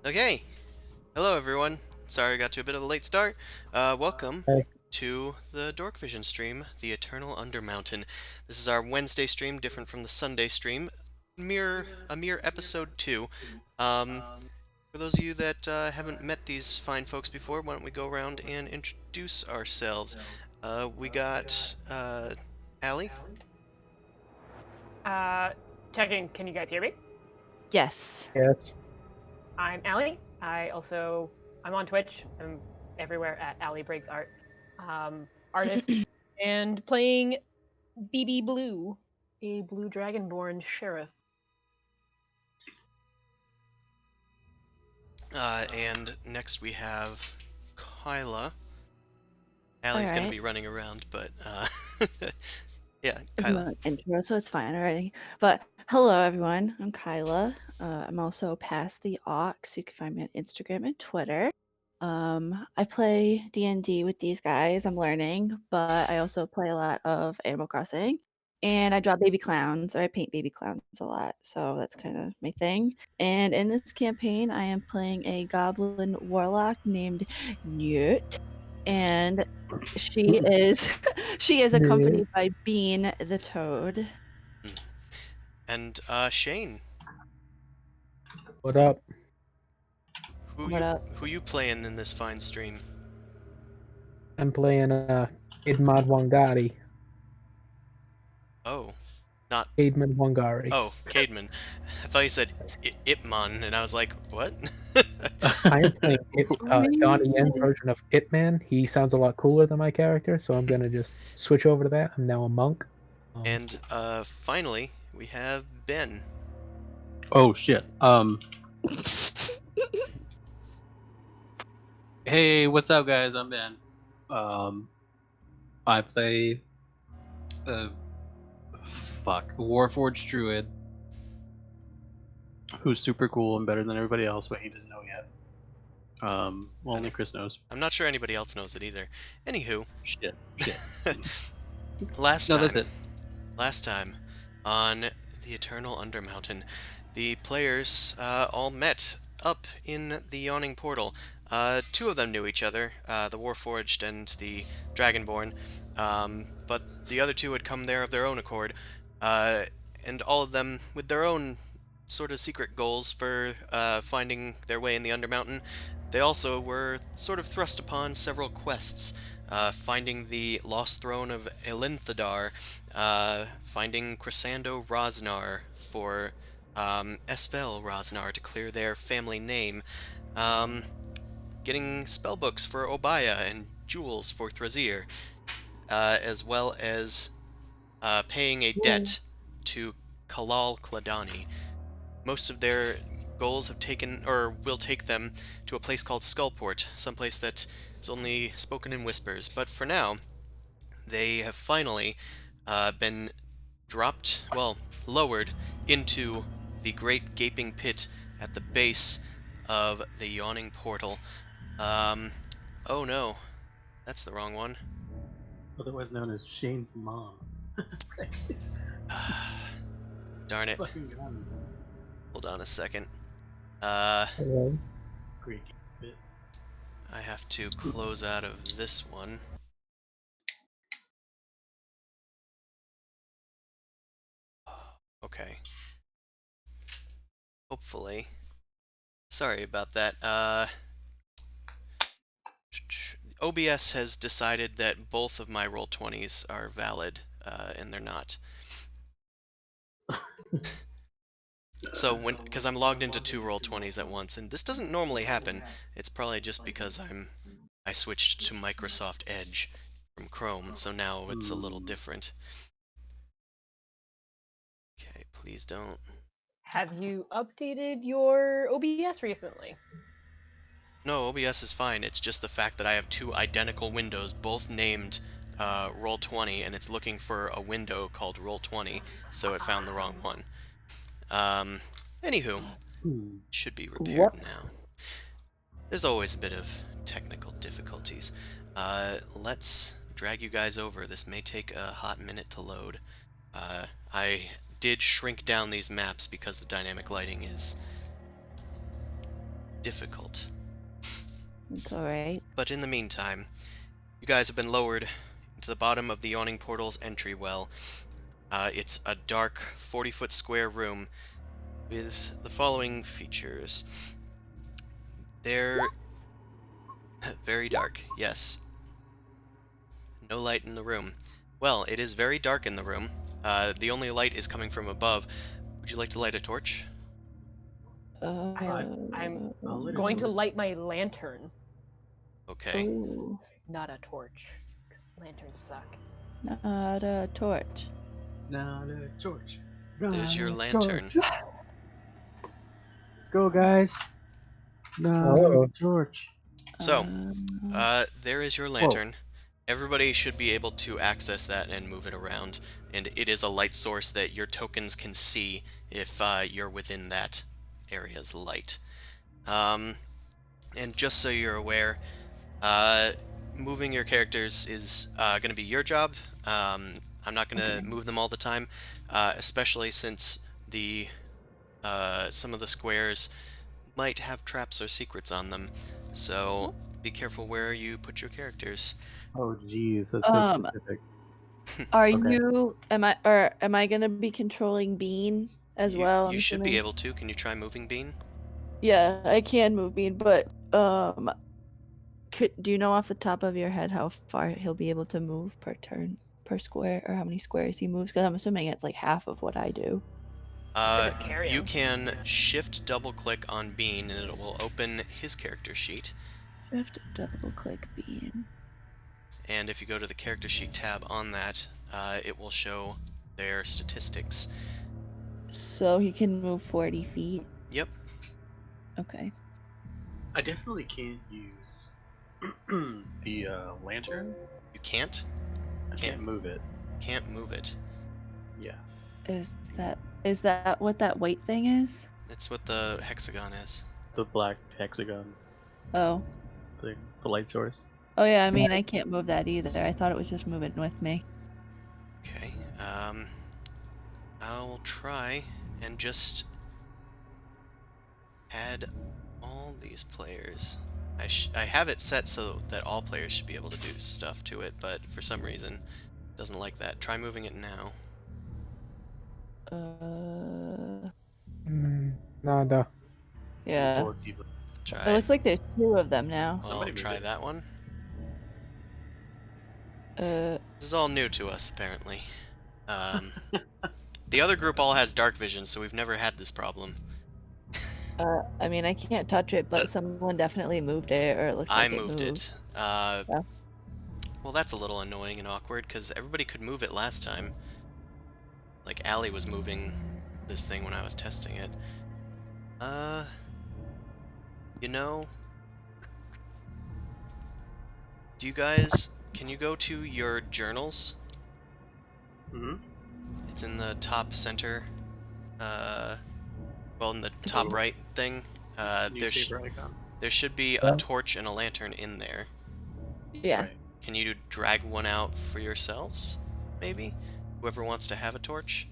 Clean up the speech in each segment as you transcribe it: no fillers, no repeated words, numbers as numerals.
Okay, hello everyone. Sorry I got to a bit of a late start. Welcome Hey, to the Dork Vision stream, The Eternal Undermountain. This is our Wednesday stream, different from the Sunday stream. A mere episode 2. Um, for those of you that haven't met these fine folks before, why don't we go around and introduce ourselves? We got Allie. Uh, Checking. Can you guys hear me? Yes. yes. I'm Allie. I'm on Twitch. I'm everywhere at Allie Breaks Art. Artist and playing BB Blue, a blue dragonborn sheriff. And next we have Kyla. Allie's gonna Alright. be running around, but yeah, It's Kyla. not an intro, so it's fine already. But hello, everyone. I'm Kyla. I'm also past the aux. You can find me on Instagram and Twitter. I play D&D with these guys. I'm learning, but I also play a lot of Animal Crossing. And I draw baby clowns, or I paint baby clowns a lot. So that's kind of my thing. And in this campaign, I am playing a goblin warlock named Newt. And she is she is Yeah. accompanied by Bean the Toad. And Shane, What up? who What you up? who you playing in this fine stream? I'm playing Idmad Wangari. Oh, not Idmad Wangari. Cademan. I thought you said Ipman, and I was like, what? I am playing Donnie Yen's Really? version of Itman. He sounds a lot cooler than my character, so I'm gonna just switch over to that. I'm now a monk. And finally, we have Ben. Oh shit. Hey, what's up, guys? I'm Ben. I play uh, Warforged Druid, who's super cool and better than everybody else, but he doesn't know yet. Only Chris knows. I'm not sure anybody else knows it either. Anywho, Shit. last No, time, that's it. last time on the Eternal Undermountain, the players all met up in the Yawning Portal. Two of them knew each other, the Warforged and the Dragonborn, but the other two had come there of their own accord, and all of them with their own sort of secret goals for finding their way in the Undermountain. They also were sort of thrust upon several quests, finding the lost throne of Elinthadar, finding Chrysando Rosnar for Esvel Rosnar to clear their family name, getting spellbooks for Obaya and jewels for Thrazir, as well as paying a debt to Kalal Kladani. Most of their goals have taken, or will take them, to a place called Skullport, someplace that is only spoken in whispers. But for now, they have finally been dropped, well, lowered into the great gaping pit at the base of the yawning portal. Oh no, that's the wrong one. Otherwise known as Shane's mom. Darn it. Fucking gun. Hold on a second. Hello. Great bit. I have to close out of this one. Okay. Hopefully. Sorry about that. OBS has decided that both of my Roll20s are valid, and they're not. So because I'm logged into two Roll20s at once, and this doesn't normally happen. It's probably just because I switched to Microsoft Edge from Chrome, so now it's a little different. Okay, please don't. Have you updated your OBS recently? No, OBS is fine. It's just the fact that I have two identical windows, both named Roll20, and it's looking for a window called Roll20, so it found the wrong one. Anywho, should be repaired What? now. There's always a bit of technical difficulties. Let's drag you guys over. This may take a hot minute to load. I did shrink down these maps because the dynamic lighting is difficult. It's alright. But in the meantime, you guys have been lowered into the bottom of the Yawning Portal's entry well. It's a dark, 40-foot square room with the following features. They're very dark, yes. No light in the room. Well, it is very dark in the room. The only light is coming from above. Would you like to light a torch? I'm I'll let it going to do it. light my lantern, Okay. Ooh, not a torch. 'Cause lanterns suck. not a torch. Not a torch. There's your Not a lantern. torch. Let's go, guys. Not Oh. a torch. So, Um, there is your lantern. Everybody should be able to access that and move it around, and it is a light source that your tokens can see if you're within that area's light. And just so you're aware, moving your characters is going to be your job. I'm not going to move them all the time, especially since the some of the squares might have traps or secrets on them. So be careful where you put your characters. Oh, jeez, that's so specific. Are Okay. you? Am I gonna be controlling Bean as you, well? You I'm should be assuming? able to. Can you try moving Bean? Yeah, I can move Bean, but do you know off the top of your head how far he'll be able to move per turn, per square, or how many squares he moves? Because I'm assuming it's like half of what I do. just carry You him. can shift double click on Bean and it will open his character sheet. Shift double click Bean. And if you go to the character sheet tab on that, it will show their statistics. So he can move 40 feet. Yep. Okay. I definitely can't use the lantern. You can't? I can't move it. Can't move it. Yeah. Is that what that white thing is? That's what the hexagon is. The black hexagon Oh. thing. The light source. Oh yeah, I mean I can't move that either. I thought it was just moving with me. Okay. I'll try and just add all these players. I have it set so that all players should be able to do stuff to it, but for some reason it doesn't like that. Try moving it now. Nada. Yeah. Or if you- Try. It looks like there's 2 of them now. Well, Somebody move try it. that one. Uh, This is all new to us, apparently. The other group all has dark vision, so we've never had this problem. I mean I can't touch it, but someone definitely moved it, or it looked like I moved it. Yeah. Well, that's a little annoying and awkward, because everybody could move it last time. Like, Allie was moving this thing when I was testing it. You know... Do you guys... Can you go to your journals? Mhm. It's in the top center. Well, in the top right thing. Newspaper icon. There should be a torch and a lantern in there. Yeah. Right. Can you drag one out for yourselves? Maybe? Whoever wants to have a torch?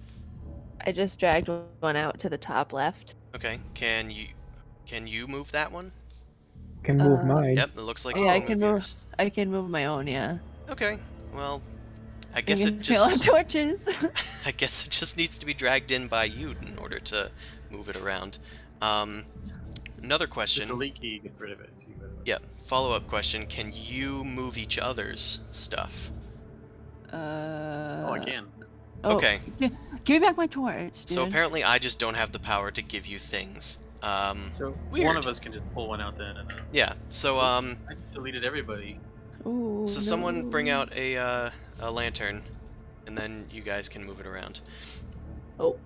I just dragged one out to the top left. Okay, can you move that one? Can move Uh, mine. Yep, it looks like Yeah, you I can can move move. yours. I can move my own. Yeah. Okay, well, I I guess it can fill out just torches. I guess it just needs to be dragged in by you in order to move it around. Another Just question. delete key, get rid of it. So you get rid of it. Yeah, follow-up question. Can you move each other's stuff? Oh, I can. Oh, Okay. Give me back my torch, dude. So apparently I just don't have the power to give you things. So one Weird. of us can just pull one out then. And, Yeah, so I just deleted everybody. Ooh, So someone bring no. out a lantern, and then you guys can move it around. Oh,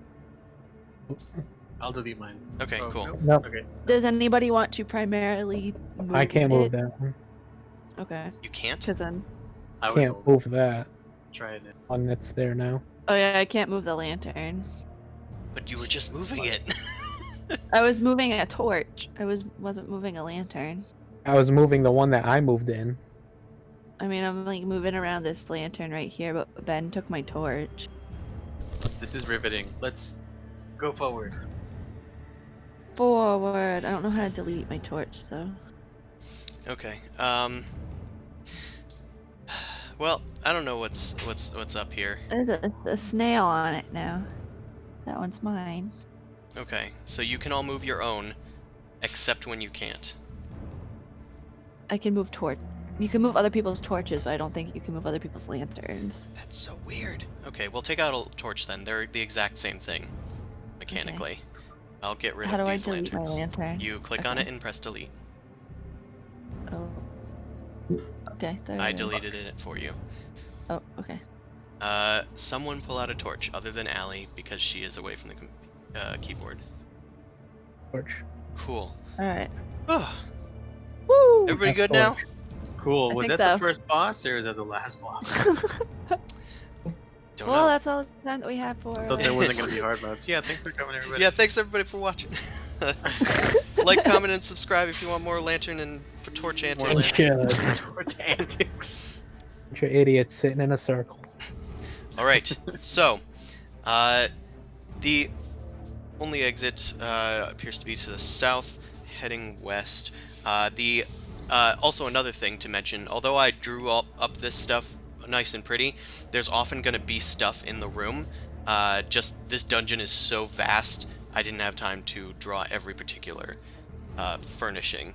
I'll delete mine. Okay, Oh, cool. nope. Nope. Okay. does anybody want to primarily move I can't move it? that one. Okay, You can't? because then. I was Can't told. move that Try it. one that's there now. Oh yeah, I can't move the lantern. But you were just moving it. I was moving a torch. Wasn't moving a lantern. I was moving the one that I moved in. I mean, I'm like moving around this lantern right here, but Ben took my torch. This is riveting. Let's go forward. forward. I don't know how to delete my torch, so. Okay. Well, I don't know what's up here. There's a snail on it now. That one's mine. Okay, so you can all move your own, except when you can't. I can move torch. You can move other people's torches, but I don't think you can move other people's lanterns. That's so weird. Okay, we'll take out a torch then. They're the exact same thing, mechanically. I'll get rid How of do I these delete my lanterns. lantern? You click on it and press delete. Oh. Okay. There I it is. deleted it for you. Oh, okay. Someone pull out a torch other than Allie because she is away from the keyboard. Torch. Cool. All right. Oh, Woo! everybody good Torch. now? Cool. I Was think that so. the first boss or is that the last boss? Don't Well, know. that's all the time that we have for. Thought there wasn't going to be hard modes. Yeah, thanks for coming, everybody. Yeah, thanks everybody for watching. Like, comment, and subscribe if you want more lantern and for torch More antics. Bunch Torch antics. of idiots sitting in a circle. All right, so the only exit appears to be to the south, heading west. Also another thing to mention, although I drew up this stuff nice and pretty, there's often going to be stuff in the room. Just this dungeon is so vast, I didn't have time to draw every particular furnishing.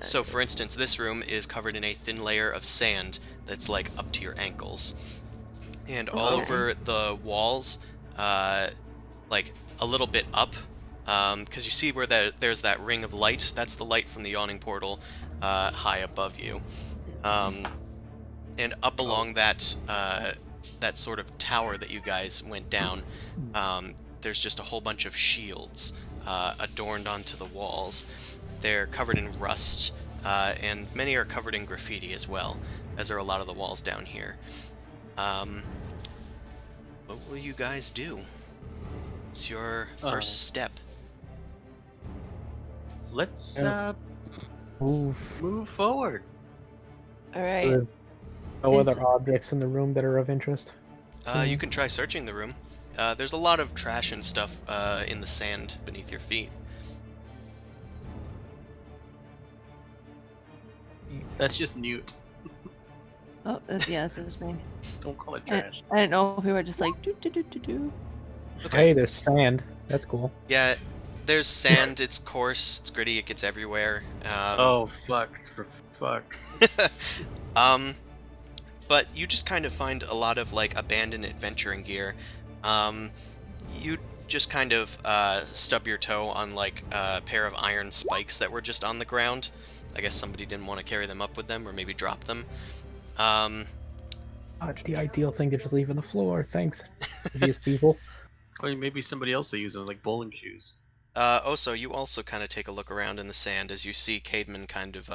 So, for instance, this room is covered in a thin layer of sand that's like up to your ankles. And all Okay. over the walls, like a little bit up, because you see where there's that ring of light. That's the light from the yawning portal high above you. And up along that that sort of tower that you guys went down, there's just a whole bunch of shields adorned onto the walls. They're covered in rust, and many are covered in graffiti as well, as are a lot of the walls down here. What will you guys do? It's your first step. Let's Move. move forward. All right. There are no Is- other objects in the room that are of interest. You can try searching the room. There's a lot of trash and stuff in the sand beneath your feet. That's just Newt. Oh, yeah, that's just me. Don't call it I, trash. I didn't know if we were just like do do do do do. Hey, there's sand. That's cool. Yeah, there's sand. It's coarse. It's gritty. It gets everywhere. Oh, fuck. For fuck. But you just kind of find a lot of like abandoned adventuring gear. You just kind of stub your toe on like a pair of iron spikes that were just on the ground. I guess somebody didn't want to carry them up with them, or maybe drop them. The ideal thing to just leave on the floor. Thanks, these people. Or maybe somebody else will use them, like bowling shoes. Also, you also kind of take a look around in the sand as you see Caedmon kind of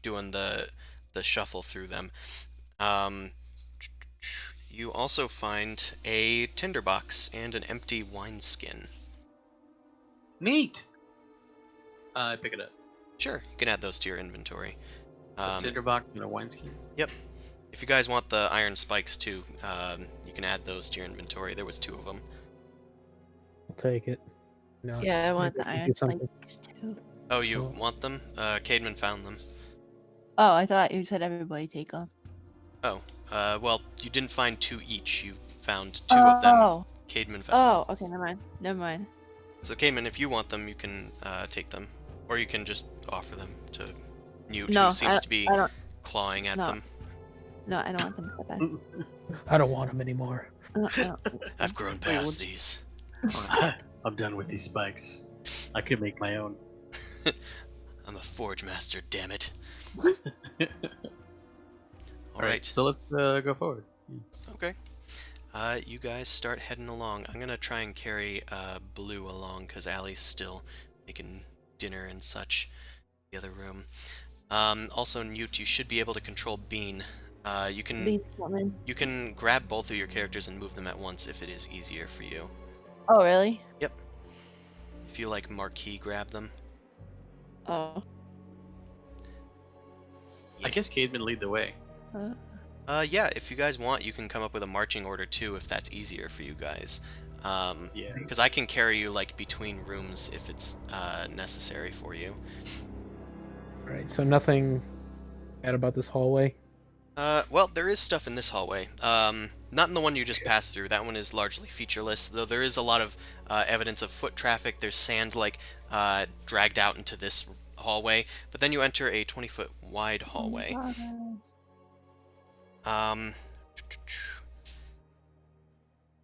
doing the shuffle through them. You also find a tinderbox and an empty wineskin. Neat! I pick it up. Sure, you can add those to your inventory. A tinderbox and a wineskin. If you guys want the iron spikes too, you can add those to your inventory. There was 2 of them. I'll take it. No, Yeah, I want maybe the we can iron do something. spikes too. Oh, you Cool. want them? Caedmon found them. Oh, I thought you said everybody take them. Oh, well, you didn't find 2 each. You found 2 of them. Oh, Caedmon found them. oh, okay, never mind. Never mind. So, Caedmon, if you want them, you can take them. Or you can just offer them to Newt, No, who seems to be I don't. clawing at no. them. No, I don't want them that bad. I don't want them anymore. No. I've grown Wait, past what's- these. I'm done with these spikes. I could make my own. I'm a forge master, damn it. Alright, Alright, so let's go forward. okay. You guys start heading along. I'm gonna try and carry Blue along, because Allie's still making dinner and such in the other room. Also, Newt, you should be able to control Bean. You can Beast woman. you can grab both of your characters and move them at once if it is easier for you. Oh, really? If you like marquee grab them. Oh. I guess Caedmon lead the way. Yeah, if you guys want, you can come up with a marching order too, if that's easier for you guys. Yeah. Because I can carry you like between rooms if it's necessary for you. All right, so nothing bad about this hallway. Well, there is stuff in this hallway. Not in the one you just passed through. That one is largely featureless, though there is a lot of evidence of foot traffic. There's sand, like, dragged out into this hallway. But then you enter a 20-foot wide hallway. Um...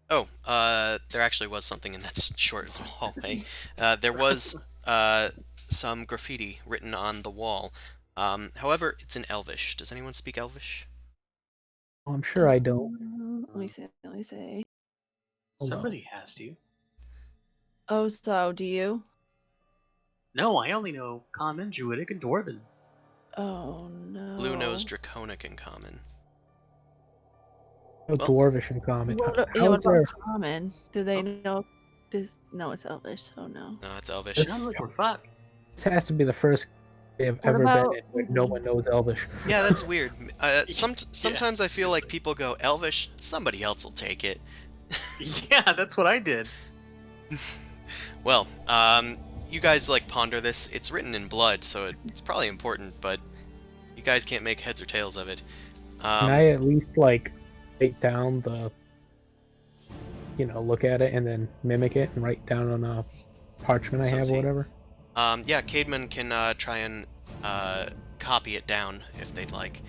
Oh, there actually was something in that short little hallway. There was some graffiti written on the wall. However, it's in Elvish. Does anyone speak Elvish? Well, I'm sure I don't. Let me see. Let me see. Hold on. Somebody has to. Oh, so do you? No, I only know Common, Druidic, and Dwarven. Oh no. Blue knows Draconic in common. No Well- Dwarvish in common. What, How yeah, what is there? about common? Do they know? No, it's Elvish. So no. No, it's Elvish. Sounds like we're fucked. This has to be the first they have What ever about- been in where no one knows Elvish. Yeah, that's weird. Sometimes I feel like people go Elvish, somebody else will take it. Yeah, that's what I did. Well, you guys like ponder this. It's written in blood, so it's probably important, but you guys can't make heads or tails of it. Can I at least like write down the, look at it and then mimic it and write down on a parchment I So have let's or see. whatever? Yeah, Cademan can try and copy it down if they'd like.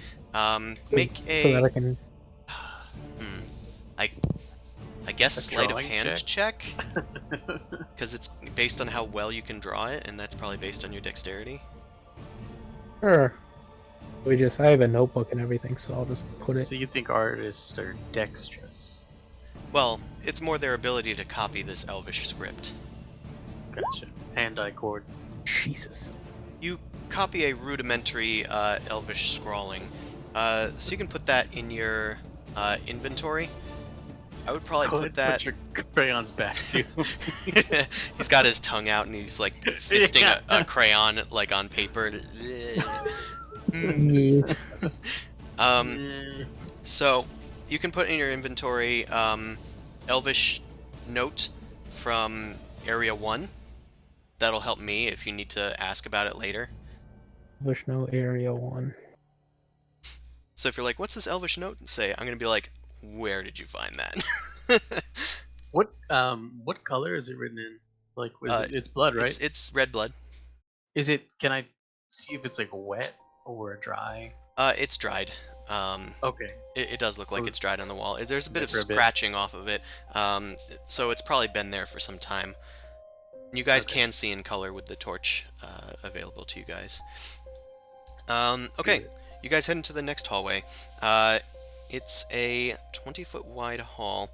Make a So that I can. I guess A sleight of drawing hand check, because it's based on how well you can draw it, and that's probably based on your dexterity. Sure. I have a notebook and everything, so I'll just put it. So you think artists are dexterous? Well, it's more their ability to copy this Elvish script. Gotcha. Hand-eye cord. Jesus. You copy a rudimentary Elvish scrawling, so you can put that in your inventory. I would probably Go put ahead, that. Put your crayons back too. He's got his tongue out and he's like fisting Yeah. a crayon like on paper. So you can put in your inventory Elvish note from Area 1. That'll help me if you need to ask about it later. Elvish no area 1. So if you're like, what's this Elvish note say? I'm gonna be like, where did you find that? What color is it written in? Like, it's blood, right? It's red blood. Is it? Can I see if it's like wet or dry? It's dried. Okay. It does look like So it's dried on the wall. There's a bit of for a bit. scratching off of it, so it's probably been there for some time. You guys Okay. can see in color with the torch available to you guys. Okay, you guys head into the next hallway. It's a 20-foot wide hall,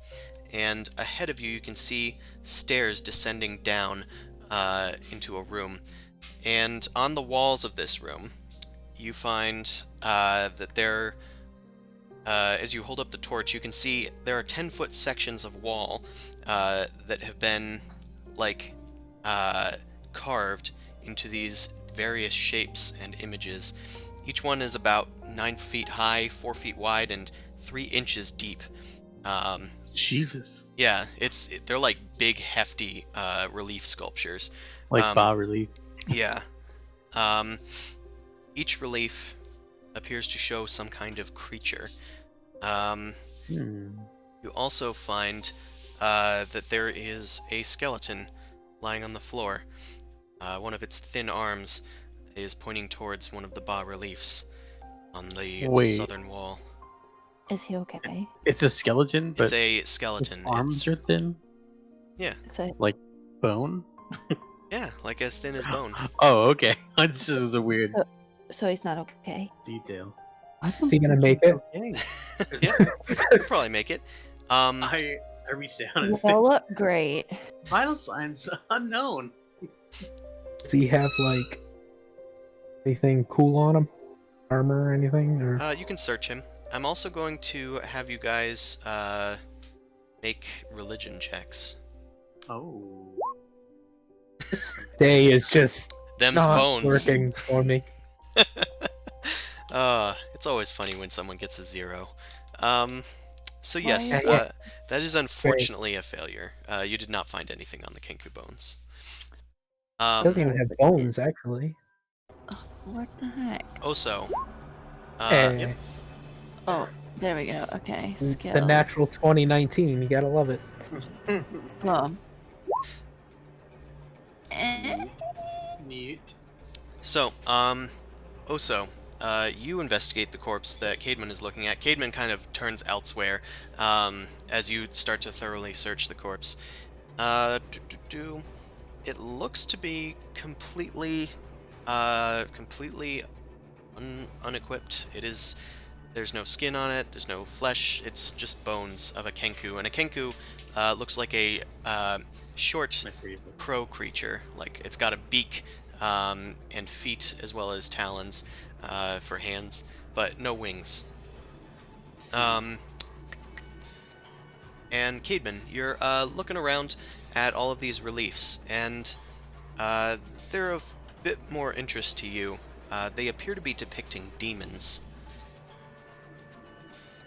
and ahead of you, you can see stairs descending down into a room. And on the walls of this room, you find that there, as you hold up the torch, you can see there are 10-foot sections of wall that have been, like, carved into these various shapes and images. Each one is about 9 feet high, 4 feet wide, and 3 inches deep. Jesus. Yeah, they're like big, hefty relief sculptures. Like bas relief. Yeah. Each relief appears to show some kind of creature. You also find that there is a skeleton lying on the floor. One of its thin arms is pointing towards one of the bas reliefs on the Wait. southern wall. Is he okay? It's a skeleton, but It's a its skeleton. arms are thin, It's a like bone. Yeah, like as thin as bone. Oh, okay. This was a weird so he's not okay. detail. Is he gonna make it? Okay. Yeah, you'll probably make it. I reached down and said, Well, look great. vital signs unknown. Does he have like anything cool on him? Armor or anything? Or You can search him. I'm also going to have you guys make religion checks. Oh. day is just Them's not bones. working for me. It's always funny when someone gets a 0. So Why yes, Yeah, that is great. unfortunately a failure. You did not find anything on the Kenku bones. It doesn't even have bones, It's- actually. What the heck? Also, Eh, Yep. Oh, there we go. Okay, the skill. natural 2019. You gotta love it. Well. Eh? Mute. Mute. so Oso, you investigate the corpse that Caedmon is looking at. Caedmon kind of turns elsewhere as you start to thoroughly search the corpse. Uh, do, do, do. It looks to be completely unequipped. There's no skin on it, there's no flesh, it's just bones of a kenku. And a kenku looks like a short My favorite. crow creature. Like, it's got a beak and feet as well as talons for hands, but no wings. And Caedmon, you're looking around at all of these reliefs, and they're of bit more interest to you. They appear to be depicting demons.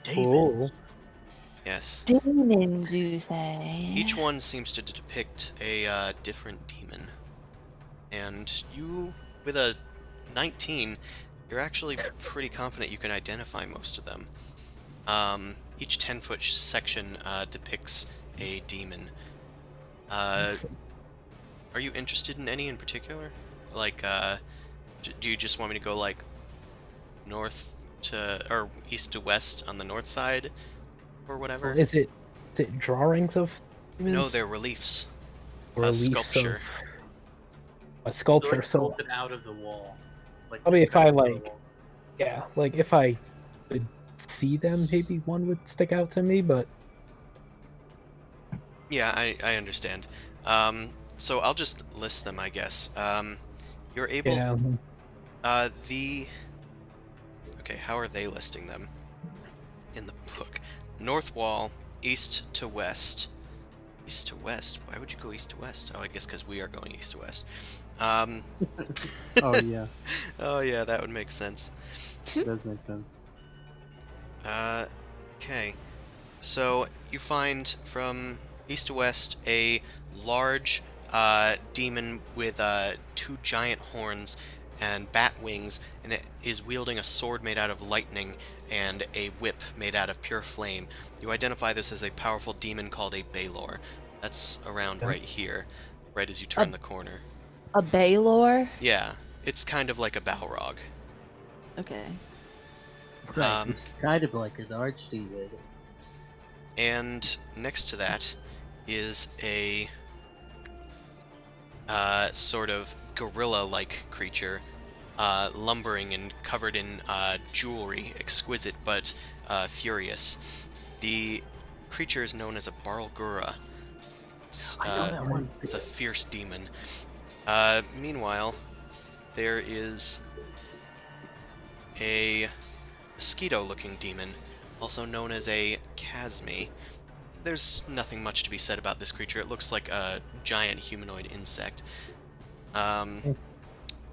Cool. Yes. Demons, you say? Each one seems to depict a different demon. And you, with a 19, you're actually pretty confident you can identify most of them. Each 10-foot section depicts a demon. Are you interested in any in particular? Like, do you just want me to go, like, north to, or east to west on the north side, or whatever? Is it drawings of No, demons? they're reliefs. Or A reliefs of sculpture. a So sculpture? like So sculpted out of the wall. Like I mean, if cut I into the like, wall. yeah, like if I could see them, maybe one would stick out to me. But Yeah, I understand. So I'll just list them, I guess. You're able. yeah, The. Okay, how are they listing them in the book? North wall, east to west. East to west? Why would you go east to west? Oh, I guess because we are going east to west. Um, Oh yeah, oh, yeah, that would make sense. it does make sense. Okay. So you find from east to west a large demon with two giant horns and bat wings, and it is wielding a sword made out of lightning and a whip made out of pure flame. You identify this as a powerful demon called a Baylor. That's around Okay. right here, right as you turn the corner. A Baylor? Yeah, it's kind of like a Balrog. Okay. Right, it's kind of like an archdemon. And next to that is a sort of gorilla-like creature, lumbering and covered in jewelry, exquisite but furious. The creature is known as a Barlgura. I know that one. It's a fierce demon. Meanwhile, there is a mosquito-looking demon, also known as a Chasme. There's nothing much to be said about this creature. It looks like a giant humanoid insect.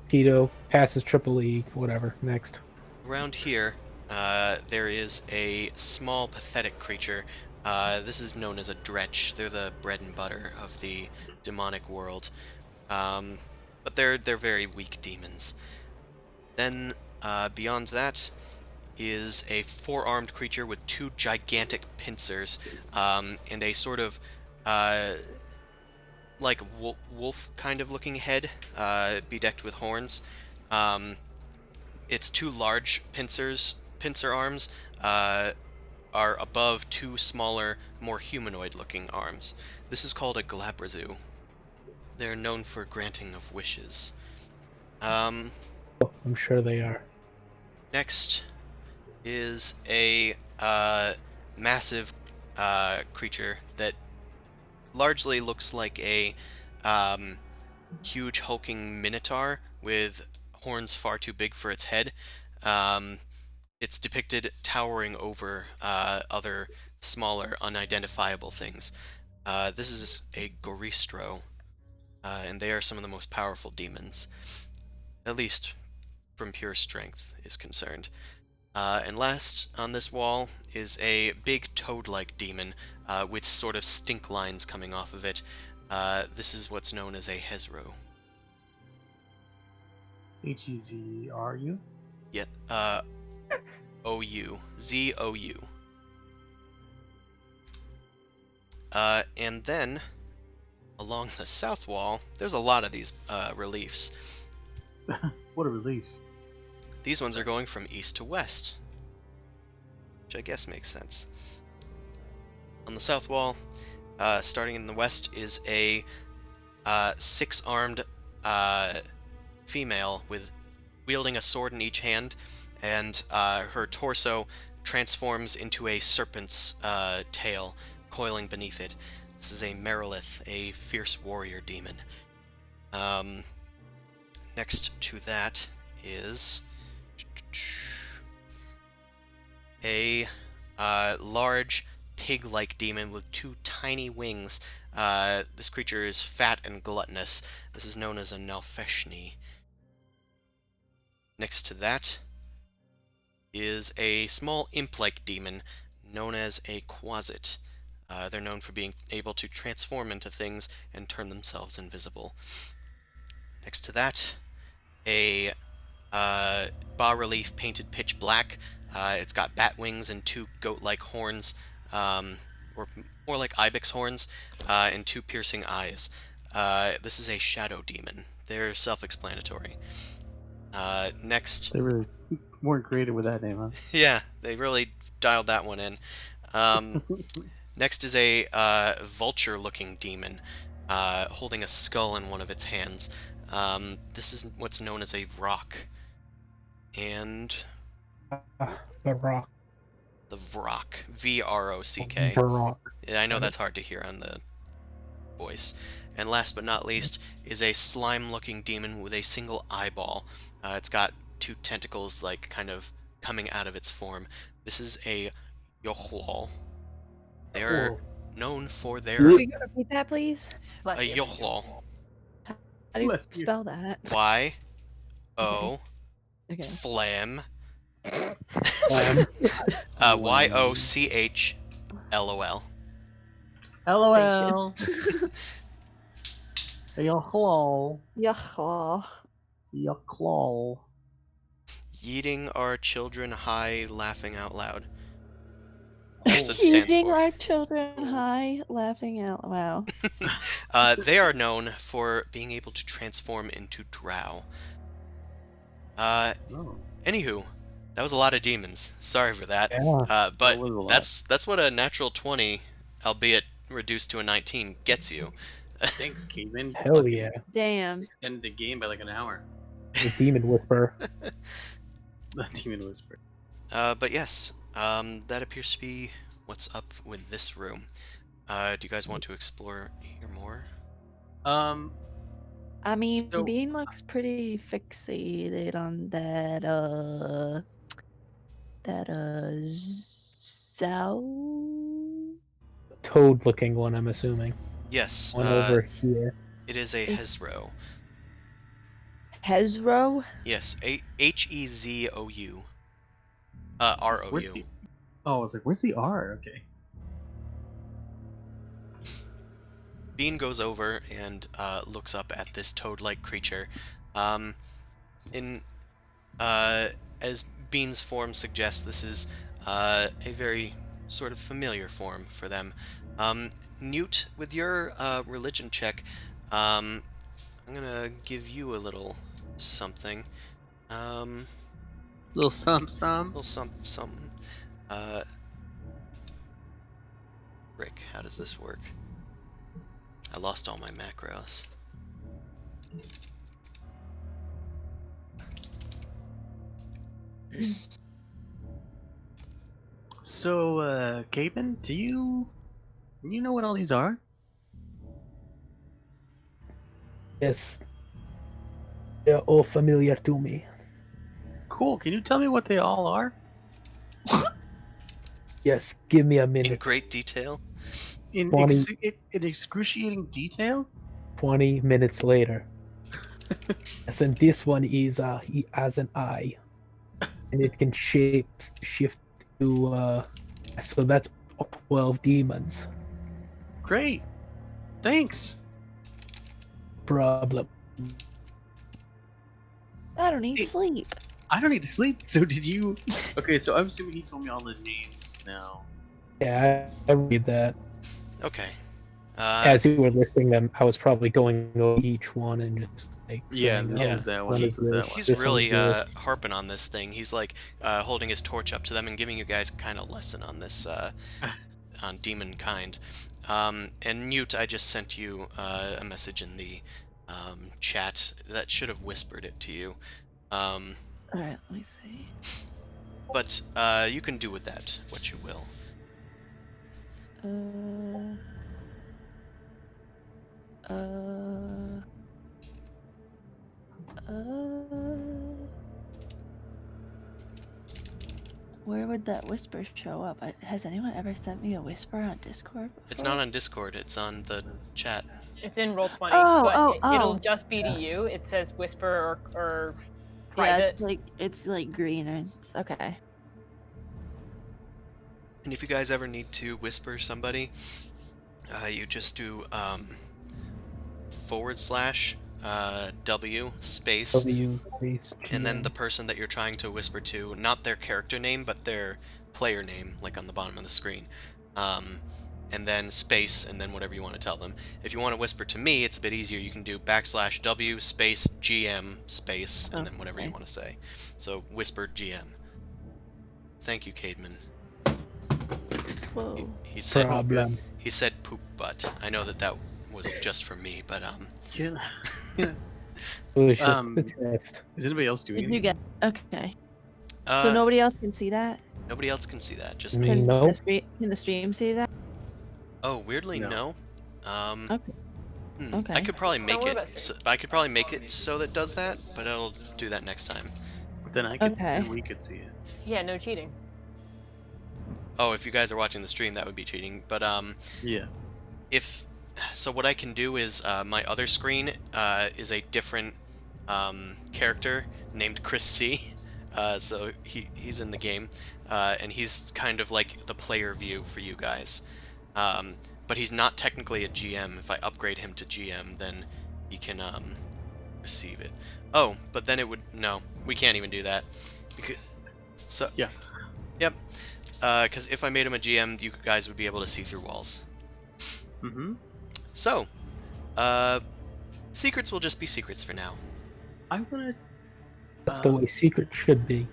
Tito passes Triple E, whatever. Next. Around here, there is a small, pathetic creature. This is known as a Dretch. They're the bread and butter of the demonic world. But they're very weak demons. Then, beyond that, is a four-armed creature with two gigantic pincers, and a sort of like wolf kind of looking head, bedecked with horns. Its two large pincer arms, are above two smaller, more humanoid-looking arms. This is called a Glabrazu. They're known for granting of wishes. I'm sure they are. Next is a massive creature that largely looks like a huge hulking minotaur with horns far too big for its head. It's depicted towering over other smaller, unidentifiable things. This is a Goristro, and they are some of the most powerful demons, at least from pure strength is concerned. And last on this wall is a big toad-like demon with sort of stink lines coming off of it. This is what's known as a Hezro. Hezru? Yeah, OU. ZOU. And then, along the south wall, there's a lot of these reliefs. What a relief. These ones are going from east to west, which I guess makes sense. On the south wall, starting in the west, is a six-armed female with wielding a sword in each hand, and her torso transforms into a serpent's tail, coiling beneath it. This is a Merilith, a fierce warrior demon. Next to that is a large pig-like demon with two tiny wings. This creature is fat and gluttonous. This is known as a Nalfeshni. Next to that is a small imp-like demon known as a Quasit. They're known for being able to transform into things and turn themselves invisible. Next to that, a bas-relief painted pitch black. It's got bat wings and two goat-like horns, or more like ibex horns, and two piercing eyes. This is a shadow demon. They're self-explanatory. Next, They really weren't creative with that name, huh? yeah, they really dialed that one in. Next is a vulture-looking demon, holding a skull in one of its hands. This is what's known as a rock. And The Rock. the Vrock. V-R-O-C-K. The Rock. Yeah, I know that's hard to hear on the voice. And last but not least is a slime-looking demon with a single eyeball. It's got two tentacles, like, kind of coming out of its form. This is a Yochlol. They're Cool. known for Can their... you repeat that, please? Bless A you. Yochlol. How do you Bless you. spell that? Y-O... Okay. Phlegm. Um, Y-O-C-H-L-O-L. LOL. Yucklol. Yucklaw. Yucklol. Yeeting our children high, laughing out loud. That's what it stands Shooting for. our children high, laughing out loud. They are known for being able to transform into drow. Oh. Anywho, that was a lot of demons. Sorry for that. yeah. But That was a lot. that's what a natural 20, albeit reduced to a 19, gets you. Thanks, Caveman. Hell yeah. Damn. Extended the game by like an hour. The Demon Whisperer. The Demon Whisper. But yes, that appears to be what's up with this room. Do you guys want to explore here more? I mean, So- Bean looks pretty fixated on that, Zhao? Toad looking one, I'm assuming. Yes, One over here. it is a Hezro. Hezro? Yes, Hezou. R-O-U. Where's the- Oh, I was like, where's the R? Okay. Bean goes over and looks up at this toad-like creature. As Bean's form suggests, this is a very sort of familiar form for them. Newt, with your religion check, I'm gonna give you a little something. Little some. Little something. Rick, how does this work? I lost all my macros. So, Caveman, do you know what all these are? Yes. They're all familiar to me. Cool. Can you tell me what they all are? Yes, give me a In minute. great detail. In 20. in excruciating detail? 20 minutes later. Yes, and this one is he has an eye. and it can shift to so that's 12 demons. Great. Thanks. Problem. I don't need Hey. sleep. I don't need to sleep. So did you? Okay, so I'm assuming he told me all the names now. Yeah, I read that. Okay. As you were listing them, I was probably going over each one and just like Yeah, saying, this Yeah. is that one one. is This is that this, one. He's this really one's this. harping on this thing. He's like holding his torch up to them and giving you guys kind of lesson on this on demon kind. And Newt, I just sent you a message in the chat that should have whispered it to you. All right, let me see. But you can do with that what you will. Where would that whisper show up? Has anyone ever sent me a whisper on Discord before? It's not on Discord. It's on the chat. It's in Roll20, Oh, but it'll oh. just be to you. It says whisper or Yeah, private. it's like green and it's okay. And if you guys ever need to whisper somebody, you just do /W space, W space and then GM. the person that you're trying to whisper to, not their character name, but their player name, like on the bottom of the screen. And then space, and then whatever you want to tell them. If you want to whisper to me, it's a bit easier. You can do /W space GM space, and then whatever you Okay. want to say. So whisper GM. Thank you, Cademan. Whoa. He said Problem. he said poop butt. I know that was just for me, but Yeah. Oh, shit, Um, the test. Is anybody else doing Did you anything? get okay? So nobody else can see that? nobody else can see that, just me. Can Nope. can the stream see that? Oh, weirdly, No. no. Okay. I Okay. could probably Don't make worry it. about So, I could probably make it so that it does that, but I'll do that next time. Then I could. Okay. And we could see it. Yeah, no cheating. Oh, if you guys are watching the stream, that would be cheating. But Yeah. if so, what I can do is my other screen is a different character named Chris C. So he's in the game, and he's kind of like the player view for you guys. But he's not technically a GM. If I upgrade him to GM, then he can receive it. Oh, but then it would we can't even do that. So Yeah. Yep. Because if I made him a GM, you guys would be able to see through walls. Mm-hmm. So, secrets will just be secrets for now. I wanna. That's the way secret should be.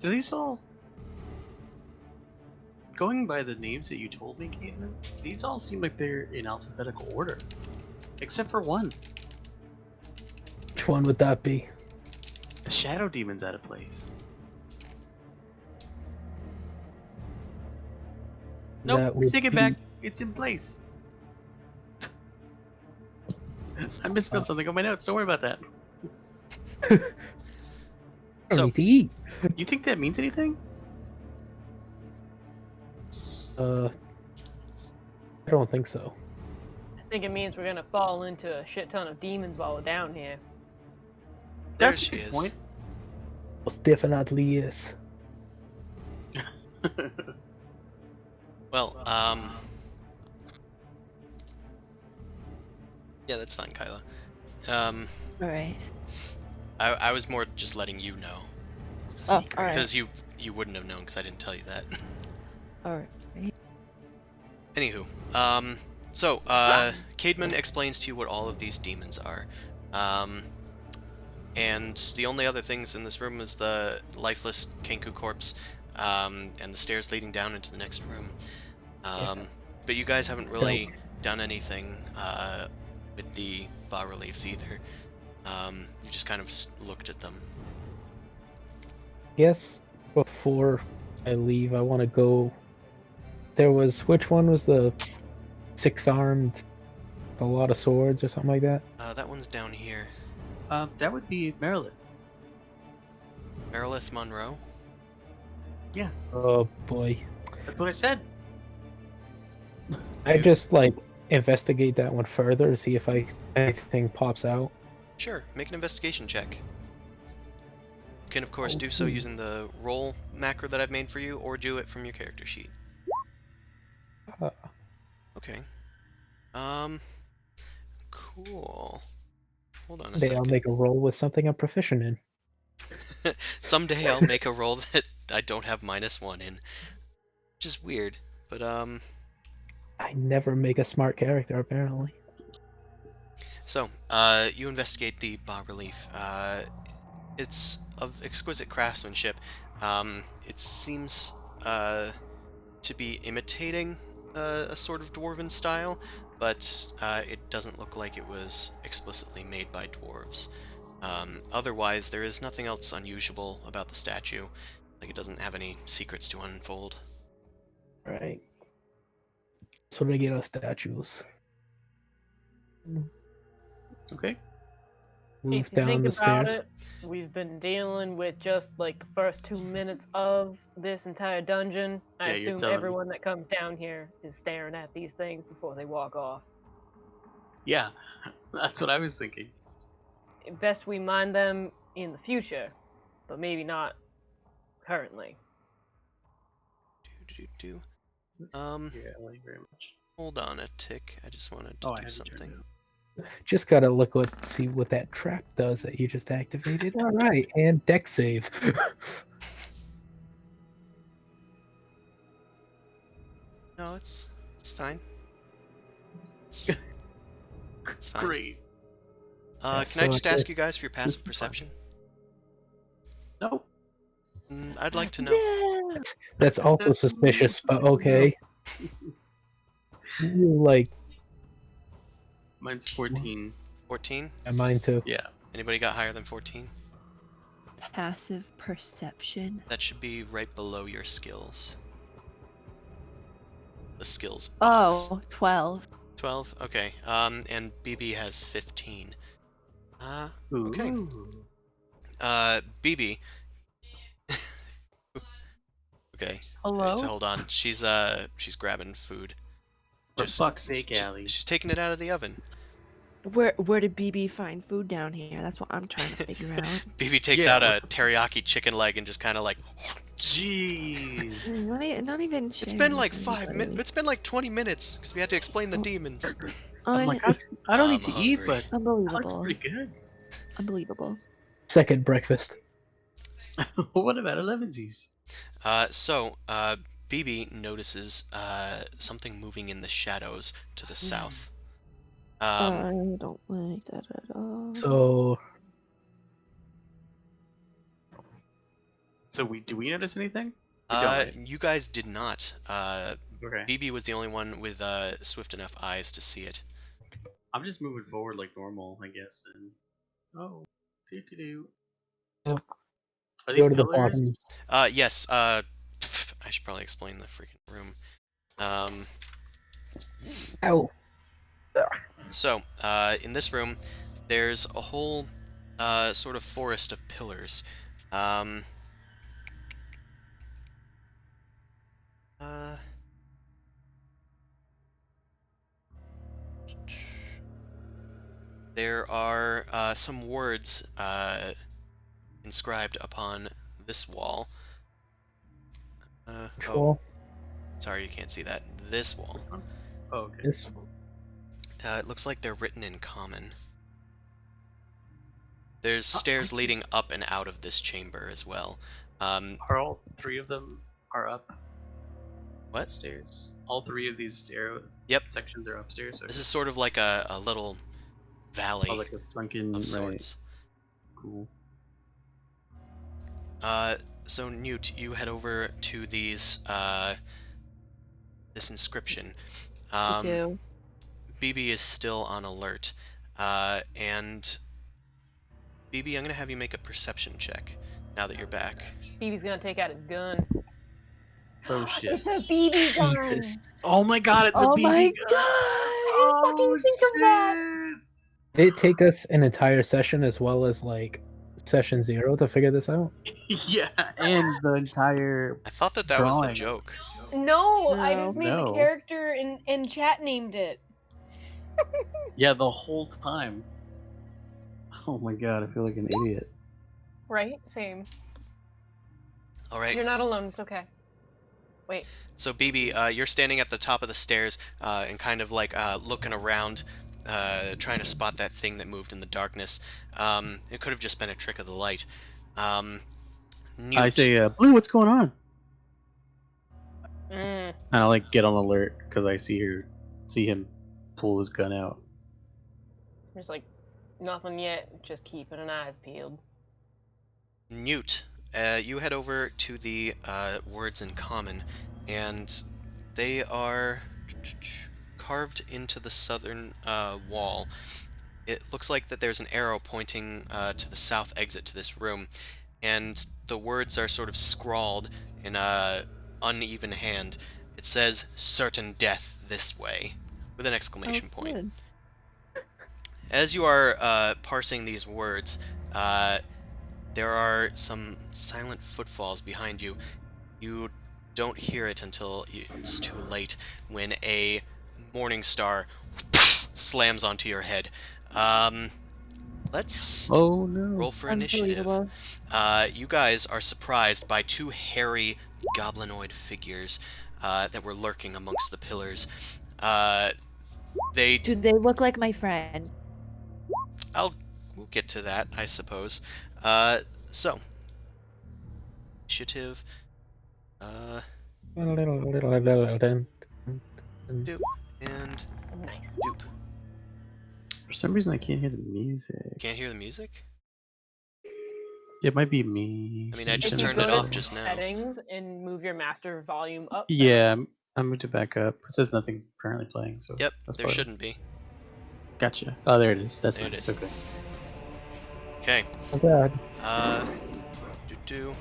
Do these all? Going by the names that you told me, Caitlin, these all seem like they're in alphabetical order, except for one. Which one would that be? The Shadow Demon's out of place. Nope, That we would take it be- back. It's in place. I misspelled something on my notes. Don't worry about that. I So- need to eat. You think that means anything? I don't think so. I think it means we're gonna fall into a shit ton of demons while we're down here. There That's a she good is. point. Most definitely is. Well, yeah, that's fine, Kyla. All right. I was more just letting you know, Oh, all right. because you wouldn't have known because I didn't tell you that. All right. Anywho, so Cademan explains to you what all of these demons are, and the only other things in this room is the lifeless Kenku corpse, and the stairs leading down into the next room. But you guys haven't really done anything with the bas-reliefs either. You just kind of looked at them. Yes, before I leave, I want to go. There was, which one was the 6-armed, a lot of swords or something like that? That one's down here. That would be Marilyn. Merilith Monroe. Oh boy. That's what I said. I just like investigate that one further, see if anything pops out. Sure, make an investigation check. You can, of course, do so using the roll macro that I've made for you, or do it from your character sheet. Uh, Okay. Cool. Hold on a Someday I'll second. make a roll with something I'm proficient in. Someday I'll make a roll that I don't have -1 in. Which is weird, but, I never make a smart character, apparently. So, you investigate the bas-relief. It's of exquisite craftsmanship. It seems to be imitating a sort of dwarven style, but it doesn't look like it was explicitly made by dwarves. Otherwise, there is nothing else unusual about the statue. Like, it doesn't have any secrets to unfold. Right. So they get us statues. Okay. Move If you down think the about stairs. it, we've been dealing with just like the first 2 minutes of this entire dungeon. I Yeah, you're assume telling me. everyone that comes down here is staring at these things before they walk off. Yeah, that's what I was thinking. Best we mind them in the future, but maybe not currently. Do. Yeah, I like you very much. Hold on a tick. I just wanted to Oh, I do have you turned something. it up. Just gotta see what that trap does that you just activated. All right, and deck save. No, it's fine. It's fine. Great. Can I So just I ask guess you guys for your passive fine. perception? Nope. I'd like to know. Yeah. That's also suspicious, but okay. You like Mine's 14. 14? mine too. Yeah. Anybody got higher than 14? Passive perception. That should be right below your skills. The skills box. Oh, 12. 12? Okay. And BB has 15. Okay. Ooh. BB. Okay. Hello? So hold on. She's grabbing food. For fuck's sake, Allie. She's taking it out of the oven. Where did BB find food down here? That's what I'm trying to figure out. BB takes Yeah, out a teriyaki chicken leg and just kind of like. Jeez. Not even. It's sharing been with like 5 minutes. anybody. It's been like 20 minutes because we had to explain the Oh. demons. I'm like, I don't need to eat, hungry. but that looks Unbelievable. pretty good. Unbelievable. Second breakfast. What about 11sies? BB notices something moving in the shadows to the south. I don't like that at all. So So do we notice anything? We don't, right? You guys did not. Okay. BB was the only one with swift enough eyes to see it. I'm just moving forward like normal, I guess. And do. Yep. Are these go to the pillars? bottom. Yes. I should probably explain the freaking room. Ow. So, in this room, there's a whole sort of forest of pillars. There are some words inscribed upon this wall. Control. Sorry, you can't see that. This wall. Oh, okay. This. It looks like they're written in common. There's stairs leading up and out of this chamber as well. Are all three of them are up? What? Stairs. All three of these sections are upstairs. This is sort of like a little valley like a sunken of sorts. Cool. So Newt, you head over to these this inscription. I do. BB is still on alert, and BB, I'm gonna have you make a perception check now that you're back. BB's gonna take out his gun. Oh shit. It's a BB gun! Jesus. Oh my god, it's a Oh BB my gun! god! Oh think of that. shit! Did it take us an entire session as well as like session 0 to figure this out? Yeah, and the entire I thought that was the drawing. joke. No, I just No. made the No. character and chat named it. Yeah, the whole time. Oh my god, I feel like an idiot. Right? Same. All right. You're not alone. It's okay. Wait. So, BB, you're standing at the top of the stairs and kind of like looking around, trying to spot that thing that moved in the darkness. It could have just been a trick of the light. Newt. I say, Blue, what's going on? Mm. And I like get on alert because I see him pull his gun out. There's like nothing yet. Just keeping an eyes peeled. Newt, you head over to the words in common, and they are carved into the southern wall. It looks like that there's an arrow pointing to the south exit to this room, and the words are sort of scrawled in a uneven hand. It says "certain death this way" with an exclamation point. Good. As you are parsing these words, there are some silent footfalls behind you. You don't hear it until it's too late when a morning star slams onto your head. Let's Oh no! roll for initiative. Unbelievable. You guys are surprised by two hairy goblinoid figures that were lurking amongst the pillars. They Do they look like my friend? We'll get to that, I suppose. So initiative. Doop and Nice. doop. For some reason, I can't hear the music. Can't hear the music? It might be me. I mean, I just If you turned go it to off just now. Settings and move your master volume up. Yeah, I moved it back up. It says nothing currently playing, so Yep, that's there probably- shouldn't be. Gotcha. Oh, there it is. That's There it nice. is. Okay. Okay. Oh god. Do.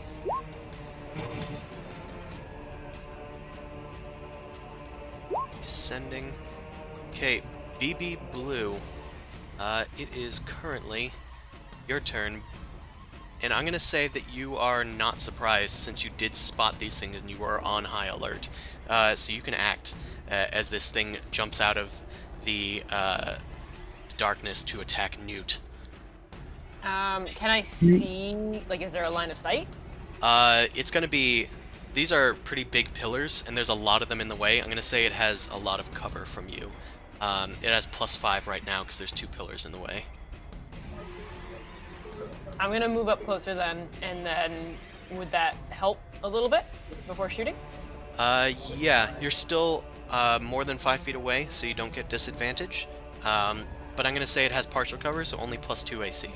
Descending. Okay, BB Blue. It is currently your turn. And I'm going to say that you are not surprised since you did spot these things and you were on high alert. So you can act as this thing jumps out of the darkness to attack Newt. Can I see? Like, is there a line of sight? It's going to be... These are pretty big pillars, and there's a lot of them in the way. I'm going to say it has a lot of cover from you. It has +5 right now because there's 2 pillars in the way. I'm gonna move up closer then, and then would that help a little bit before shooting? Yeah, you're still more than 5 feet away, so you don't get disadvantage. But I'm going to say it has partial cover, so only +2 AC.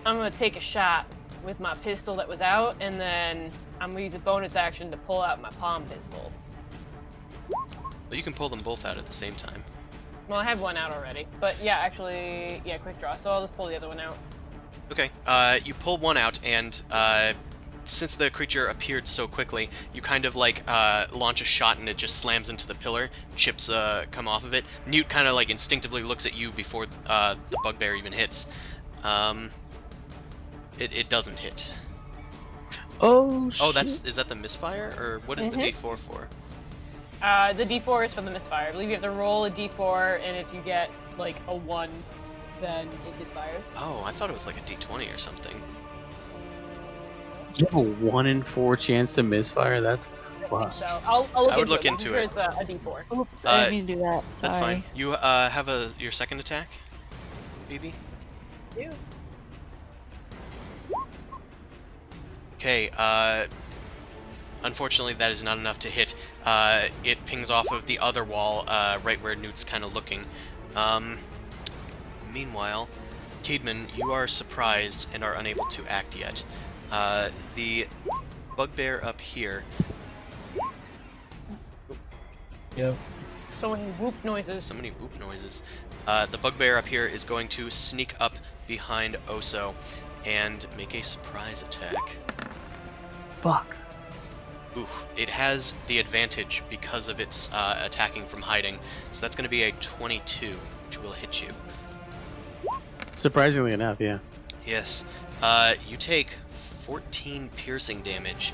I'm gonna take a shot with my pistol that was out, and then I'm gonna use a bonus action to pull out my palm pistol. Well, you can pull them both out at the same time. Well, I had one out already, but yeah, actually, yeah, quick draw. So I'll just pull the other one out. Okay, you pull one out, and since the creature appeared so quickly, you kind of like launch a shot and it just slams into the pillar. Chips come off of it. Newt kind of like instinctively looks at you before the bugbear even hits. It doesn't hit. Oh, shit. Oh, is that the misfire, or what is the D4 for? The D4 is for the misfire. I believe you have to roll a D4, and if you get like a 1, then it misfires. Oh, I thought it was like a D20 or something. You have a 1 in 4 chance to misfire? That's fucked. So I'll look I would look it. into I'm it. sure it's a D4. Oops, I didn't mean to do that. Sorry. That's fine. You have your second attack, BB? Ew. Okay, unfortunately that is not enough to hit. It pings off of the other wall, right where Newt's kind of looking. Meanwhile, Caedmon, you are surprised and are unable to act yet. The bugbear up here... Yep. So many whoop noises. So many boop noises. The bugbear up here is going to sneak up behind Oso and make a surprise attack. Fuck. Ooh, it has the advantage because of its attacking from hiding, so that's going to be a 22, which will hit you. Surprisingly enough, yeah. Yes. You take 14 piercing damage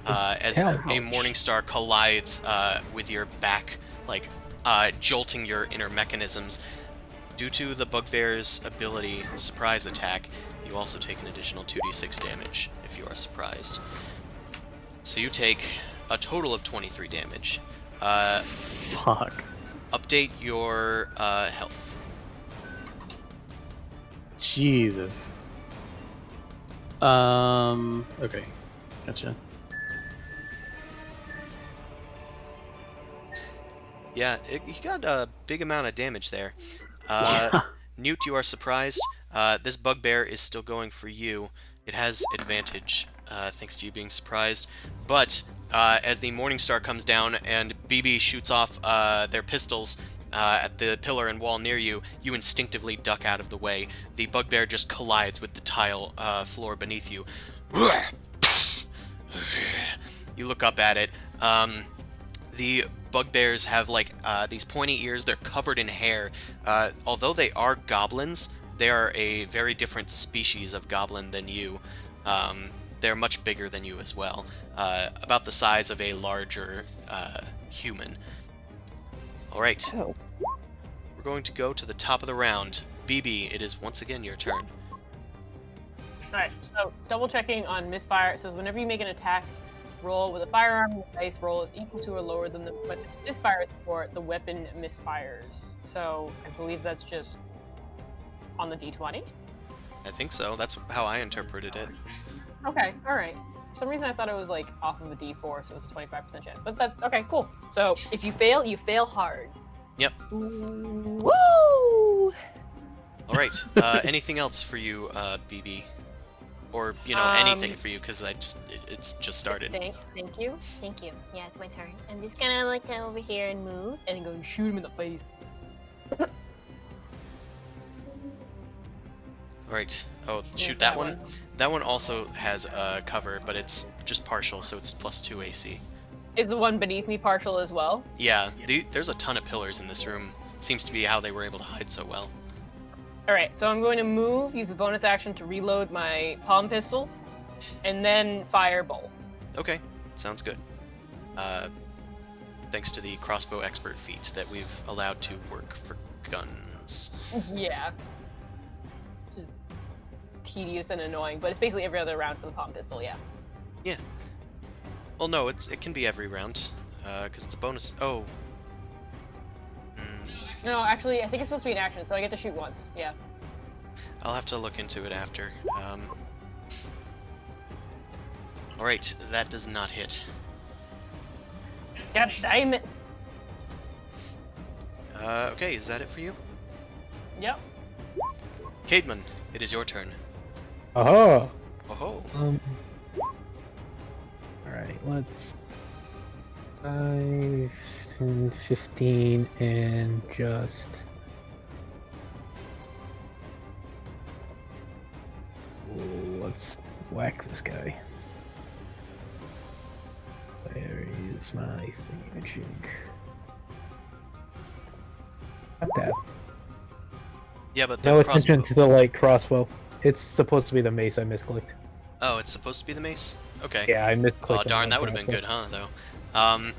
as Hell. a Morningstar collides with your back, like jolting your inner mechanisms. Due to the bugbear's ability, surprise attack, you also take an additional 2d6 damage if you are surprised. So you take a total of 23 damage. Fuck. Update your health. Jesus. Okay. Gotcha. Yeah, he got a big amount of damage there. Yeah. Newt, you are surprised. This bugbear is still going for you. It has advantage, thanks to you being surprised. But as the Morning Star comes down and BB shoots off their pistols at the pillar and wall near you, you instinctively duck out of the way. The bugbear just collides with the tile floor beneath you. You look up at it. The bugbears have like these pointy ears. They're covered in hair. Although they are goblins, they are a very different species of goblin than you. They're much bigger than you as well, about the size of a larger human. All right, Oh. we're going to go to the top of the round. BB, it is once again your turn. Alright, so double checking on misfire. It says whenever you make an attack roll with a firearm, the dice roll is equal to or lower than the weapon misfires for, the weapon misfires. So I believe that's just on the d20. I think so. That's how I interpreted it. Okay, alright. For some reason I thought it was like off of a d4, so it's a 25% chance. But that's okay, cool. So if you fail hard. Yep. Woo! All right. Anything else for you, BB? Or, you know, anything for you, because it's just started. Thank you. Yeah, it's my turn. I'm just gonna like go over here and move and go shoot him in the face. All right. Oh, Yeah, shoot that one. That one also has cover, but it's just partial, so it's +2 AC. Is the one beneath me partial as well? Yeah, there's a ton of pillars in this room. Seems to be how they were able to hide so well. Alright, so I'm going to move, use a bonus action to reload my palm pistol, and then fire bolt. Okay, sounds good. Thanks to the crossbow expert feat that we've allowed to work for guns. Yeah. Which is tedious and annoying, but it's basically every other round for the palm pistol, yeah. Yeah. Well, no, it can be every round, because it's a bonus. Oh. No, actually, I think it's supposed to be an action, so I get to shoot once, yeah. I'll have to look into it after. Alright, that does not hit. God damn it! Okay, is that it for you? Yep. Caedmon, it is your turn. Oh. Oh-ho. Alright, let's 5 and 15 and just let's whack this guy. Where is my thingamajig? Not that. Yeah, but the No crossbow... attention to the light crossbow. It's supposed to be the mace I misclicked. Oh, it's supposed to be the mace? Okay. Yeah, I misclicked. Oh, darn, that would have been good, huh, though? Well,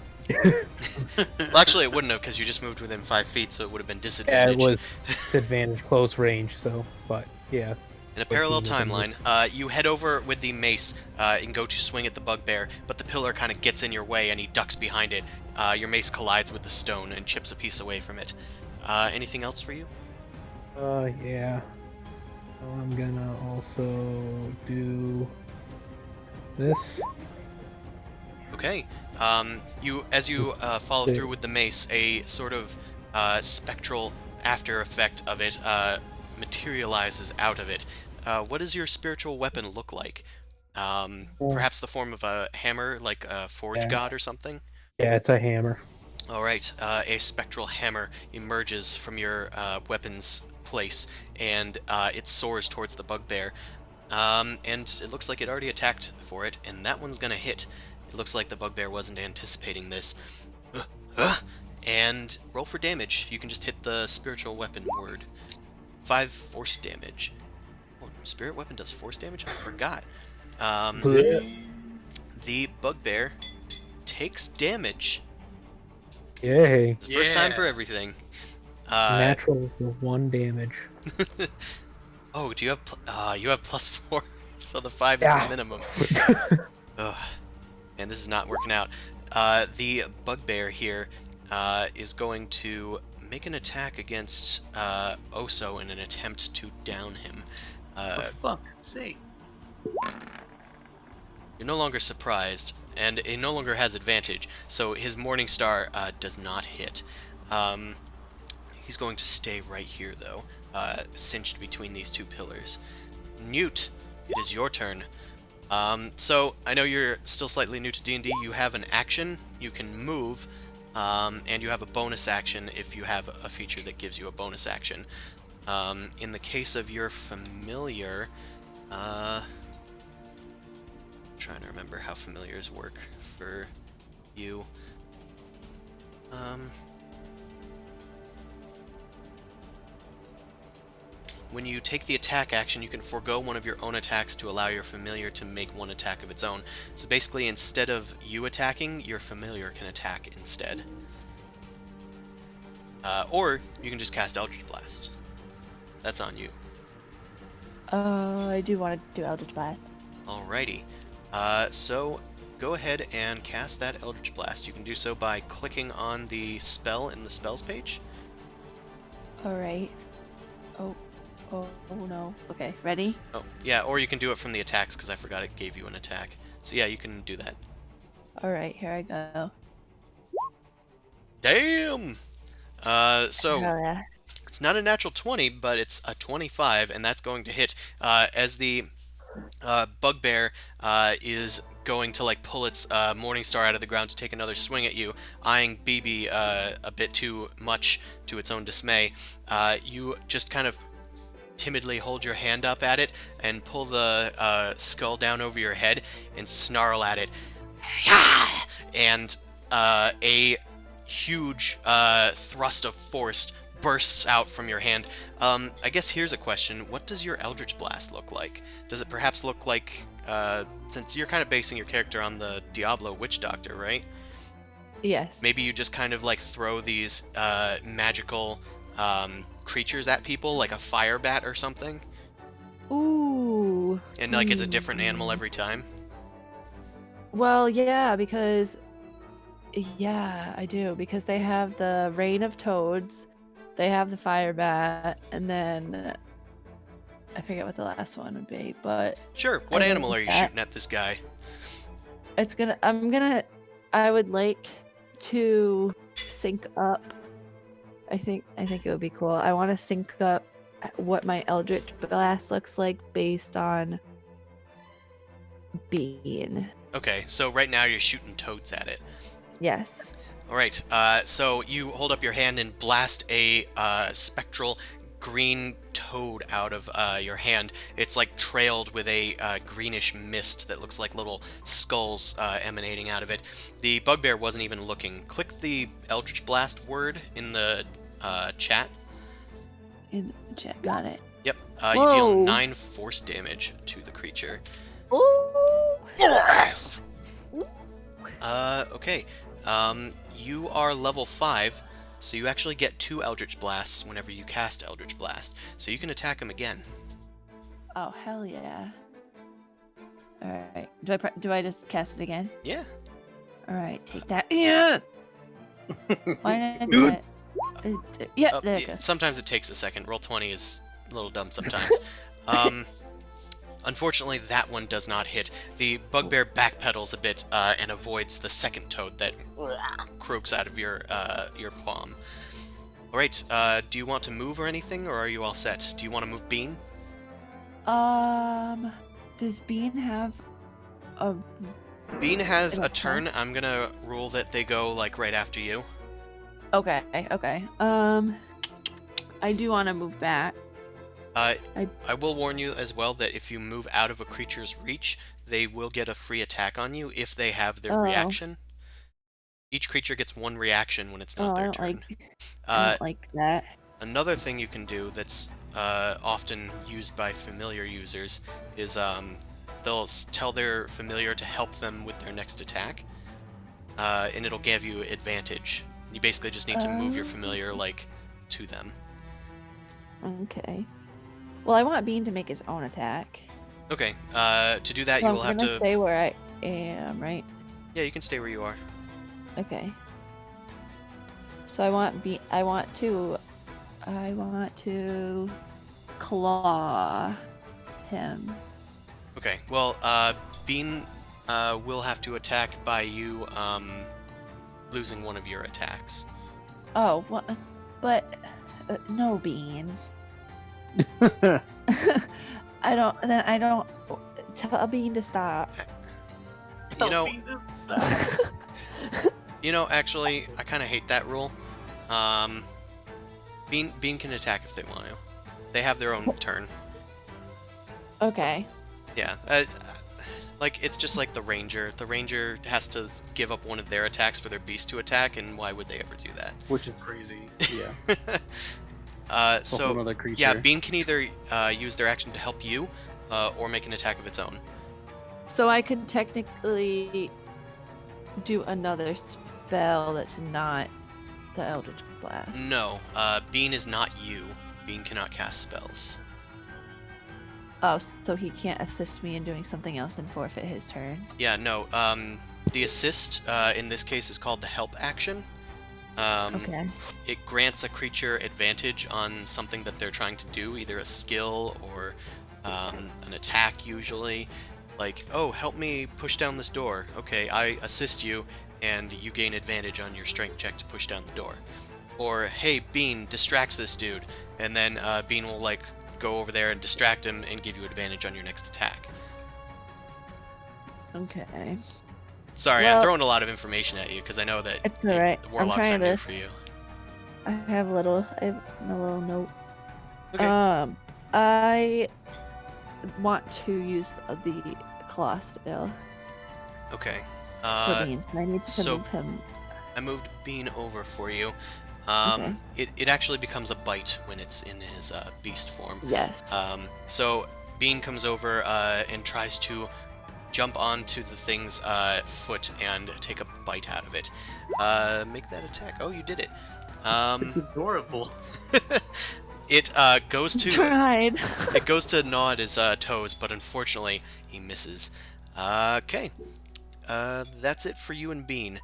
actually, it wouldn't have, because you just moved within 5 feet, so it would have been Yeah, disadvantage. it was disadvantage close range, so, but, yeah. In a parallel 14 timeline, you head over with the mace and go to swing at the bugbear, but the pillar kind of gets in your way and he ducks behind it. Your mace collides with the stone and chips a piece away from it. Anything else for you? Yeah. I'm gonna also do this. Okay. As you follow through with the mace, a sort of spectral after effect of it materializes out of it. What does your spiritual weapon look like? Perhaps the form of a hammer, like a forge god or something? Yeah, it's a hammer. Alright, a spectral hammer emerges from your weapon's place, and it soars towards the bugbear. And it looks like it already attacked for it, and that one's gonna hit. It looks like the bugbear wasn't anticipating this. And roll for damage. You can just hit the spiritual weapon word. 5 force damage. Oh, spirit weapon does force damage? I forgot. The bugbear takes damage. Yay. It's the first time for everything. Natural for 1 damage. Oh, do you have you have +4, so the 5 is the Yeah. minimum. Ugh. And this is not working out. The bugbear here is going to make an attack against Oso in an attempt to down him. For fuck's sake. You're no longer surprised, and it no longer has advantage, so his Morning Star does not hit. He's going to stay right here, though, cinched between these 2 pillars. Newt, it is your turn. So, I know you're still slightly new to D&D. You have an action, you can move, and you have a bonus action if you have a feature that gives you a bonus action. In the case of your familiar, trying to remember how familiars work for you. When you take the attack action, you can forego one of your own attacks to allow your familiar to make one attack of its own. So basically, instead of you attacking, your familiar can attack instead. Or you can just cast Eldritch Blast. That's on you. I do want to do Eldritch Blast. Alrighty. So go ahead and cast that Eldritch Blast. You can do so by clicking on the spell in the spells page. Alright. Oh no. Okay, ready? Oh, yeah, or you can do it from the attacks, because I forgot it gave you an attack. So yeah, you can do that. Alright, here I go. Damn! So Hell yeah. it's not a natural 20, but it's a 25, and that's going to hit. As the bugbear is going to like pull its Morningstar out of the ground to take another swing at you, eyeing BB a bit too much to its own dismay. You just kind of timidly hold your hand up at it and pull the skull down over your head and snarl at it. And a huge thrust of force bursts out from your hand. I guess here's a question. What does your Eldritch Blast look like? Does it perhaps look like, since you're kind of basing your character on the Diablo Witch Doctor, right? Yes. Maybe you just kind of like throw these magical creatures at people, like a fire bat or something? Ooh. And like it's a different animal every time? Well, yeah, because... Yeah, I do. Because they have the Rain of Toads, they have the Fire Bat, and then... I forget what the last one would be, but... Sure, what I animal are think you that- shooting at this guy? I would like to sync up. I think it would be cool. I want to sync up what my Eldritch Blast looks like based on Bean. Okay, so right now you're shooting toads at it. Yes. Alright, so you hold up your hand and blast a spectral green toad out of your hand. It's like trailed with a greenish mist that looks like little skulls emanating out of it. The bugbear wasn't even looking. Click the Eldritch Blast word in the chat. In the chat, got it. Yep, you deal Whoa. 9 force damage to the creature. Ooh. Okay. You are level 5, so you actually get 2 Eldritch Blasts whenever you cast Eldritch Blast. So you can attack him again. Oh hell yeah! All right. Do I just cast it again? Yeah. All right. Take that. Yeah. Why did I do it? Yeah. There it Yeah, goes. sometimes it takes a second. Roll 20 is a little dumb sometimes. Unfortunately, that one does not hit. The bugbear backpedals a bit and avoids the second toad that croaks out of your palm. All right. Do you want to move or anything, or are you all set? Do you want to move Bean? Does Bean have a... Bean has a Okay. turn. I'm gonna rule that they go like right after you. Okay, okay. I do want to move back. I will warn you as well that if you move out of a creature's reach, they will get a free attack on you if they have their Oh. reaction. Each creature gets 1 reaction when it's not I their don't turn. I don't like that. Another thing you can do that's often used by familiar users is they'll tell their familiar to help them with their next attack, and it'll give you advantage. You basically just need to move your familiar like to them. Okay. Well, I want Bean to make his own attack. Okay, to do that, So you will I'm have gonna to... stay where I am, right? Yeah, you can stay where you are. Okay. So I want to claw him. Okay, well, Bean will have to attack by you losing one of your attacks. Oh, what? But no, Bean. I don't. Then I don't. Tell Bean to stop. You know, actually, I kind of hate that rule. Bean can attack if they want to. They have their own turn. Okay. Yeah, like it's just like the ranger. The ranger has to give up one of their attacks for their beast to attack, and why would they ever do that? Which is crazy. Yeah. So whole other creature. yeah, Bean can either use their action to help you, or make an attack of its own. So I could technically do another spell that's not the Eldritch Blast. No, Bean is not you. Bean cannot cast spells. Oh, so he can't assist me in doing something else and forfeit his turn. Yeah, no. The assist in this case is called the help action. Okay. It grants a creature advantage on something that they're trying to do, either a skill or an attack usually. Like, oh, help me push down this door. Okay, I assist you, and you gain advantage on your strength check to push down the door. Or, hey, Bean, distract this dude, and then Bean will, like, go over there and distract him and give you advantage on your next attack. Okay. Sorry, Well, I'm throwing a lot of information at you, because I know that It's alright. the I'm warlocks are trying new to. for you. I have a little note. Okay. I want to use the claw still Okay. for Bean, so I need to so- move him. I moved Bean over for you. Okay. It actually becomes a bite when it's in his beast form. Yes. So Bean comes over and tries to jump onto the thing's foot and take a bite out of it. Make that attack. Oh, you did it. It's adorable. It goes to Tried. it goes to gnaw at his toes, but unfortunately he misses. Okay. That's it for you and Bean.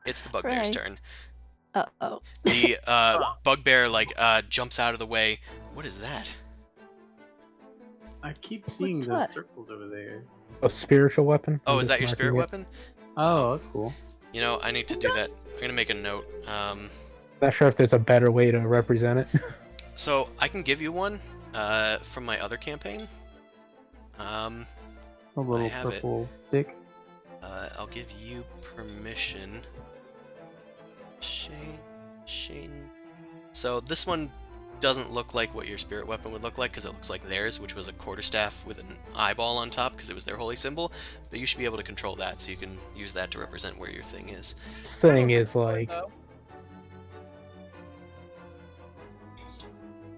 It's the bugbear's Right. turn. Uh-oh. The bugbear jumps out of the way. What is that? I keep seeing those what? circles over there. A spiritual weapon. Oh, I'm is just that your marking spirit it. weapon? Oh, that's cool. You know, I need to do that. I'm gonna make a note. Not sure if there's a better way to represent it. So I can give you one from my other campaign. A little have it. purple stick. I'll give you permission. Shane. So this one doesn't look like what your spirit weapon would look like, because it looks like theirs, which was a quarterstaff with an eyeball on top, because it was their holy symbol. But you should be able to control that, so you can use that to represent where your thing is. This thing is like So,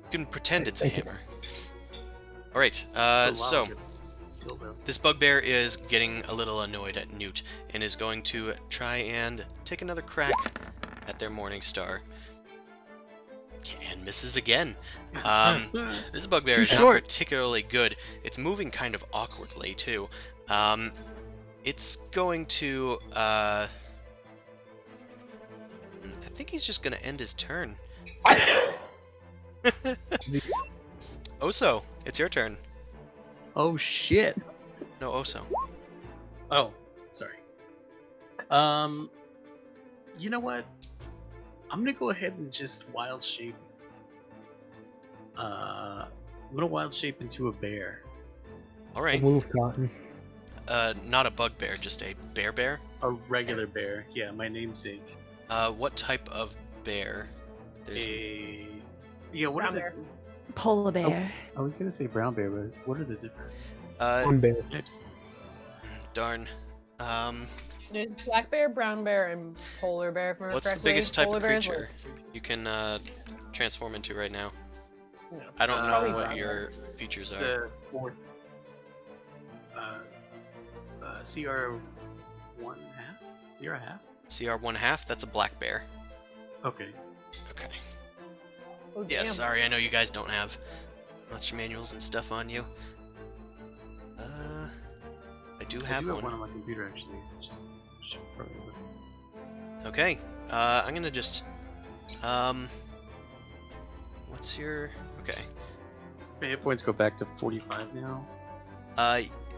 You can pretend it's a Thank you. hammer. Alright, so this bugbear is getting a little annoyed at Newt and is going to try and take another crack at their morning star. And misses again. This bugbear is not short. particularly good. It's moving kind of awkwardly, too. It's going to... I think he's just going to end his turn. Oso, it's your turn. Oh shit. No, Oso. Oh, sorry. You know what? I'm gonna go ahead and just wild shape. I'm gonna wild shape into a bear. Alright. move, Cotton. Not a bugbear, just a bear. A regular bear. Yeah, my namesake. What type of bear? Yeah, what Brown are bear. Polar bear. I was gonna say brown bear, but what are the different One bear. types? Darn. There's black bear, brown bear, and polar bear. If I remember What's the correctly. biggest type Polar of bear is creature you can transform into right now? No. I don't know Probably what brown your bear. features It's are. a fourth. CR 1/2. CR 1/2. CR 1/2, that's a black bear. Okay. Okay. Oh, Yeah, damn. sorry, I know you guys don't have monster manuals and stuff on you. I do I have do have one. one on my computer actually. Just should probably look. Okay, I'm gonna just, what's your, okay. My hit points go back to 45 now.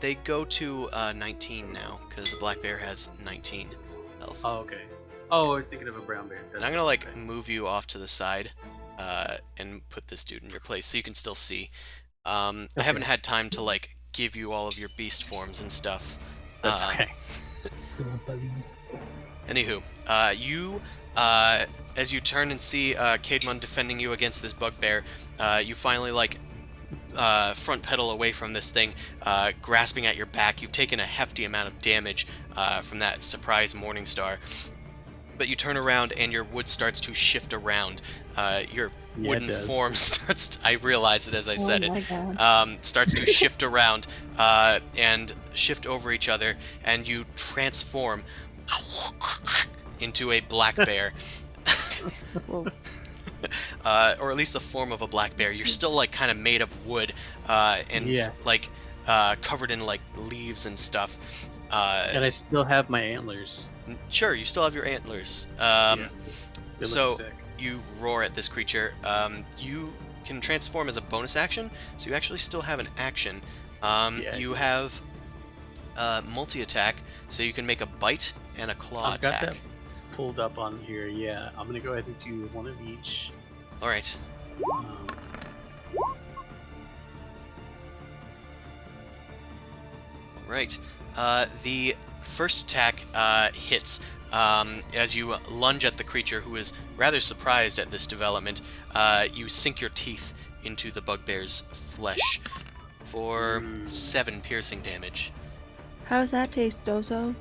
They go to, 19 now, because the black bear has 19 health. Oh, okay. Oh, I was thinking of a brown bear. And I'm gonna, like, move you off to the side, and put this dude in your place, so you can still see. I haven't had time to, like, give you all of your beast forms and stuff. That's okay. Anywho, you, as you turn and see Caedmon defending you against this bugbear, you finally, like, front pedal away from this thing, grasping at your back. You've taken a hefty amount of damage from that surprise Morningstar. But you turn around and your wood starts to shift around. Your wooden form starts I realized it as I said my it. God. Starts to shift around and shift over each other, and you transform into a black bear. Whoa. Or at least the form of a black bear. You're still like kind of made of wood and Yeah. like covered in like leaves and stuff. And I still have my antlers. Sure, you still have your antlers. Yeah. They look So sick. you roar at this creature. You can transform as a bonus action, so you actually still have an action. Yeah, You I have multi-attack, so you can make a bite and a claw I've got attack. that pulled up on here. Yeah, I'm gonna go ahead and do one of each. All right. Um, Right. The first attack hits as you lunge at the creature, who is rather surprised at this development. You sink your teeth into the bugbear's flesh for 7 piercing damage. How's that taste, Dozo?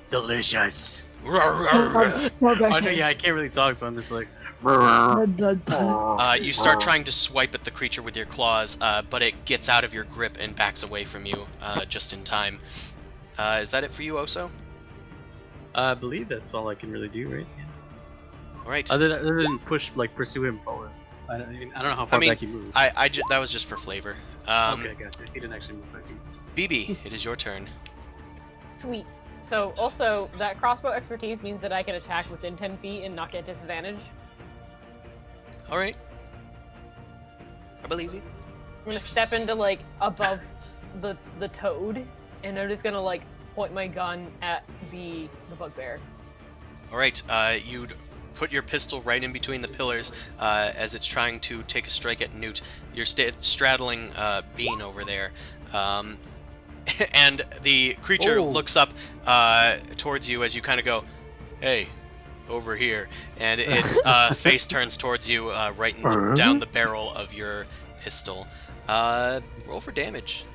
delicious. Oh, Oh no, yeah, I can't really talk, so I'm just like. You start trying to swipe at the creature with your claws, but it gets out of your grip and backs away from you just in time. Is that it for you, Oso? I believe that's all I can really do, right? Yeah. All right. Other than pursue him forward. I don't know how far back he moved. That was just for flavor. Okay, gotcha. He didn't actually move back. BB, it is your turn. Sweet. So also, that crossbow expertise means that I can attack within 10 feet and not get disadvantage. All right. I believe you. I'm gonna step into like above the toad, and I'm just gonna like point my gun at the bugbear. All right. You'd put your pistol right in between the pillars as it's trying to take a strike at Newt. You're straddling Bean over there. And the creature looks up towards you as you kind of go, "Hey, over here," and its face turns towards you right down the barrel of your pistol. Roll for damage.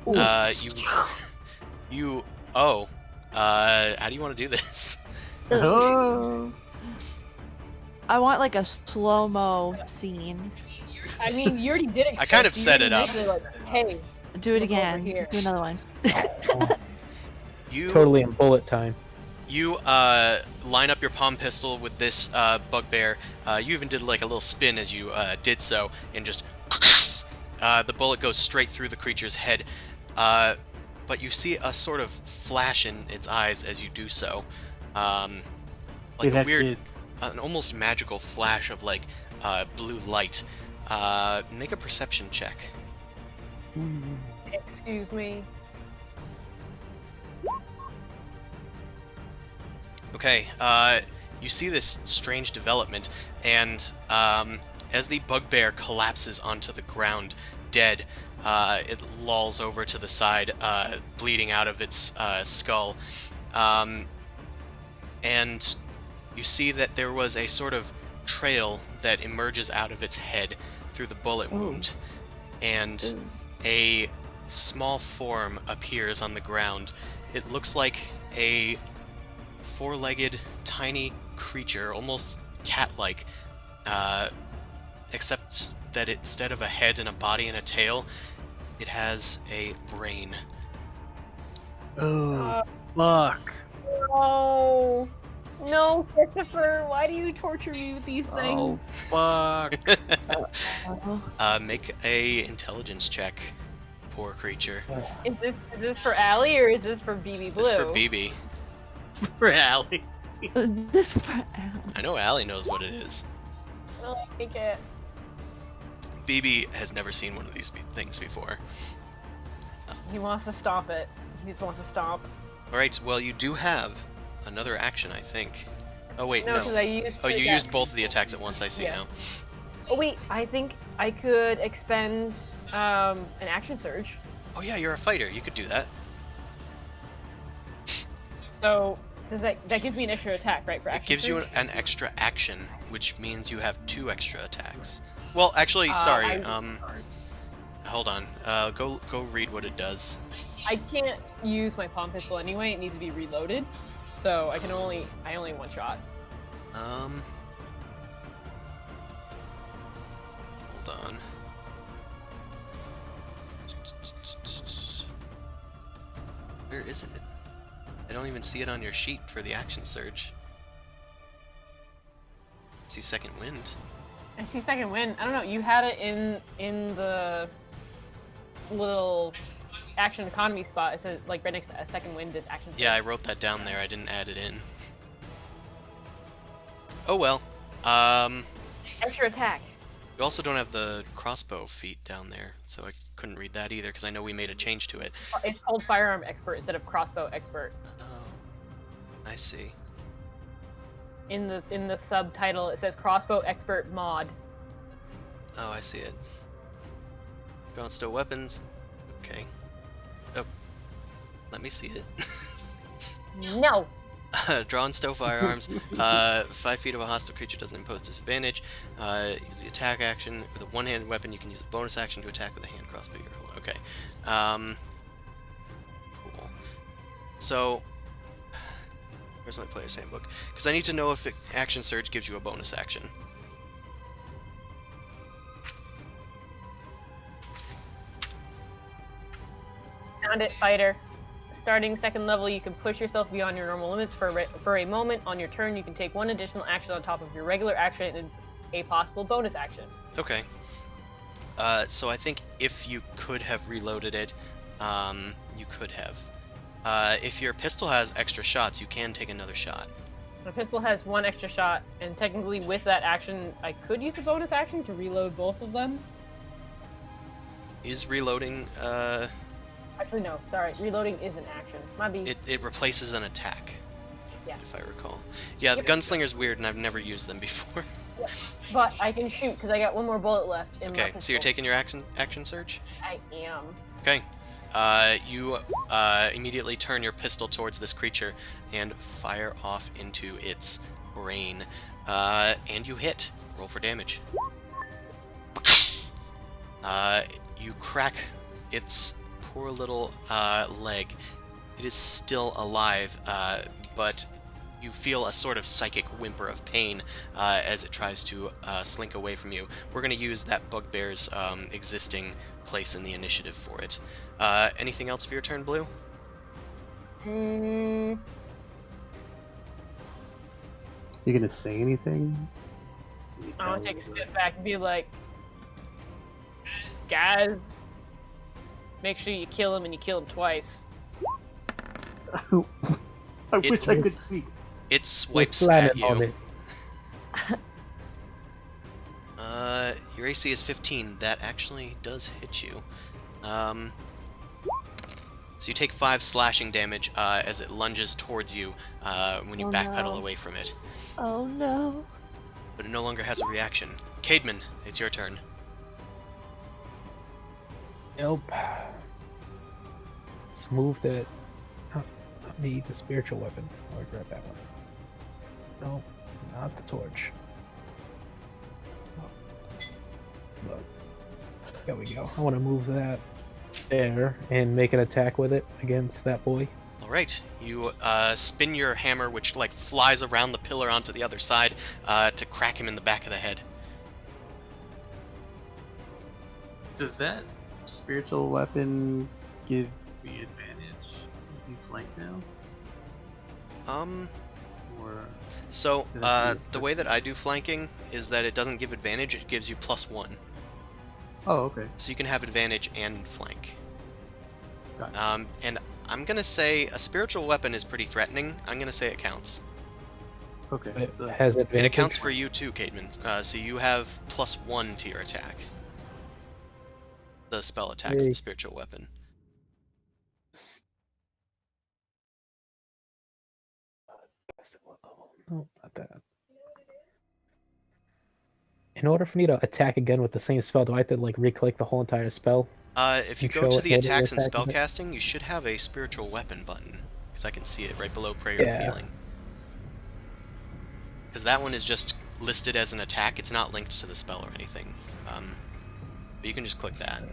How do you want to do this? Oh. I want like a slow-mo scene. I mean, you already did it. I kind of You set it already up. mentioned, like, hey, Do it Look over again. here. Just do another one. You Totally in bullet time. You line up your palm pistol with this bugbear. You even did like a little spin as you did so, and just the bullet goes straight through the creature's head. But you see a sort of flash in its eyes as you do so, like a weird, an almost magical flash of like blue light. Make a perception check. excuse me. Okay, you see this strange development, and as the bugbear collapses onto the ground, dead, it lolls over to the side, bleeding out of its skull. And you see that there was a sort of trail that emerges out of its head through the bullet wound, and a small form appears on the ground. It looks like a four-legged tiny creature, almost cat-like, except that instead of a head and a body and a tail, it has a brain. Oh, fuck. No, no, Christopher. Why do you torture me with these Oh, things? fuck. Make a intelligence check, poor creature. Is this for Allie or is this for BB Blue? This is for BB. For Allie. This part. I know Allie knows what it is. Oh, I can't. BB has never seen one of these things before. He wants to stop it. He just wants to stop. Alright, well, you do have another action, I think. Oh, wait, no. because I used. Oh, you that- used both of the attacks at once, I see Yeah. now. Oh wait, I think I could expend an action surge. Oh, yeah, you're a fighter. You could do that. So does that gives me an extra attack, right? For It action gives you surge? an extra action, which means you have 2 extra attacks. Well, actually, Uh, sorry. I- Hold on. Go read what it does. I can't use my palm pistol anyway. It needs to be reloaded, so I only one shot. Hold on. Where is it? I don't even see it on your sheet for the action surge. I see second wind. I see second wind. I don't know. You had it in the little action economy spot. It says like right next to a second wind. This action. Yeah, I surge. wrote that down there. I didn't add it in. Oh well. Extra attack. You also don't have the crossbow feat down there, so I couldn't read that either because I know we made a change to it. It's called firearm expert instead of crossbow expert. Oh, I see. In the subtitle, it says crossbow expert mod. Oh, I see it. Drawn stow weapons. Okay. Oh, let me see it. No. Drawn stow firearms. 5 feet of a hostile creature doesn't impose disadvantage. Use the attack action. With a one-handed weapon, you can use a bonus action to attack with a hand crossbow. Okay. Cool. So, where's my player's handbook? Because I need to know if action surge gives you a bonus action. Found it, fighter. Starting second level, you can push yourself beyond your normal limits for a moment. On your turn, you can take one additional action on top of your regular action and a possible bonus action. Okay. So I think if you could have reloaded it, you could have. If your pistol has extra shots, you can take another shot. My pistol has one extra shot, and technically with that action, I could use a bonus action to reload both of them. Is reloading, Actually, no, sorry. Reloading is an action. Might be. it replaces an attack, Yeah. if I recall. Yeah, the Yep. gunslinger's weird, and I've never used them before. But I can shoot because I got one more bullet left in my Okay, pistol. so you're taking your action surge? I am. Okay. You immediately turn your pistol towards this creature and fire off into its brain. And you hit. Roll for damage. You crack its poor little leg. It is still alive, but you feel a sort of psychic whimper of pain as it tries to slink away from you. We're going to use that bugbear's existing place in the initiative for it. Anything else for your turn, Blue? Mm, You gonna say anything? I want to take a step back and be like, guys, make sure you kill him and you kill him twice. I wish I could speak. It swipes Slam at it on you. it. Your AC is 15. That actually does hit you. So you take 5 slashing damage as it lunges towards you when you Oh, backpedal no. away from it. Oh no. But it no longer has a reaction. Cademan, it's your turn. Nope. Let's move that. Not the spiritual weapon. I'll grab that one. No, not the torch. Look. There we go. I want to move that there and make an attack with it against that boy. All right, you spin your hammer, which like flies around the pillar onto the other side to crack him in the back of the head. Does that spiritual weapon give me advantage? Is he flanked now? Or So, Does it have to be a the way that I do flanking is that it doesn't give advantage, it gives you +1. oh, okay. So you can have advantage and flank. Got it. And I'm gonna say a spiritual weapon is pretty threatening. I'm gonna say it counts. Okay. It So has advantage. And it counts for you too, Caedmon. So you have +1 to your attack. The spell attack for Hey. the spiritual weapon. No, not that. In order for me to attack again with the same spell, do I have to like re-click the whole entire spell? If you And go show to it the when you're attacks and attacking it? spellcasting, you should have a spiritual weapon button. Because I can see it right below prayer Yeah. of healing. Because that one is just listed as an attack, it's not linked to the spell or anything. But you can just click that.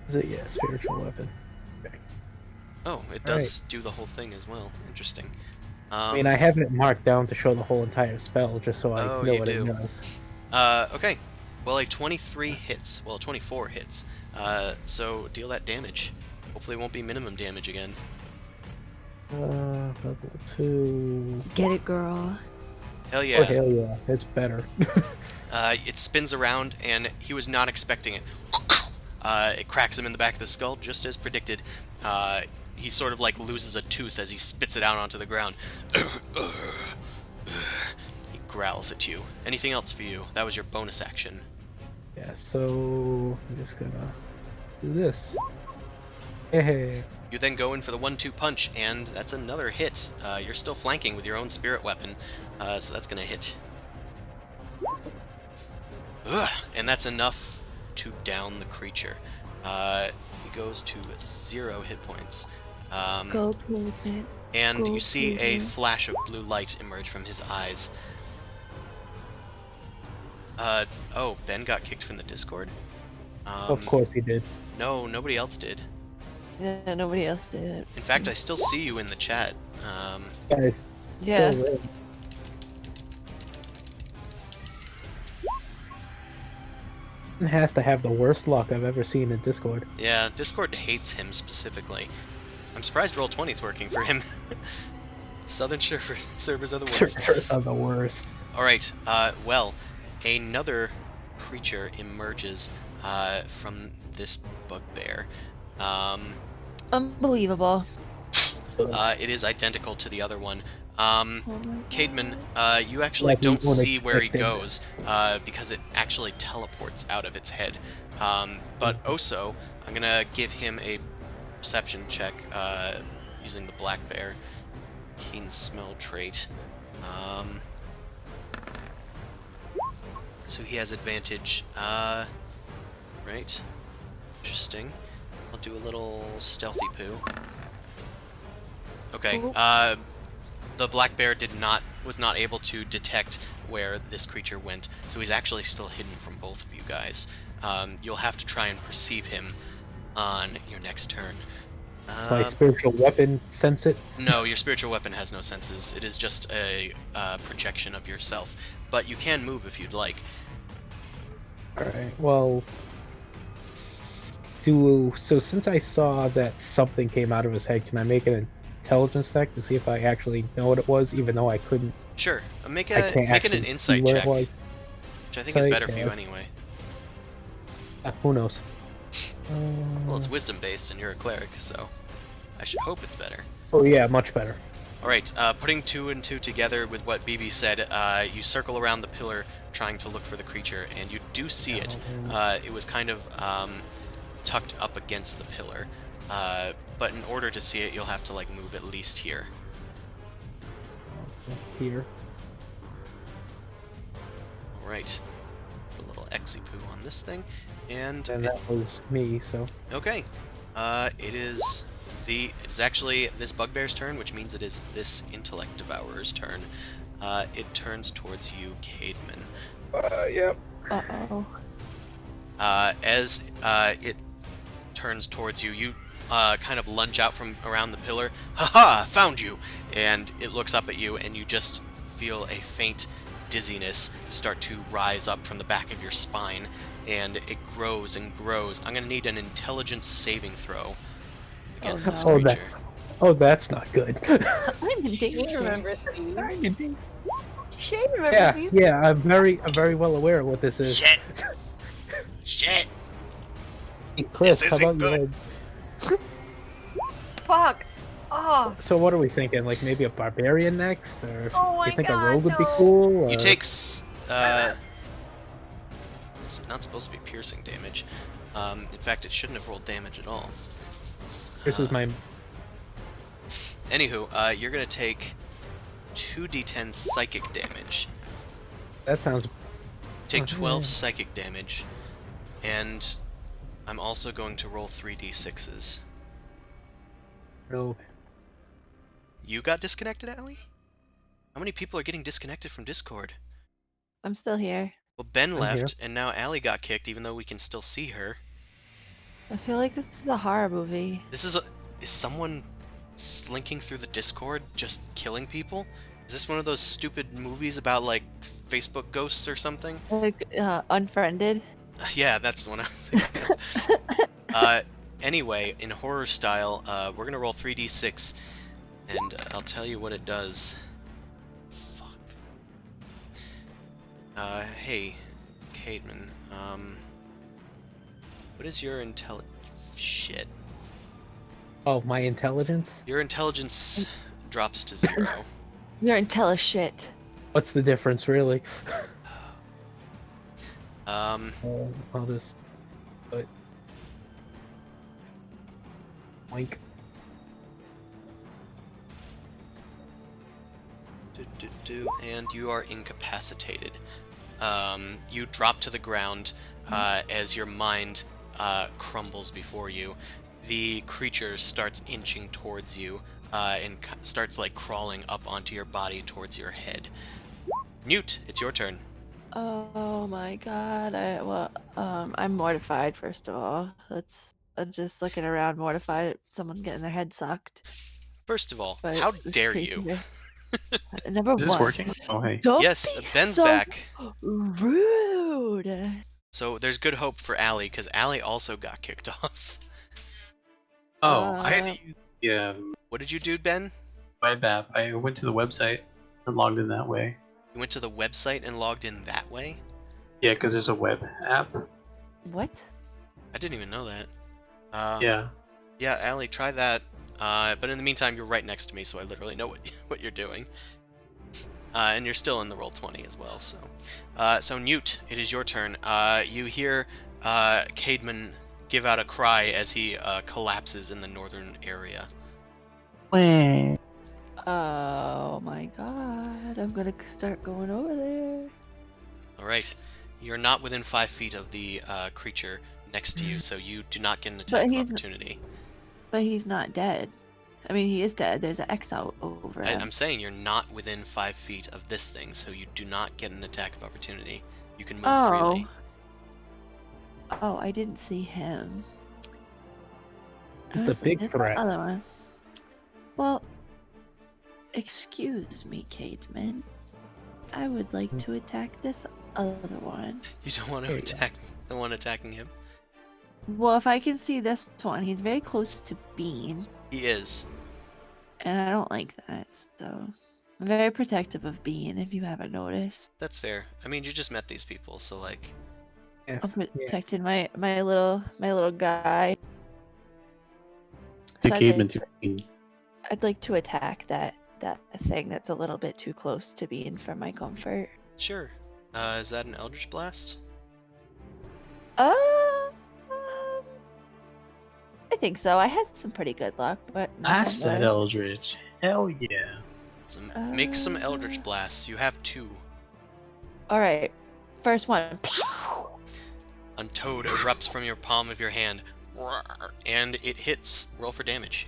Is it? Yeah, spiritual weapon. Okay. Oh, it does do the whole thing as well. Interesting. I mean, I have it marked down to show the whole entire spell, just so I Oh, know you what do. it does. Okay. Well, a 23 hits. Well, 24 hits. So deal that damage. Hopefully it won't be minimum damage again. Level 2. Get it, girl. Hell Oh, yeah. hell yeah. It's better. It spins around, and he was not expecting it. It cracks him in the back of the skull, just as predicted. He sort of like loses a tooth as he spits it out onto the ground. He growls at you. Anything else for you? That was your bonus action. Yeah, so I'm just gonna do this. Hey. You then go in for the 1-2 punch, and that's another hit. You're still flanking with your own spirit weapon, so that's gonna hit. Ugh, and that's enough to down the creature. He goes to 0 hit points. Go movement. And Go you see a movement. flash of blue light emerge from his eyes. Oh, Ben got kicked from the Discord? Of course he did. No, nobody else did. Yeah, nobody else did it. In fact, I still see you in the chat. Guys, Yeah. still red. Ben has to have the worst luck I've ever seen in Discord. Yeah, Discord hates him specifically. I'm surprised Roll20's working for him. Southern servers are the worst. Servers are the worst. Alright, well, another creature emerges from this bugbear. Unbelievable. It is identical to the other one. Oh my Caedmon, you actually Like you don't wouldn't see where he expect him. goes because it actually teleports out of its head. But Oso, I'm gonna give him a perception check using the black bear keen smell trait. So he has advantage. Right. Interesting. I'll do a little stealthy poo. Okay. Cool. The black bear was not able to detect where this creature went, so he's actually still hidden from both of you guys. You'll have to try and perceive him on your next turn. So my spiritual weapon sense it. No, your spiritual weapon has no senses. It is just a projection of yourself. But you can move if you'd like. Alright, well... So since I saw that something came out of his head, can I make an intelligence check to see if I actually know what it was, even though I couldn't... Sure. Make I it can't an actually see insight where check, it was. which I think is Insight, better for you yeah. anyway. Who knows? Well, it's wisdom based, and you're a cleric, so I should hope it's better. Oh yeah, much better. All right, putting 2 and 2 together with what BB said, you circle around the pillar trying to look for the creature, and you do see it. It was kind of tucked up against the pillar, but in order to see it, you'll have to like move at least here. Here. All right, put a little exy poo on this thing, and And that was me, so... okay, it's actually this bugbear's turn, which means it is this intellect devourer's turn. It turns towards you, Caedmon. Yep. Uh-oh. As it turns towards you, you kind of lunge out from around the pillar. Haha, found you! And it looks up at you, and you just feel a faint dizziness start to rise up from the back of your spine, and it grows and grows. I'm gonna need an intelligence saving throw against this Oh, creature. Oh, that's not good. I'm in Shay danger. remembers these. I'm in danger. Shay remembers Yeah, these. yeah, I'm very well aware of what this is. Shit! Shit! Hey, Chris, This how isn't about good. you? Fuck. Oh. So what are we thinking? Like maybe a barbarian next, or Oh my you think a God, rogue would be no. cool? You or- take it's not supposed to be piercing damage. In fact, it shouldn't have rolled damage at all. This is my. Anywho, you're gonna take 2d10 psychic damage. That sounds. Take Oh, 12 yeah. psychic damage, and I'm also going to roll 3d6s. No. You got disconnected, Allie? How many people are getting disconnected from Discord? I'm still here. Well, Ben I'm left, here. and now Allie got kicked, even though we can still see her. I feel like this is a horror movie. Is someone slinking through the Discord just killing people? Is this one of those stupid movies about, like, Facebook ghosts or something? Like, unfriended. Yeah, that's the one I was thinking of. Anyway, in horror style, we're gonna roll 3d6, and I'll tell you what it does. Fuck. Hey, Cademan, what is your shit. Oh, my intelligence. Your intelligence drops to 0. You're shit. What's the difference, really? I'll just. Put. Oink. And you are incapacitated. You drop to the ground as your mind crumbles before you. The creature starts inching towards you and starts like crawling up onto your body towards your head. Newt, it's your turn. Oh my god. I'm mortified, first of all. I'm just looking around mortified at someone getting their head sucked. First of all, But how this dare you? creature- Number Is this one. working? Oh, hey. Don't Yes, be Ben's so back. rude. So there's good hope for Allie, because Allie also got kicked off. Oh, I had to use the What did you do, Ben? web app. I went to the website and logged in that way. You went to the website and logged in that way? Yeah, because there's a web app. What? I didn't even know that. Yeah. Yeah, Allie, try that. But in the meantime, you're right next to me, so I literally know what you're doing. And you're still in the roll 20 as well, so. So Newt, it is your turn. You hear Cademan give out a cry as he collapses in the northern area. Oh my god. I'm gonna start going over there. Alright. You're not within 5 feet of the creature next to you, so you do not get an attack of he's- opportunity. But he's not dead. I mean, he is dead. There's an X out over him. I'm saying you're not within 5 feet of this thing, so you do not get an attack of opportunity. You can move freely. Oh, I didn't see him. It's I the was big looking at the threat. other one. Well, excuse me, Cademan. I would like to attack this other one. You don't want to There you go. attack the one attacking him? Well, if I can see this one, he's very close to Bean, He is. and I don't like that, so I'm very protective of Bean, if you haven't noticed. That's fair. I mean, you just met these people, so like, Yeah. I'm protecting my little guy. The So Cademan's I'd like to attack that thing that's a little bit too close to Bean for my comfort. sure. Is that an Eldritch Blast? I think so. I had some pretty good luck, but nothing Blasted good. Eldritch. Hell yeah. Make some Eldritch Blasts. You have 2. All right, first one. A toad erupts from your palm of your hand, and it hits. Roll for damage.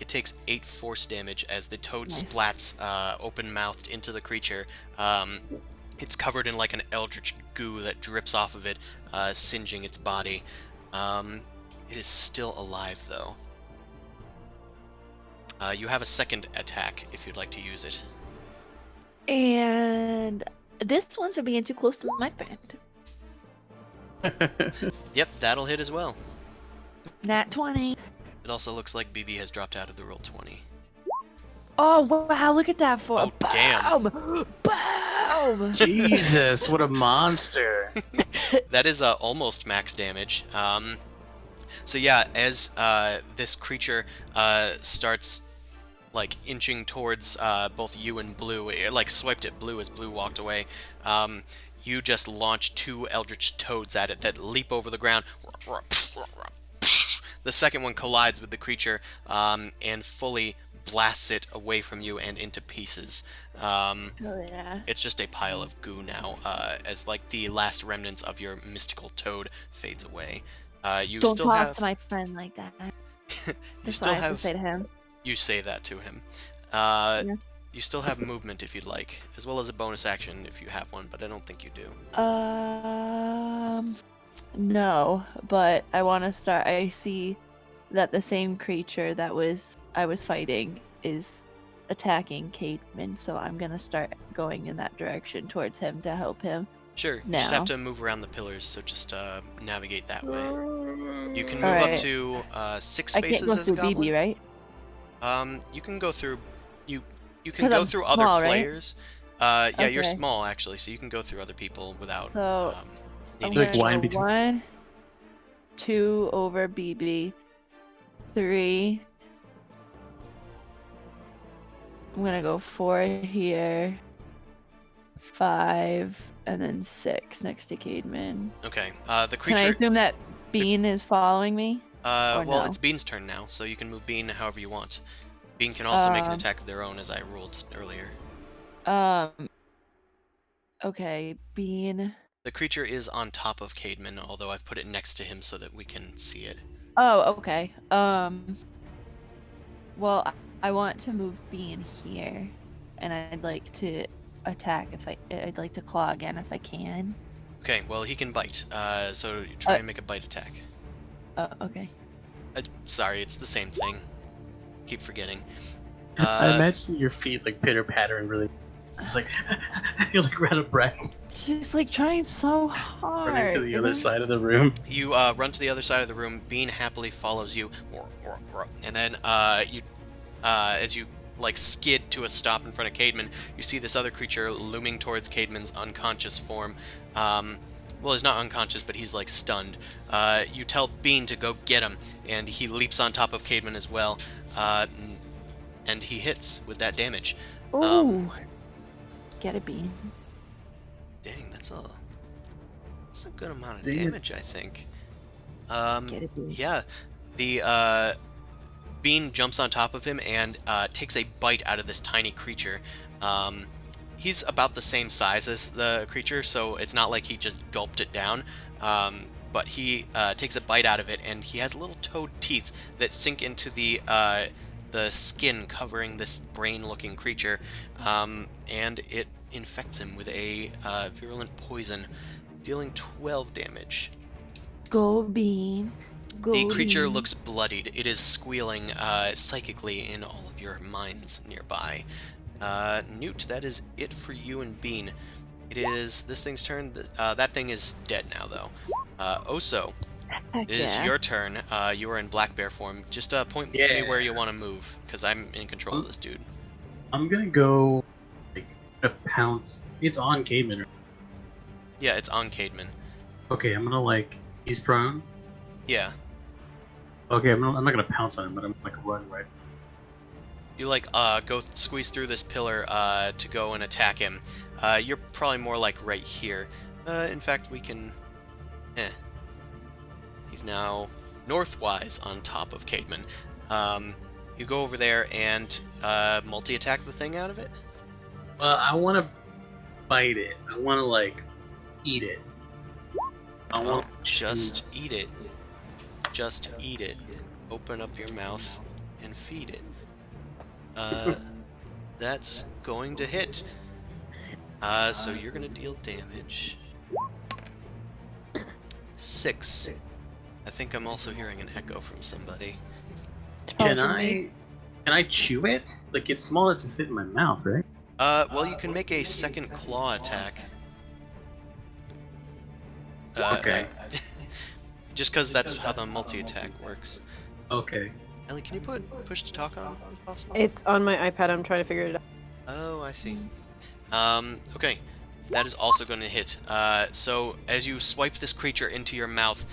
It takes 8 force damage as the toad Nice. splats open-mouthed into the creature. It's covered in like an eldritch goo that drips off of it, singeing its body. It is still alive, though. You have a second attack if you'd like to use it. And this one's for being too close to my friend. Yep, that'll hit as well. Nat 20. It also looks like BB has dropped out of the roll 20. Oh wow! Look at that for. Oh, damn. Boom! Jesus, what a monster! That is almost max damage. So yeah, as this creature starts like inching towards both you and Blue, it like swiped at Blue as Blue walked away. You just launch 2 eldritch toads at it that leap over the ground. The second one collides with the creature and fully blasts it away from you and into pieces. Oh yeah. It's just a pile of goo now, as like the last remnants of your mystical toad fades away. You Don't still talk have. to my friend like that. You That's still what I have have. to say to him. You say that to him. Yeah. You still have movement if you'd like, as well as a bonus action if you have one, but I don't think you do. No, but I want to start. I see that the same creature that I was fighting is attacking Cademan, so I'm gonna start going in that direction towards him to help him. Sure, you just have Now. to move around the pillars, so just navigate that way. You can move Alright. up to 6 I can't spaces go as a through goblin. BB, right? You can go through. You can 'Cause go I'm through small, other right? players. Yeah, you're Okay. small actually, so you can go through other people without So, I'm needing like gonna wine go between- 1, 2 over BB, 3. I'm gonna go 4 here, 5, and then 6 next to Cademan. Okay. The Can I creature. assume that Bean is following me? or Well, no? it's Bean's turn now, so you can move Bean however you want. Bean can also make an Um, attack of their own, as I ruled earlier. Okay, Bean. The creature is on top of Cademan, although I've put it next to him so that we can see it. Oh, okay. Well, I want to move Bean here, and I'd like to attack I'd like to claw again if I can. Okay, well, he can bite, so try and make a bite attack. Okay. Sorry, it's the same thing. Keep forgetting. I imagine your feet like pitter pattering really. It's like you're like out of breath, He's like trying so hard. running to the you other know? side of the room. You run to the other side of the room. Bean happily follows you, and then as you like skid to a stop in front of Cademan, you see this other creature looming towards Cademan's unconscious form. Well, he's not unconscious, but he's like stunned. You tell Bean to go get him, and he leaps on top of Cademan as well, and he hits with that damage. Ooh. Get a Bean. Dang, that's a good amount of Dang it. damage, I think. Get it, Bean. Yeah, the Bean jumps on top of him and takes a bite out of this tiny creature. He's about the same size as the creature, so it's not like he just gulped it down. But he takes a bite out of it, and he has little toad teeth that sink into the skin covering this brain-looking creature, and it infects him with a virulent poison, dealing 12 damage. Go Bean. Go The creature Bean. looks bloodied. It is squealing psychically in all of your minds nearby. Newt, that is it for you and Bean. It is this thing's turn. That thing is dead now, though. Oso, Heck it is yeah. your turn. You are in black bear form. Just point me Yeah. where you want to move, because I'm in control of this dude. I'm gonna go like a pounce. It's on Cademan. Right? Yeah, it's on Cademan. Okay, I'm gonna like he's prone. Yeah. Okay, I'm not gonna pounce on him, but I'm like run right. You go squeeze through this pillar to go and attack him. You're probably more like right here. In fact, we can. He's now northwise on top of Cademan. You go over there and multi-attack the thing out of it. Well, I want to bite it. I want to like eat it. I Well, want just eat it. Just eat it. Open up your mouth and feed it. That's going to hit. So you're gonna deal damage. 6. I think I'm also hearing an echo from somebody. Can I chew it? Like it's small enough to fit in my mouth, right? Well, you can make a second claw attack. Okay. Just because that's how the multi-attack works. Okay. Ellie, can you put push to talk on if possible? It's on my iPad. I'm trying to figure it out. Oh, I see. Okay. That is also going to hit. So as you swipe this creature into your mouth,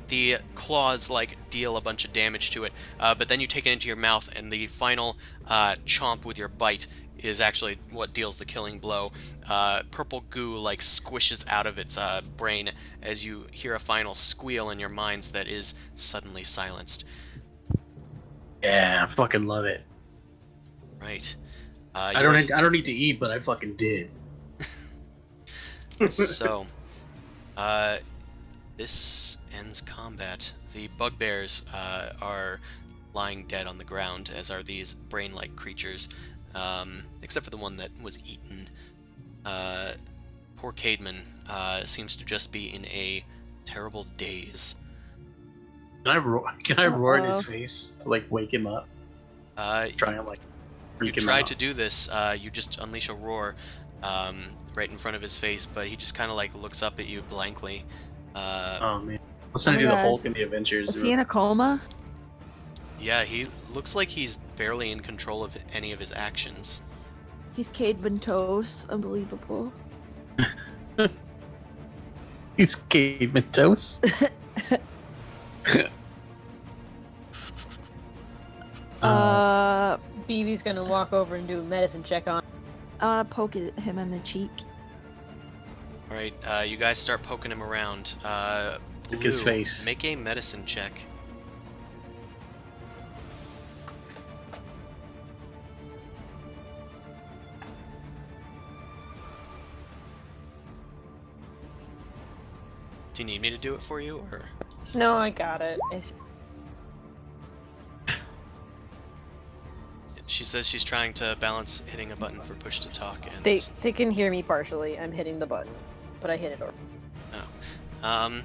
the claws deal a bunch of damage to it. But then you take it into your mouth, and the final chomp with your bite is actually what deals the killing blow. Purple goo squishes out of its brain as you hear a final squeal in your minds that is suddenly silenced. Yeah, I fucking love it. Right. I don't need to eat, but I fucking did. So, this ends combat. The bugbears are lying dead on the ground, as are these brain-like creatures, except for the one that was eaten. Poor Caedmon seems to just be in a terrible daze. Can I roar in his face to wake him up? Try and You freak him try out. to do this. You just unleash a roar right in front of his face, but he just kind of looks up at you blankly. Oh man, let's not my do the God. Hulk in the Avengers. Is he in a coma? Yeah, he looks like he's barely in control of any of his actions. He's Caedmon Toast. Unbelievable. He's caveman toast. BB's gonna walk over and do a medicine check on. I wanna poke him in the cheek. All right, you guys start poking him around. Blue, His face. make a medicine check. Do you need me to do it for you, or? No, I got it. She says she's trying to balance hitting a button for push to talk, and They can hear me partially. I'm hitting the button, but I hit it already.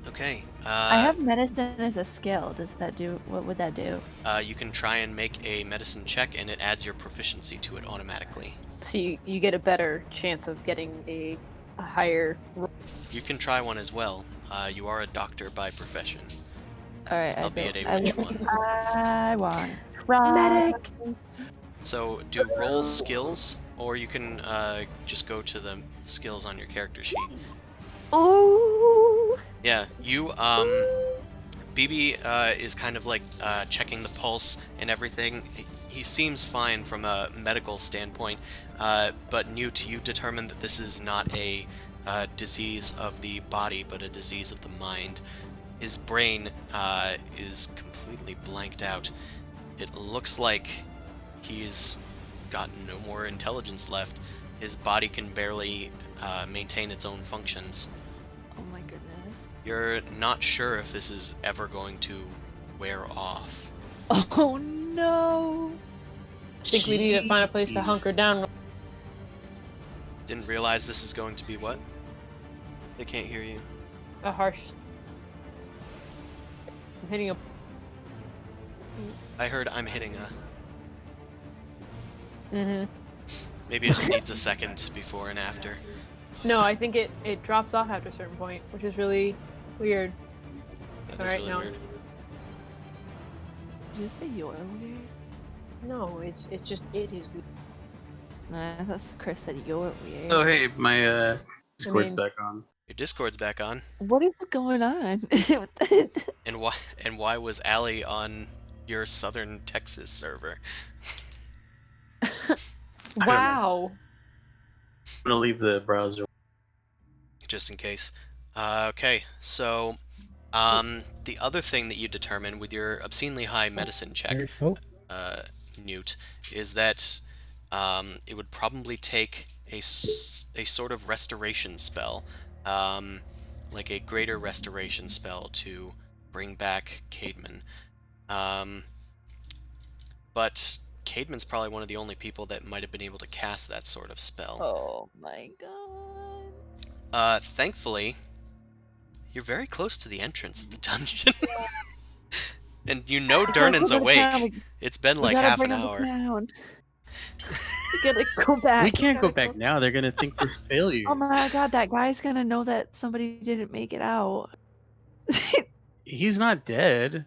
Okay. I have medicine as a skill. Does that do? What would that do? You can try and make a medicine check, and it adds your proficiency to it automatically. So you get a better chance of getting a higher. You can try one as well. You are a doctor by profession. All right. Albeit a witch one. I want to try. Medic. So do roll skills, or you can just go to the skills on your character sheet. Ooh. Yeah, you BB is kind of checking the pulse and everything. He seems fine from a medical standpoint, but Newt, you determine that this is not a disease of the body, but a disease of the mind. His brain is completely blanked out. It looks like he's got no more intelligence left. His body can barely maintain its own functions. Oh my goodness. You're not sure if this is ever going to wear off. Oh no. I think we need to find a place to hunker down. Didn't realize this is going to be what? They can't hear you. A harsh. I'm hitting a. I heard I'm hitting a... Mhm. Maybe it just needs a second before and after. No, I think it drops off after a certain point, which is really weird. That is Alright, really now weird. it's. Did you say you're weird? No, it's just it is weird. Nah, that's Chris said you're weird. Oh hey, my Discord's mean- back on. Your Discord's back on. What is going on? And why was Allie on your Southern Texas server? Wow. I'm gonna leave the browser. Just in case. Okay, so the other thing that you determine with your obscenely high medicine check, Oh, Newt, is that it would probably take a sort of restoration spell, like a greater restoration spell to bring back Caedmon. But Caedmon's probably one of the only people that might have been able to cast that sort of spell. Oh my god. Thankfully, you're very close to the entrance of the dungeon. And you know Durnan's awake. It's been like half an hour. We gotta go back. We can't go gotta back now. They're gonna think we're failures. Oh my god, that guy's gonna know that somebody didn't make it out. He's not dead.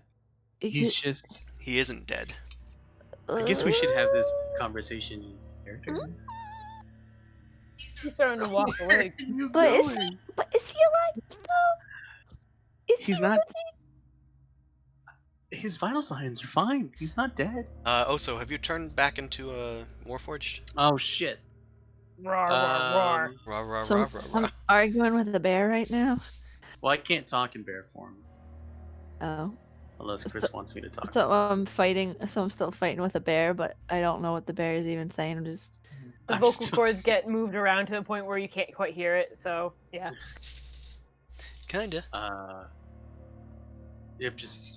He's just. He isn't dead. I guess we should have this conversation in character. He's starting to walk Where away. are you But is going? he alive though? Is He's he not. living? His vital signs are fine. He's not dead. So have you turned back into a Warforged? Oh shit. Roar, roar, roar. Rah, rah, So rah, rah, rah. I'm arguing with the bear right now. Well, I can't talk in bear form Oh. unless Chris So- wants me to talk. So I'm fighting. So I'm still fighting with a bear, but I don't know what the bear is even saying. I'm just. The I'm vocal still- cords get moved around to the point where you can't quite hear it. So yeah. Kinda. Yep, just.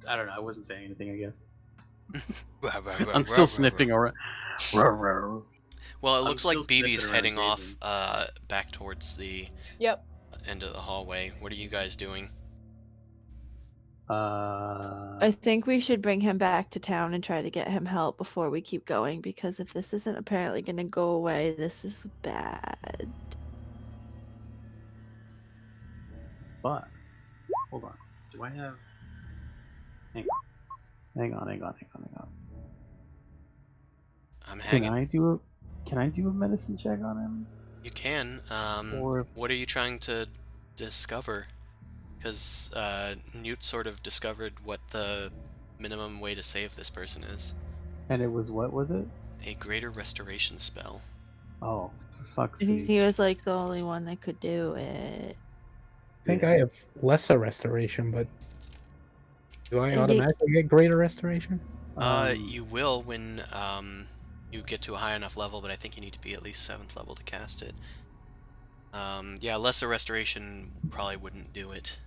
I don't know. I wasn't saying anything. I guess. Rah, rah, rah, I'm rah, still rah, sniffing rah. around. Well, it I'm looks like still BB's sniffing heading around off Jason. back towards the Yep. end of the hallway. What are you guys doing? I think we should bring him back to town and try to get him help before we keep going, because if this isn't apparently going to go away, this is bad. But hold on. Do I have? Hang on. I'm Can hanging. I do a medicine check on him? You can. Or- What are you trying to discover? Because Newt sort of discovered what the minimum way to save this person is. And it was what was it? A greater restoration spell. Oh, for fuck's He sake! was like the only one that could do it. I think Yeah. I have lesser restoration, but do I Ye- automatically get greater restoration? You will when you get to a high enough level, but I think you need to be at least 7th level to cast it. Yeah, lesser restoration probably wouldn't do it.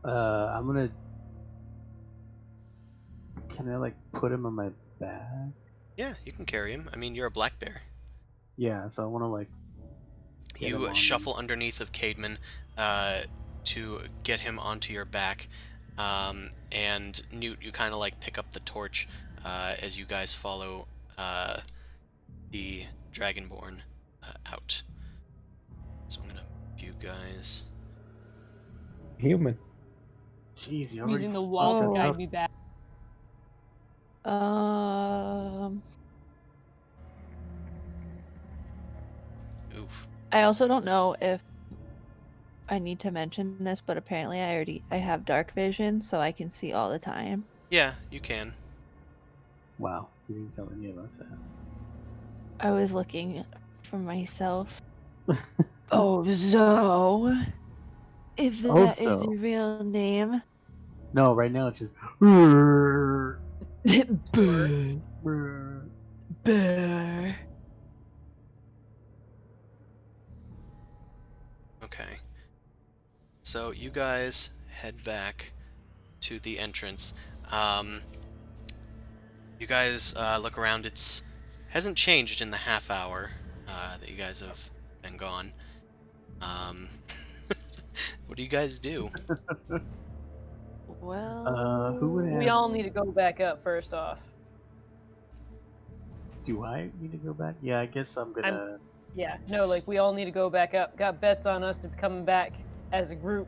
I'm gonna. Can I like put him on my back? Yeah, you can carry him. I mean, you're a black bear. Yeah, so I want to like. get him You on shuffle underneath of Caedmon to get him onto your back, and Newt, you kind of like pick up the torch as you guys follow the Dragonborn out. So I'm gonna move you guys. Human. Jeez, you I'm already using the wall to fucked guide up. me back. Oof. I also don't know if I need to mention this, but apparently I have dark vision, so I can see all the time. Yeah, you can. Wow, you didn't tell any of us that. I was looking for myself. Oh, so if that is Ozo. your real name. No, right now it's just. Bear. Okay. So you guys head back to the entrance. You guys look around. It's hasn't changed in the half hour that you guys have been gone. What do you guys do? Well, Who would have? We all need to go back up first off. Do I need to go back? Yeah, I guess I'm gonna. Yeah, no, like we all need to go back up. Got bets on us to be coming back as a group,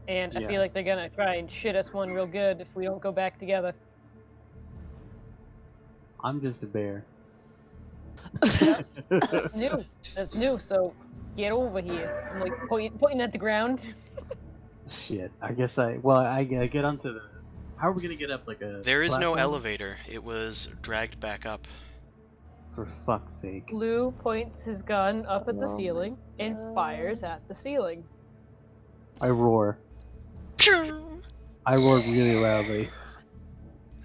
and I Yeah. feel like they're gonna try and shit us one real good if we don't go back together. I'm just a bear. New, that's new. So get over here. I'm like pointing at the ground. Shit. I guess I. Well, I get onto the. How are we gonna get up? Like a. There is no platform? elevator. It was dragged back up. For fuck's sake. Blue points his gun up at the Oh my ceiling and fires at the ceiling. I roar. I roar really loudly.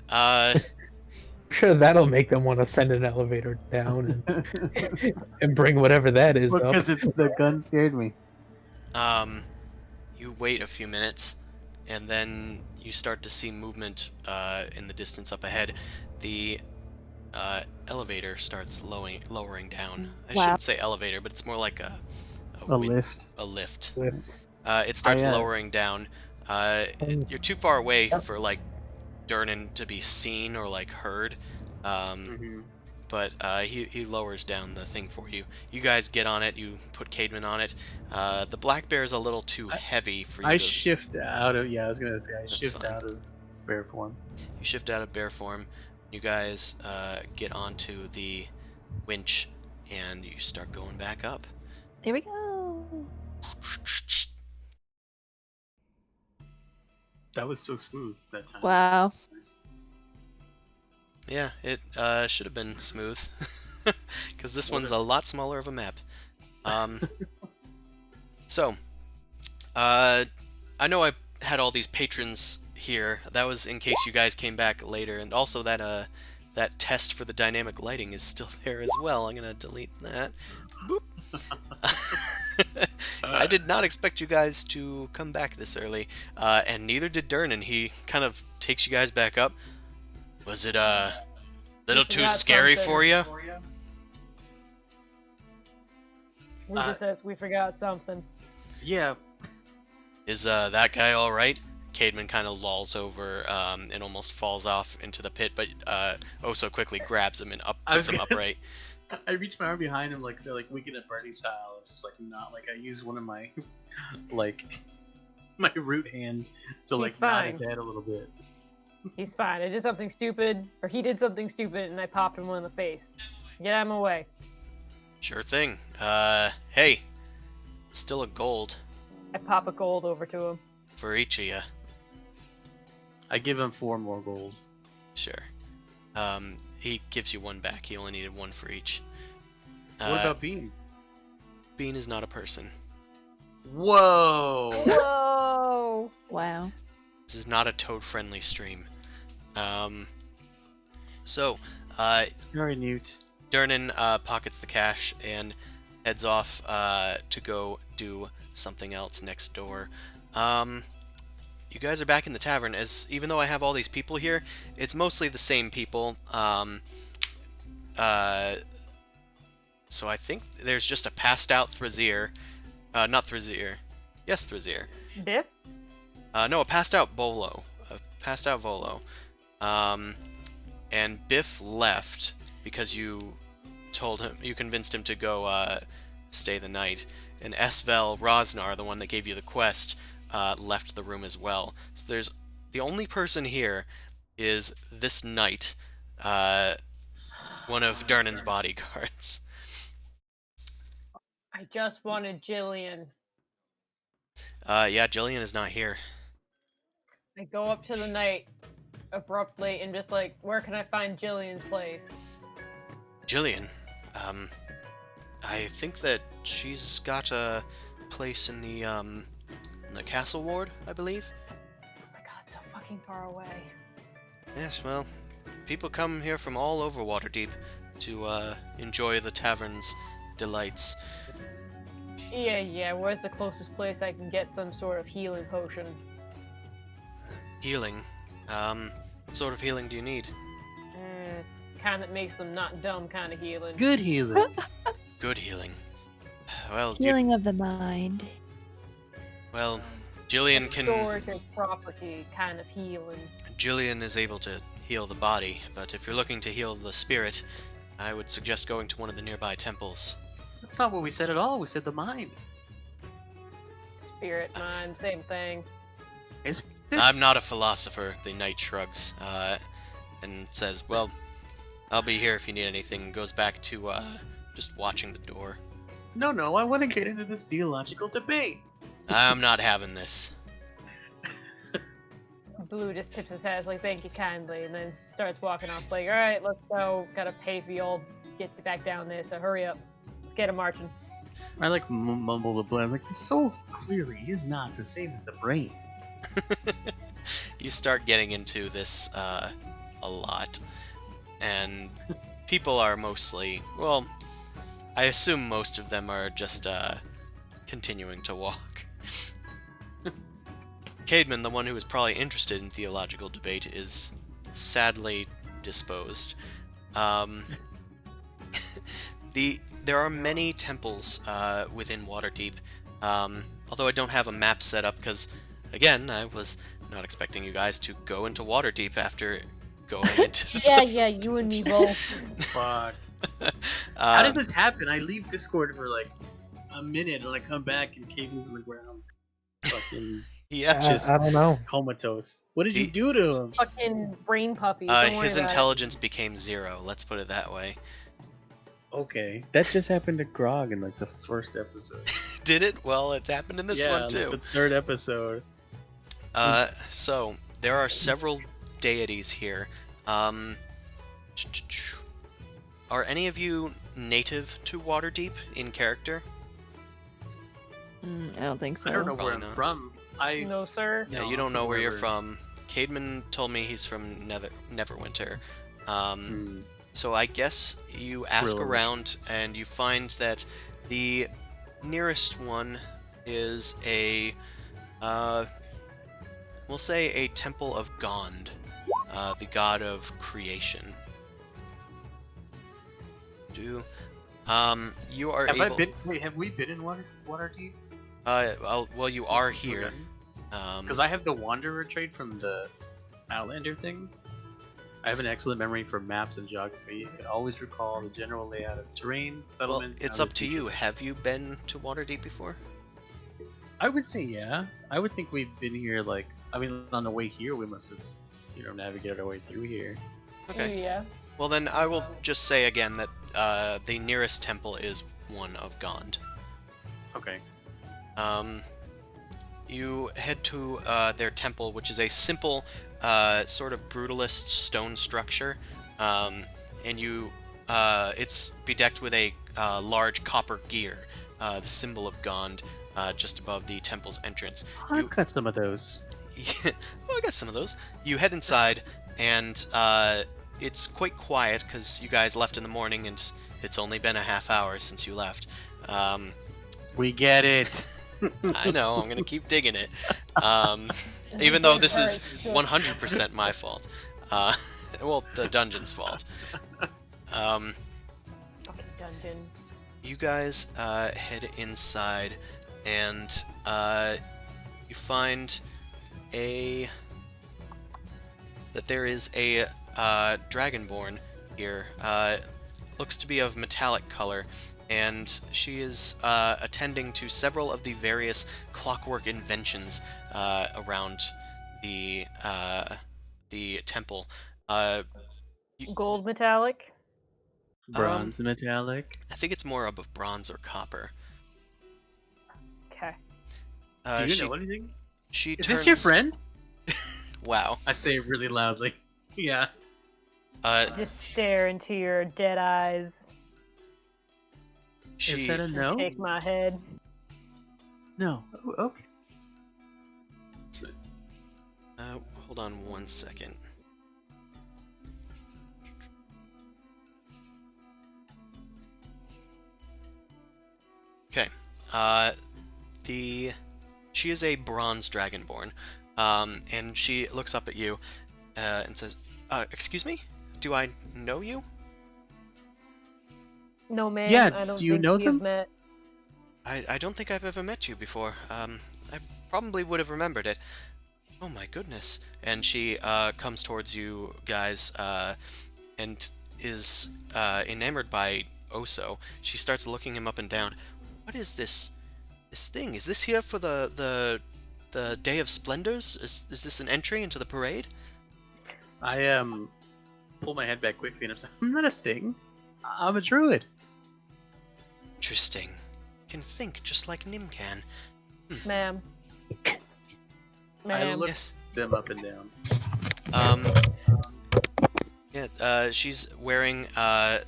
Uh, I'm sure that'll make them want to send an elevator down and bring whatever that is up. Because it's the gun scared me. you wait a few minutes, and then you start to see movement in the distance up ahead. The elevator starts lowering down. I Wow. shouldn't say elevator, but it's more like a Lift. A lift. Lift. It starts I, lowering down. You're too far away for like Durnan to be seen or like heard. Mm-hmm. but he lowers down the thing for you. You guys get on it. You put Caedmon on it. The black bear is a little too heavy for you I to. shift out of. Yeah, I was gonna say I That's shift fine. out of bear form. You shift out of bear form. You guys get onto the winch, and you start going back up. There we go. That was so smooth that time. Wow. Yeah, it should have been smooth, because this What one's a- a lot smaller of a map. So, I know I had all these patrons here. That was in case you guys came back later, and also that that test for the dynamic lighting is still there as well. I'm gonna delete that. Boop. I did not expect you guys to come back this early, and neither did Durnan. He kind of takes you guys back up. Was it little too forgot scary something. for you? We just says we forgot something. Yeah, Is that guy all right? Caedmon kind of lolls over and almost falls off into the pit, but oh so quickly grabs him and puts him upright. I reach my arm behind him like Weekend at Bernie style, just like not like I use one of my like my root hand to like nod his head a little bit. He's fine. I did something stupid, or he did something stupid, and I popped him in the face. Get out of my way. Sure thing. Hey, it's still a gold I pop a gold over to him. for each of you. I give him 4 more gold. Sure. He gives you one back. He only needed one for each. What about Bean? Bean is not a person. Whoa! Whoa! Wow. This is not a toad-friendly stream. So, Sorry, Newt. Durnan pockets the cash and heads off to go do something else next door. You guys are back in the tavern, as even though I have all these people here, it's mostly the same people. So I think there's just a passed out Thrazier. Not Thrazier. Yes, Thrazier. Biff? No, a passed out Bolo. A passed out Volo. And Biff left because you told him, you convinced him to go stay the night. And Esvel Rosnar, the one that gave you the quest, left the room as well. So there's the only person here is this knight, one of Durnan's bodyguards. I just wanted Jillian. Yeah, Jillian is not here. I go up to the knight abruptly and just like, where can I find Jillian's place? Jillian, I think that she's got a place in the castle ward, I believe. Oh my god, so fucking far away. Yes, well, people come here from all over Waterdeep to enjoy the tavern's delights. Yeah, where's the closest place I can get some sort of healing potion? Healing. What sort of healing do you need? Kind that makes them not dumb kind of healing. Good healing. Good healing. Well, Healing of the mind. well, Jillian can. Restorative property kind of healing. Jillian is able to heal the body, but if you're looking to heal the spirit, I would suggest going to one of the nearby temples. That's not what we said at all. We said the mind. Spirit, mind, same thing. Is I'm not a philosopher, the knight shrugs, and says, well, I'll be here if you need anything, and goes back to, just watching the door. No, I want to get into this theological debate. I'm not having this. Blue just tips his head, like, thank you kindly, and then starts walking off, like, alright, let's go. Gotta pay for y'all get back down there, so hurry up. Let's get him marching. I like mumble the blend. I was like, the soul clearly is not the same as the brain. You start getting into this, a lot. And people are mostly, well, I assume most of them are just, continuing to walk. Caedmon, the one who is probably interested in theological debate, is sadly disposed. There are many temples within Waterdeep, although I don't have a map set up because, again, I was not expecting you guys to go into Waterdeep after going into. Yeah, you and me both. Fuck. How did Um, this happen? I leave Discord for like a minute and I come back and Caden's on the ground. Fucking yeah, just I don't know. comatose. What did you The- do to him? Fucking brain puppy. Don't worry his about intelligence became 0. Let's put it that way. Okay. That just happened to Grog in like the first episode. Did it? Well, it happened in this yeah, one like too. the third episode. So there are several deities here. Are any of you native to Waterdeep in character? I don't think so. I don't know where Probably I'm not. from. it. No, sir. Yeah, No, you don't I'm know from where you're wherever. from. Caedmon told me he's from Neverwinter. Hmm. So I guess you ask Really? around and you find that the nearest one is a, we'll say a temple of Gond, the god of creation. You are Have able. I been? Wait, have we been in Waterdeep? Well, you are here. Because I have the Wanderer trait from the Outlander thing. I have an excellent memory for maps and geography. I can always recall the general layout of terrain, Well, settlements. and it's other up to you. features. Have you been to Waterdeep before? I would say yeah. I would think we've been here. Like, I mean, on the way here, we must have, navigated our way through here. Okay. Yeah. Well, then I will just say again that the nearest temple is one of Gond. Okay. You head to their temple, which is a simple, sort of brutalist stone structure, and it's bedecked with a large copper gear, the symbol of Gond, just above the temple's entrance. I've got some of those. Well, I got some of those. You head inside, and it's quite quiet because you guys left in the morning, and it's only been a half hour since you left. We get it. I know, I'm gonna keep digging it. Even though this is 100% my fault. Well, the dungeon's fault. Fucking dungeon. You guys head inside, and you find that there is a dragonborn here. Looks to be of metallic color, and she is attending to several of the various clockwork inventions around the temple. Gold metallic. Bronze metallic. I think it's more of bronze or copper. Okay. Do you She know anything? she Is turns. this your friend? Wow. I say it really loudly. Yeah. Just stare into your dead eyes. She Is that a and no? Shake my head. No. Oh, okay. hold on one second. Okay. She is a bronze dragonborn, and she looks up at you and says, "Excuse me? Do I know you?" No, ma'am. Yeah, I don't do you think know we have them? met. I don't think I've ever met you before. I probably would have remembered it. Oh my goodness. And she comes towards you guys and is enamored by Oso. She starts looking him up and down. What is this thing? Is this here for the Day of Splendors? Is this an entry into the parade? I pull my head back quickly and I'm like, I'm not a thing. I'm a druid. Interesting. Can think just like Nim can. Ma'am. I Ma'am. look Yes. them up and down. Yeah, she's wearing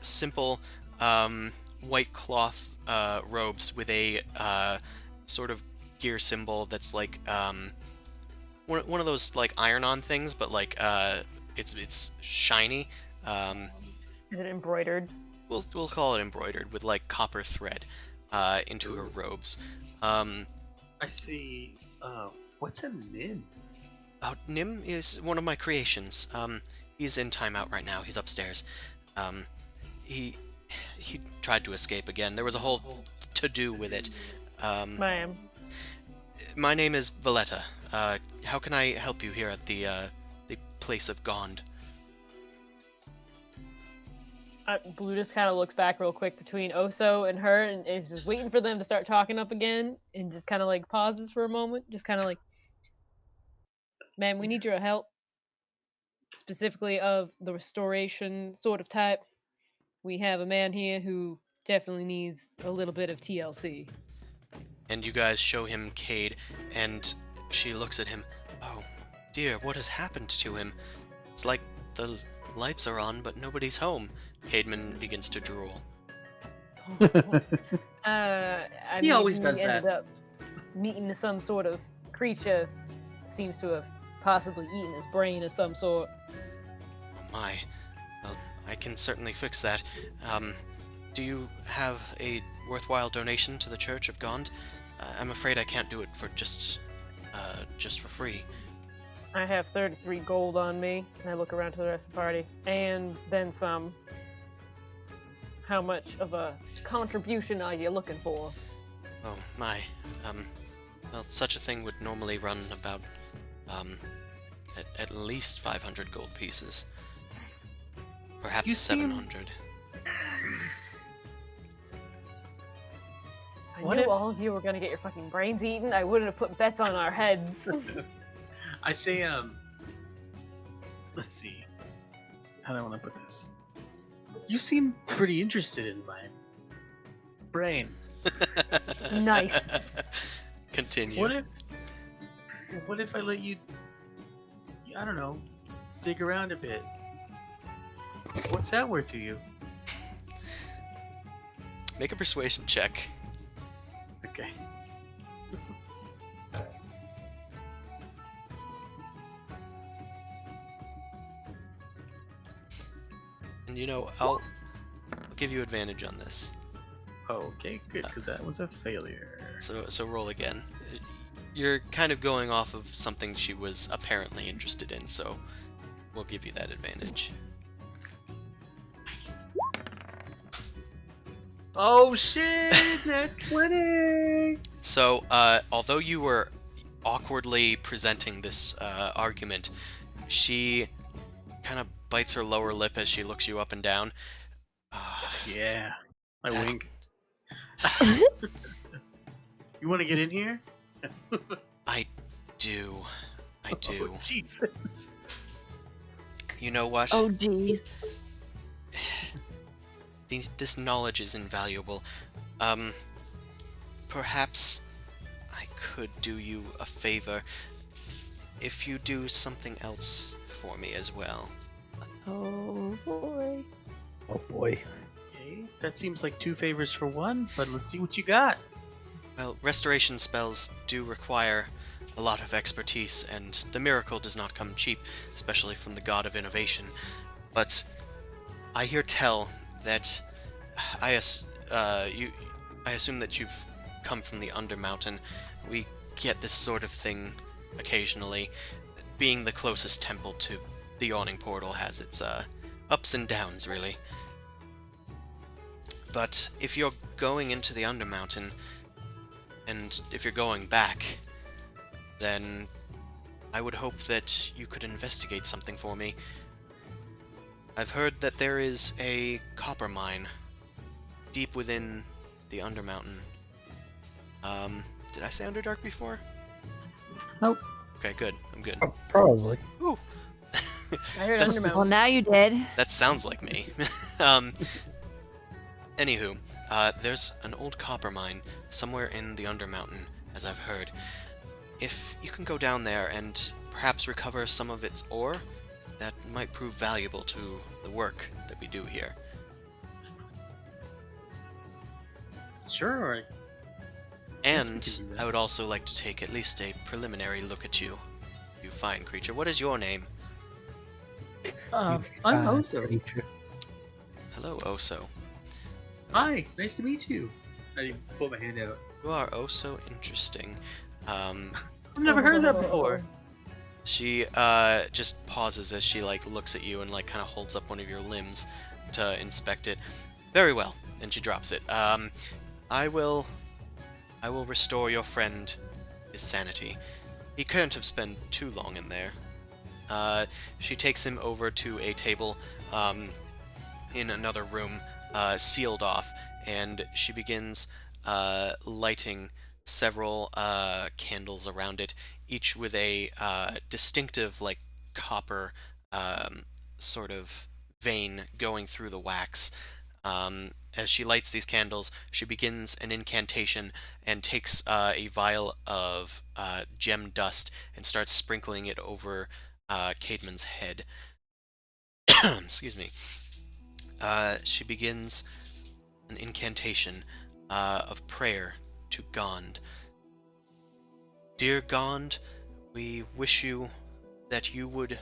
simple white cloth robes with a sort of gear symbol that's like one of those like iron-on things, but like it's shiny. Is it embroidered? We'll call it embroidered with like copper thread into her robes. I see. What's a nim? Nim is one of my creations. He's in timeout right now. He's upstairs. He tried to escape again. There was a whole to-do with it. Ma'am. My name is Valletta. How can I help you here at the place of Gond? Blue just kind of looks back real quick between Oso and her, and is just waiting for them to start talking up again, and just kind of like pauses for a moment, just kind of like, "Man, we need your help, specifically of the restoration sort of type. We have a man here who definitely needs a little bit of TLC." And you guys show him Cade, and she looks at him. Oh, dear, what has happened to him? It's like the lights are on, but nobody's home. Cademan begins to drool. I He mean, always does he ended that. up meeting some sort of creature. Seems to have possibly eaten his brain of some sort. Oh my. Well, I can certainly fix that. Do you have a worthwhile donation to the Church of Gond? I'm afraid I can't do it for just for free. I have 33 gold on me, and I look around to the rest of the party, and then some. How much of a contribution are you looking for? Oh my. Well, such a thing would normally run about, at least 500 gold pieces. Perhaps You seem- 700. I What knew if- all of you were gonna get your fucking brains eaten. I wouldn't have put bets on our heads. I say, let's see. How do I want to put this? You seem pretty interested in my brain. Nice. Continue. What if I let you, I don't know, dig around a bit? What's that worth to you? Make a persuasion check. Okay. And I'll give you advantage on this. Okay, good, because that was a failure. So roll again. You're kind of going off of something she was apparently interested in, so we'll give you that advantage. Oh shit! That's 20! So, although you were awkwardly presenting this argument, she kind of bites her lower lip as she looks you up and down. Yeah. I wink. You want to get in here? I do. I do. Oh, Jesus. You know what? Oh, jeez. This knowledge is invaluable. Perhaps I could do you a favor if you do something else for me as well. Oh, boy. Oh boy. Okay, that seems like 2 favors for 1, but let's see what you got. Well, restoration spells do require a lot of expertise, and the miracle does not come cheap, especially from the god of innovation. But I hear tell that I assume that you've come from the Undermountain. We get this sort of thing occasionally. Being the closest temple to the Yawning Portal has its ups and downs, really. But if you're going into the Undermountain, and if you're going back, then I would hope that you could investigate something for me. I've heard that there is a copper mine deep within the Undermountain. Did I say Underdark before? Nope. Okay, good. I'm good. Probably. Ooh. I heard That's- Undermountain. Well, now you did. That sounds like me. Anywho, there's an old copper mine somewhere in the Undermountain, as I've heard. If you can go down there and perhaps recover some of its ore, that might prove valuable to the work that we do here. Sure. And Yes, we can do that. I would also like to take at least a preliminary look at you, you fine creature. What is your name? I'm Ah, Oso. creature. Hello, Oso. Hi, nice to meet you. I put my hand out. You are oh so interesting. I've never heard that before. She just pauses as she looks at you and kind of holds up one of your limbs to inspect it. Very well, and she drops it. I will restore your friend his sanity. He couldn't have spent too long in there. She takes him over to a table, in another room, sealed off, and she begins lighting several candles around it, each with a distinctive, like, copper um, sort of vein going through the wax. As she lights these candles, she begins an incantation and takes a vial of gem dust and starts sprinkling it over Caedmon's head. Excuse me. She begins an incantation of prayer to Gond. Dear Gond, we wish you that you would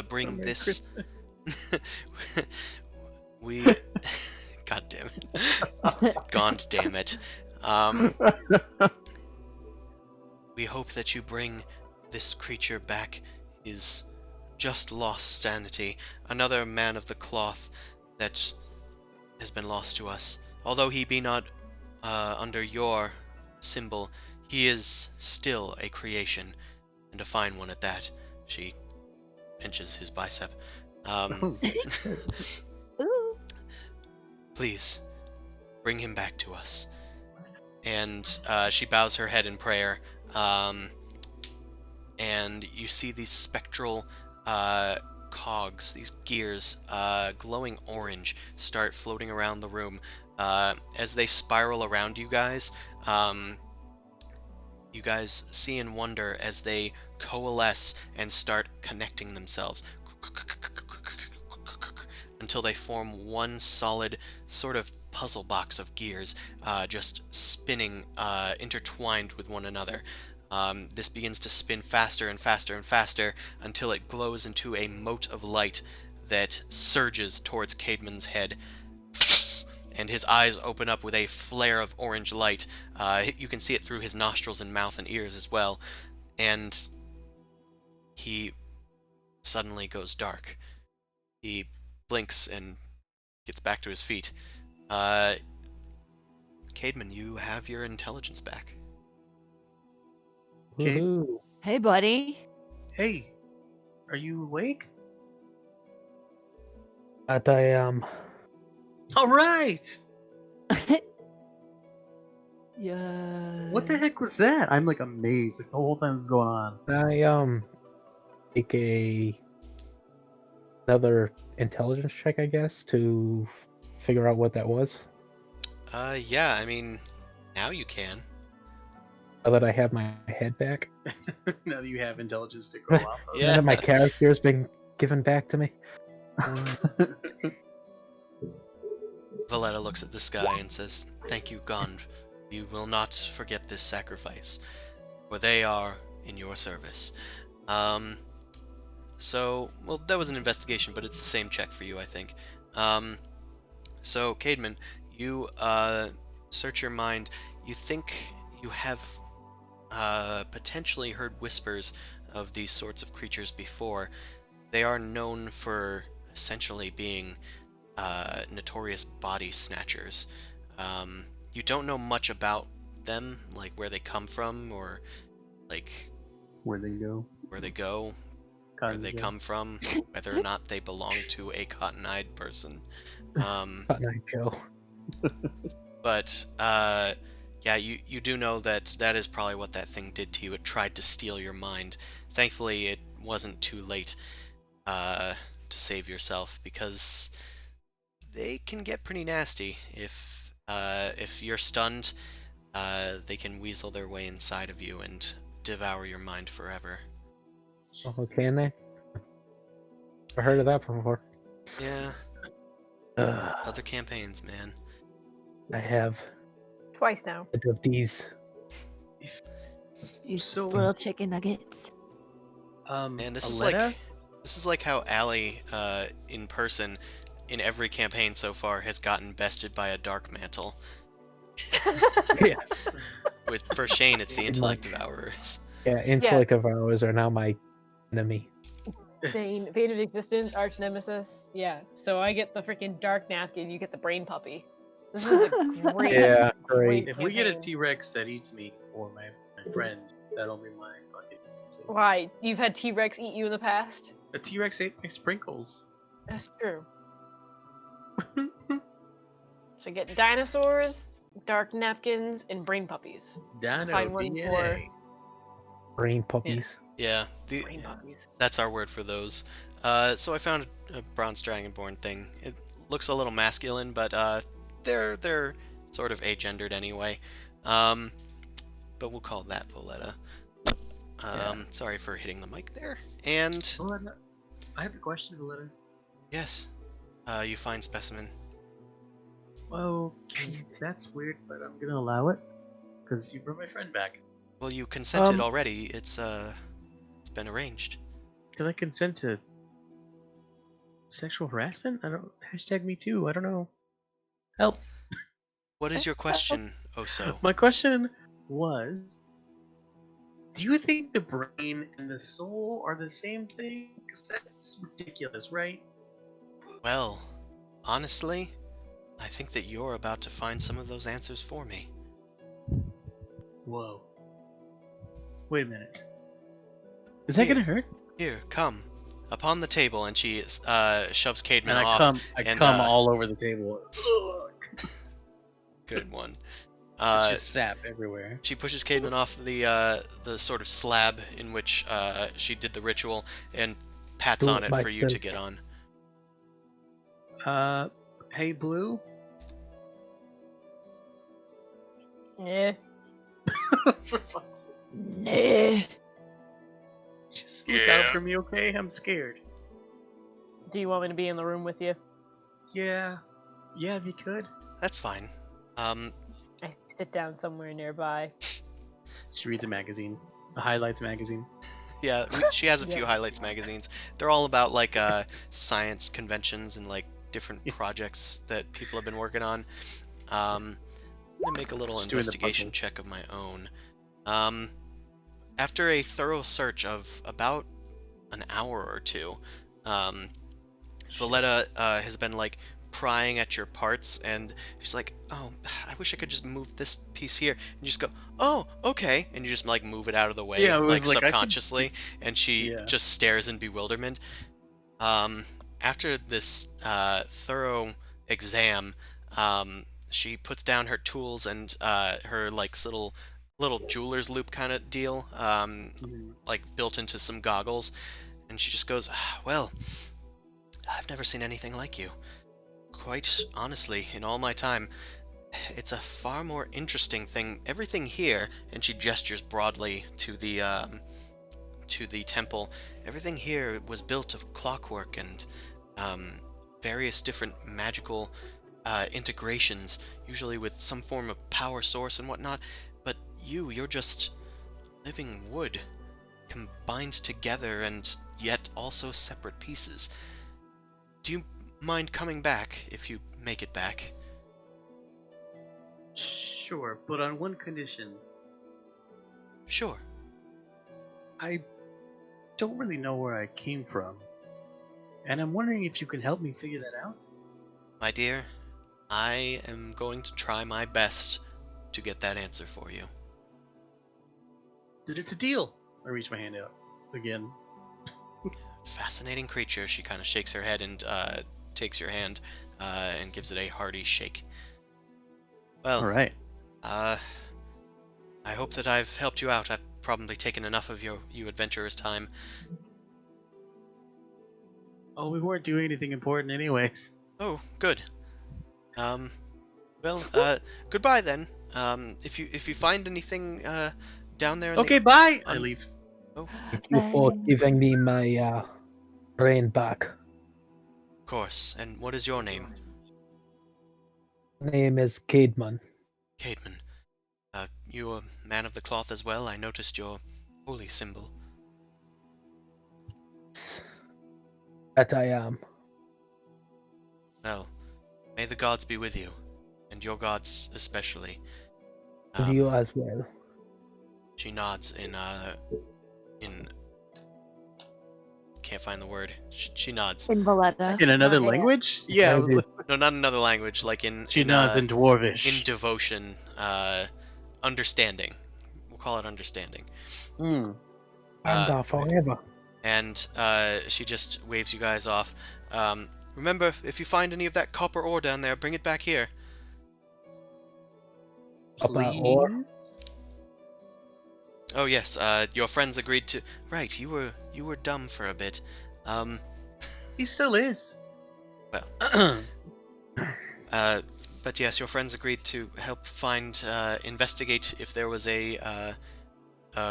bring Merry this. Christmas. we. God damn it. Gond damn it. We hope that you bring this creature back, his just lost sanity, another man of the cloth that has been lost to us. Although he be not under your symbol, he is still a creation, and a fine one at that. She pinches his bicep. Oh, Ooh. Please, bring him back to us. And she bows her head in prayer, and you see these spectral cogs, these gears, glowing orange, start floating around the room. As they spiral around you guys see in wonder as they coalesce and start connecting themselves until they form one solid sort of puzzle box of gears, just spinning, intertwined with one another. This begins to spin faster and faster and faster until it glows into a mote of light that surges towards Caedmon's head. And his eyes open up with a flare of orange light. You can see it through his nostrils and mouth and ears as well. And he suddenly goes dark. He blinks and gets back to his feet. Caedmon, you have your intelligence back. Okay. Woohoo. Hey, buddy. hey, are you awake? But I All right. Yeah. What the heck was that? I'm like amazed. Like the whole time this is going on. take another intelligence check, I guess, to figure out what that was. Yeah, I mean, now you can. Now that I have my head back. Now that you have intelligence to go off of. Yeah. Now that my character's been given back to me. Valletta looks at the sky and says, "Thank you, Gond. You will not forget this sacrifice, for they are in your service." Well, that was an investigation, but it's the same check for you, I think. So, Caedmon, you search your mind. You think you have potentially heard whispers of these sorts of creatures before. They are known for essentially being notorious body snatchers. You don't know much about them, like where they come from, or like Where they go? where they go, where they come from, whether or not they belong to a cotton-eyed person. Cotton-Eye Joe. But yeah, you do know that that is probably what that thing did to you. It tried to steal your mind. Thankfully, it wasn't too late to save yourself, because they can get pretty nasty. If you're stunned, they can weasel their way inside of you and devour your mind forever. Oh, can they? I heard of that before. Yeah, other campaigns, man. I have Twice now. of these. These So- little chicken nuggets. And this Aletta? is like how Allie, in person, in every campaign so far, has gotten bested by a dark mantle. Yeah, For Shane, it's the intellect devourers. yeah. Intellect of ours are now my enemy. Bane of Existence, Arch Nemesis. Yeah. So I get the freaking dark napkin, you get the brain puppy. This is a great. Yeah, great great. If we get a campaign. T-Rex that eats me or my friend, that'll be my fucking. Why? You've had T-Rex eat you in the past? A T-Rex ate my sprinkles. That's true. So I get dinosaurs, dark napkins, and brain puppies. Dino Find one for DNA. Brain puppies. Yeah, brain puppies. that's our word for those. So I found a bronze dragonborn thing. It looks a little masculine, but they're sort of agendered anyway. But we'll call that Voletta. Sorry for hitting the mic there. And Valetta, I have a question, Valetta. yes, you find specimen. Okay, that's weird, but I'm gonna allow it because you brought my friend back. Well, you consented Um, already. It's been arranged. Did I consent to sexual harassment? I don't. Hashtag me too. I don't know. Help. What is your question, Oso? My question was, do you think the brain and the soul are the same thing? 'Cause that's ridiculous, right? Well, honestly, I think that you're about to find some of those answers for me. Whoa. Wait a minute. Is that Here. gonna hurt? Here, come. Upon the table, and she shoves Cademan And off. I and, come all over the table. Good one. It's just sap everywhere. She pushes Cademan off the sort of slab in which she did the ritual and pats Do on it it for you to myself. get on. Hey, Blue. Yeah. For fuck's sake. Nah. Just look out for me, okay? I'm scared. Do you want me to be in the room with you? Yeah. Yeah, if you could. That's fine. I sit down somewhere nearby. She reads a magazine. A highlights magazine. Yeah, she has a few Yeah. highlights magazines. They're all about like science conventions and like different projects that people have been working on. I'm gonna make a little Just doing the investigation puzzle. check of my own. After a thorough search of about an hour or two, Valletta has been like prying at your parts, and she's like, "Oh, I wish I could just move this piece here," and you just go, "Oh, okay," and you just like move it out of the way, Yeah, it was like like, I could- subconsciously, and she Yeah. just stares in bewilderment. After this thorough exam, she puts down her tools and her like little jeweler's loop kind of deal, Mhm. like built into some goggles, and she just goes, "Well, I've never seen anything like you. Quite honestly, in all my time, it's a far more interesting thing. Everything here," and she gestures broadly to the temple. "Everything here was built of clockwork and various different magical integrations, usually with some form of power source and whatnot. But you're just living wood, combined together and yet also separate pieces. Do you mind coming back if you make it back?" Sure, but on one condition. "Sure." I don't really know where I came from. And I'm wondering if you can help me figure that out? My dear, I am going to try my best to get that answer for you. That it's a deal. I reach my hand out again. Fascinating creature. She kind of shakes her head and takes your hand and gives it a hearty shake. Well, All right. I hope that I've helped you out. I've probably taken enough of you adventurers' time. Oh, we weren't doing anything important anyways. Oh, good. Well, goodbye then. If you find anything down there in Okay, bye! I un- leave. Thank you for Bye. giving me my brain back. Of course. And what is your name? Name is Cademan. Cademan. You a man of the cloth as well? I noticed your holy symbol. That I am. Well, may the gods be with you, and your gods especially. And you as well. She nods in can't find the word. She nods. In Valletta. In another Yeah. language? Yeah. I did. No, not another language. Like in She nods in Dwarvish. in devotion, understanding. We'll call it understanding. Hmm. And forever. And she just waves you guys off. remember, if you find any of that copper ore down there, bring it back here. About ore? Please? Oh yes, your friends agreed to. Right, you were dumb for a bit. Um, He still is. Well. But yes, your friends agreed to help investigate if there was a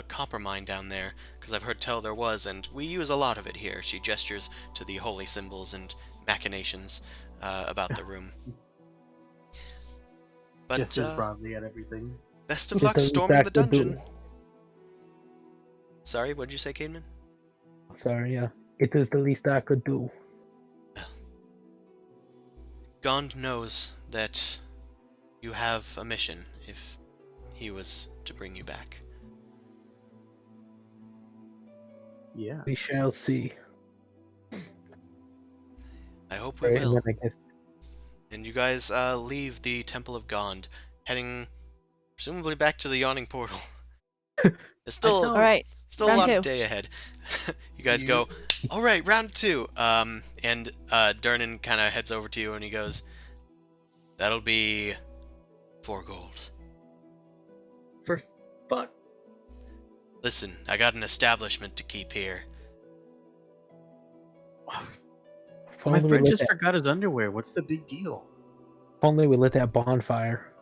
copper mine down there, because I've heard tell there was, and we use a lot of it here. She gestures to the holy symbols and machinations about the room. But Just as broadly at everything. best of It luck doesn't storming the exactly do. dungeon. Sorry, what did you say, Cademan? Sorry, yeah. It is the least I could do. Gond knows that you have a mission if he was to bring you back. Yeah. We shall see. I hope we Right, and will. then I guess And you guys leave the Temple of Gond, heading presumably back to the Yawning Portal. There's still All All right, still a round lot two. of day ahead. You guys go, all right, round 2. And Durnan kind of heads over to you and he goes, that'll be 4 gold. For fuck. Listen, I got an establishment to keep here. if My only we friend lit just that, forgot his underwear. What's the big deal? if only we lit that bonfire.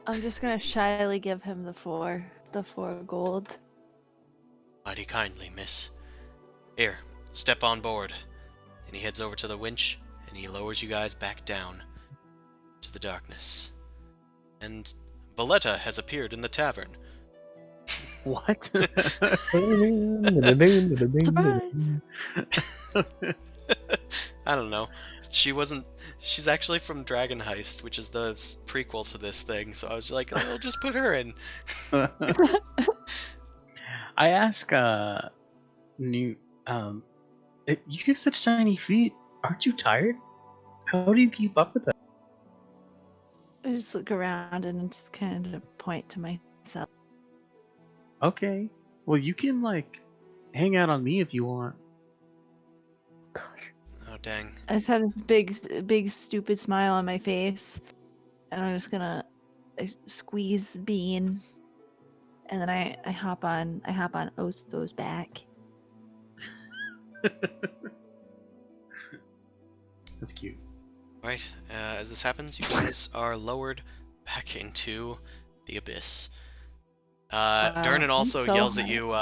I'm just gonna shyly give him the four gold. Mighty kindly, miss. Here, step on board. And he heads over to the winch and he lowers you guys back down to the darkness. And Valletta has appeared in the tavern. What? Surprise! I don't know. She's actually from Dragon Heist, which is the prequel to this thing, so I was like, I'll just put her in. I ask Newt, you have such tiny feet. Aren't you tired? How do you keep up with that? I just look around and just kind of point to myself. Okay. Well, you can like hang out on me if you want. Gosh. Oh, dang. I just have this big stupid smile on my face, and I'm just gonna squeeze Bean, and then I hop on Ozo's back. That's cute. Right, as this happens, you guys are lowered back into the abyss. Durnan also so yells at high. you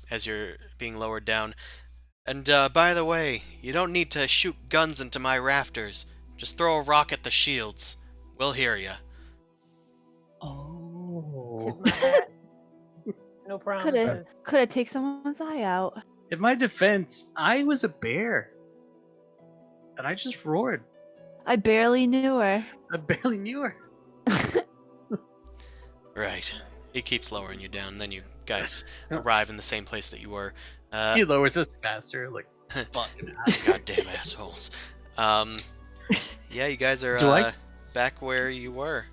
as you're being lowered down. And by the way, you don't need to shoot guns into my rafters. Just throw a rock at the shields. We'll hear ya. Oh. Tip my hat. No promises. Could take someone's eye out. In my defense, I was a bear. And I just roared. I barely knew her. I barely knew her. Right. He keeps lowering you down, then you guys arrive in the same place that you were. He lowers us faster, like fucking Goddamn assholes. Yeah, you guys are Do I- back where you were.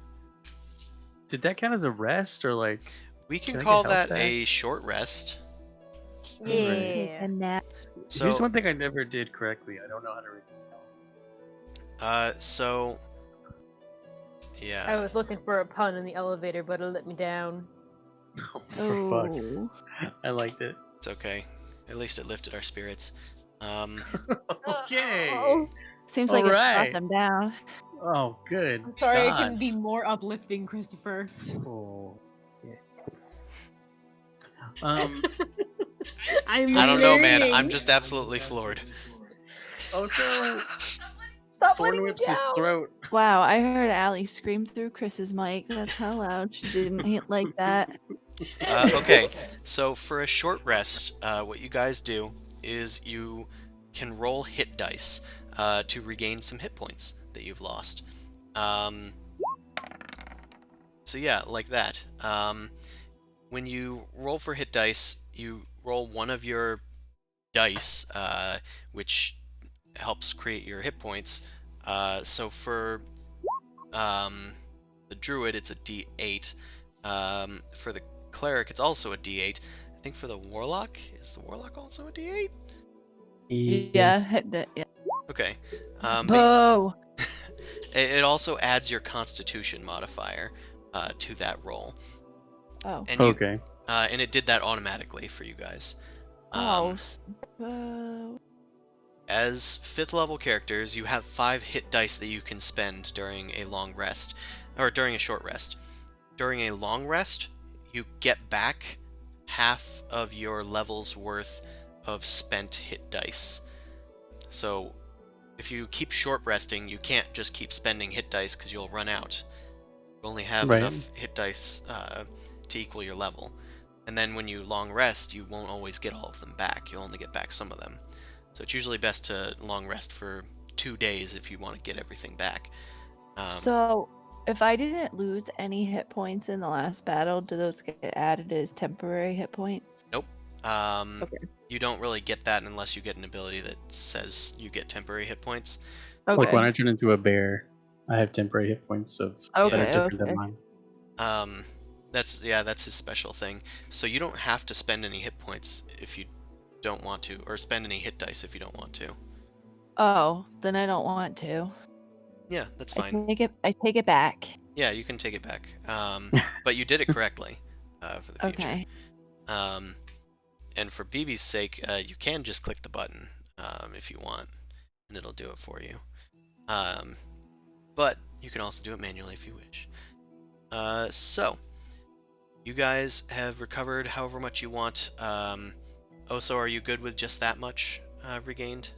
Did that count as a rest or like? We can Can I get call help that back? a short rest. Take Yeah. a nap. So, Here's one thing I never did correctly. I don't know how to read. so, I yeah. was looking for a pun in the elevator, but it let me down. Oh, for fuck. Oh. I liked it. It's okay. At least it lifted our spirits. Okay. Oh, Seems like it Alright. shot them down. Oh, good. I'm sorry, I God. couldn't be more uplifting, Christopher. Oh. Yeah. I'm I don't know, man. learning. I'm just absolutely floored. Oh no! Stop Thorn letting me whips his down. throat. Wow, I heard Allie scream through Chris's mic. That's how loud she didn't hit like that. Okay, so for a short rest, what you guys do is you can roll hit dice to regain some hit points that you've lost. So yeah, like that. When you roll for hit dice, you roll one of your dice, which helps create your hit points. So for the druid, it's a D8. For the cleric, it's also a D8. I think for the warlock, is the warlock also a D8? Yeah, Yes. hit that. Yeah. Okay. But Boo! it also adds your Constitution modifier to that roll, Oh. and Okay. and it did that automatically for you guys. Oh. Boo. As 5th level characters, you have 5 hit dice that you can spend during a long rest, or during a short rest. During a long rest, you get back half of your level's worth of spent hit dice. So if you keep short resting, you can't just keep spending hit dice because you'll run out. You only have Right. enough hit dice to equal your level. And then when you long rest, you won't always get all of them back. You'll only get back some of them. So it's usually best to long rest for 2 days if you want to get everything back. So, if I didn't lose any hit points in the last battle, do those get added as temporary hit points? Nope. Okay. You don't really get that unless you get an ability that says you get temporary hit points. Okay. Like when I turn into a bear, I have temporary hit points that are Okay, different okay. than mine. That's his special thing. So you don't have to spend any hit points if you don't want to, or spend any hit dice if you don't want to. Oh, then I don't want to. Yeah, that's fine. I take it back. Yeah, you can take it back. But you did it correctly for the future. Okay. And for BB's sake, you can just click the button if you want, and it'll do it for you. But you can also do it manually if you wish. So, you guys have recovered however much you want. Oso, are you good with just that much regained?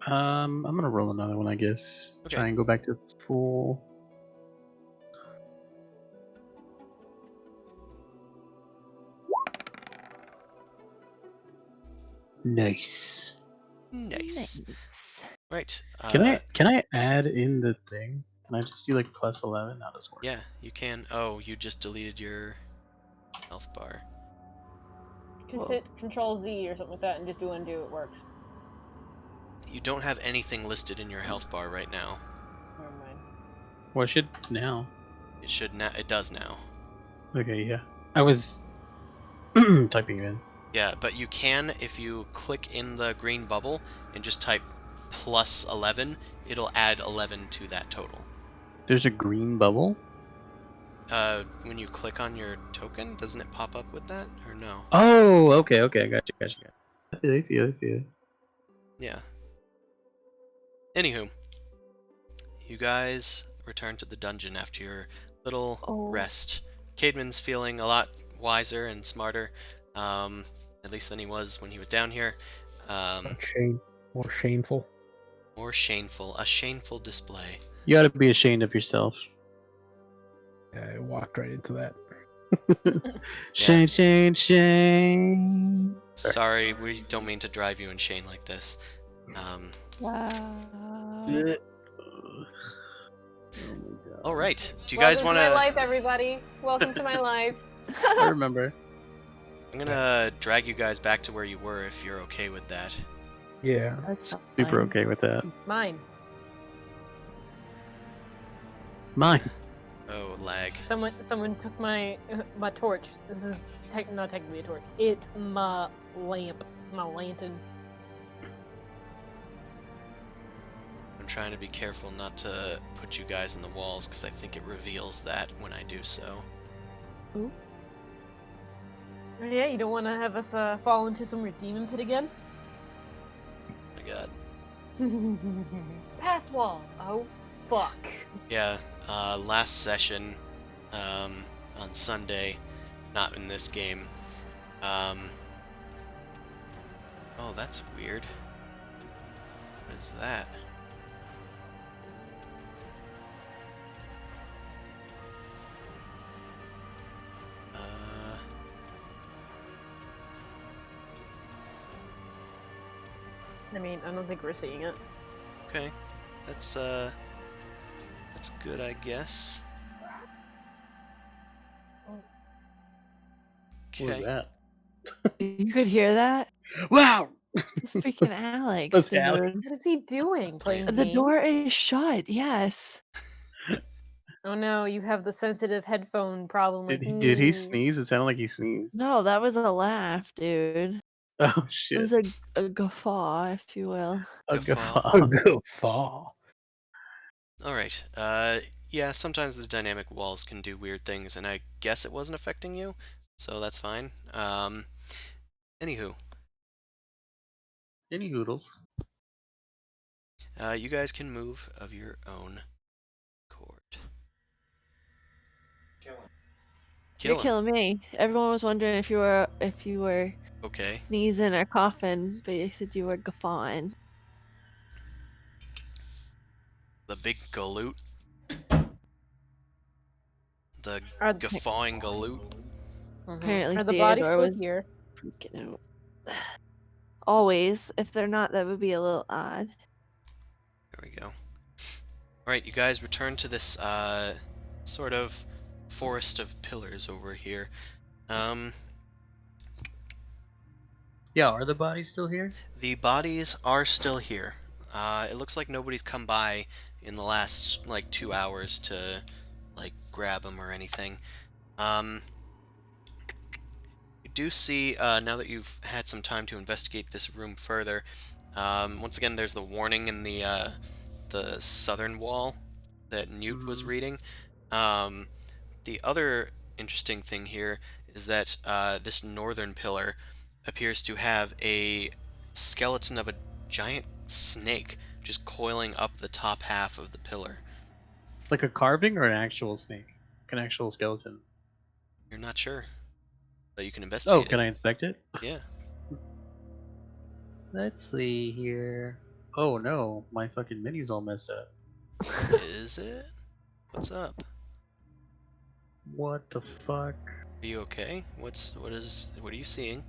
I'm gonna roll another one, I guess. Okay. Try and go back to full. Nice. Nice. Right. Can I add in the thing? Can I just do like plus 11? How does it work? Yeah, you can. Oh, you just deleted your health bar. Just hit Control Z or something like that and just do undo. It works. You don't have anything listed in your health bar right now. Never mind. Well, I should now. It should now. It does now. Okay, yeah. I was typing it in. Yeah, but you can if you click in the green bubble and just type plus 11. It'll add 11 to that total. There's a green bubble? When you click on your token, doesn't it pop up with that or no? Oh, okay. I got you. I feel it. Yeah. Anywho, you guys return to the dungeon after your little rest. Caedmon's feeling a lot wiser and smarter, at least than he was when he was down here. More shameful. More shameful. A shameful display. You ought to be ashamed of yourself. Yeah, I walked right into that. Shame. Sorry, we don't mean to drive you insane like this. Wow. All right. Do you Welcome guys want to my to? life, everybody. Welcome to my life. I remember. I'm gonna drag you guys back to where you were if you're okay with that. Yeah. That's Super fine. okay with that. Mine. Mine. Oh, lag. Someone took my torch. This is not technically a torch. It's my lamp, my lantern. I'm trying to be careful not to put you guys in the walls because I think it reveals that when I do so. Ooh. Yeah, you don't want to have us fall into some demon pit again? Oh my god. Pass wall. Oh, fuck. Yeah, last session, on Sunday, not in this game, oh, that's weird. What is that? I mean, I don't think we're seeing it. Okay. That's good, I guess. What was Okay. that? You could hear that? Wow! It's freaking Alex, That's dude. Alex. What is he doing? Playing The games? door is shut. Yes. Oh no, you have the sensitive headphone problem. Like Did he me. sneeze? It sounded like he sneezed. No, that was a laugh, dude. Oh It shit. was a guffaw, if you will. A Guffaw. A guffaw. good fall. All right. Yeah, sometimes the dynamic walls can do weird things, and I guess it wasn't affecting you, so that's fine. Anywho, Any hoodles? you guys can move of your own accord. You're Kill him. killing me. Everyone was wondering if you were Okay. sneezing or coughing, but you said you were guffawing. The big galoot. The Are, guffawing galoot. Apparently are the bodies Theodore still was here? freaking out. Always. If they're not, that would be a little odd. There we go. Alright, you guys return to this, sort of forest of pillars over here. Yeah, are the bodies still here? The bodies are still here. It looks like nobody's come by in the last, like, 2 hours to, like, grab them or anything. You do see, now that you've had some time to investigate this room further, once again, there's the warning in the southern wall that Newt was reading. The other interesting thing here is that this northern pillar appears to have a skeleton of a giant snake just coiling up the top half of the pillar. Like a carving or an actual snake? Like an actual skeleton? You're not sure, but you can Oh, investigate can it. I inspect it? Yeah. Let's see here. Oh no, my fucking menu's all messed up. Is it? What's up? What the fuck? Are you okay? What are you seeing?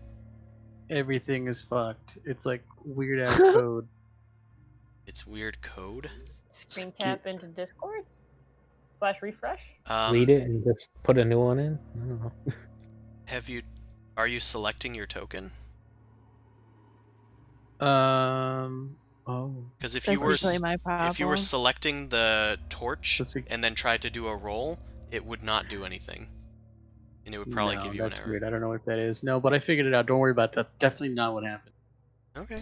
Everything is fucked. It's like weird ass code. It's weird code. Screen tap into Discord / refresh. Read it and just put a new one in. I don't know. Are you selecting your token? Oh. Because That's usually my problem. if you were selecting the torch Let's see. and then tried to do a roll, it would not do anything, and it would probably No, give you an that's error. weird. I don't know what that is. No, but I figured it out. Don't worry about that. That's definitely not what happened. Okay.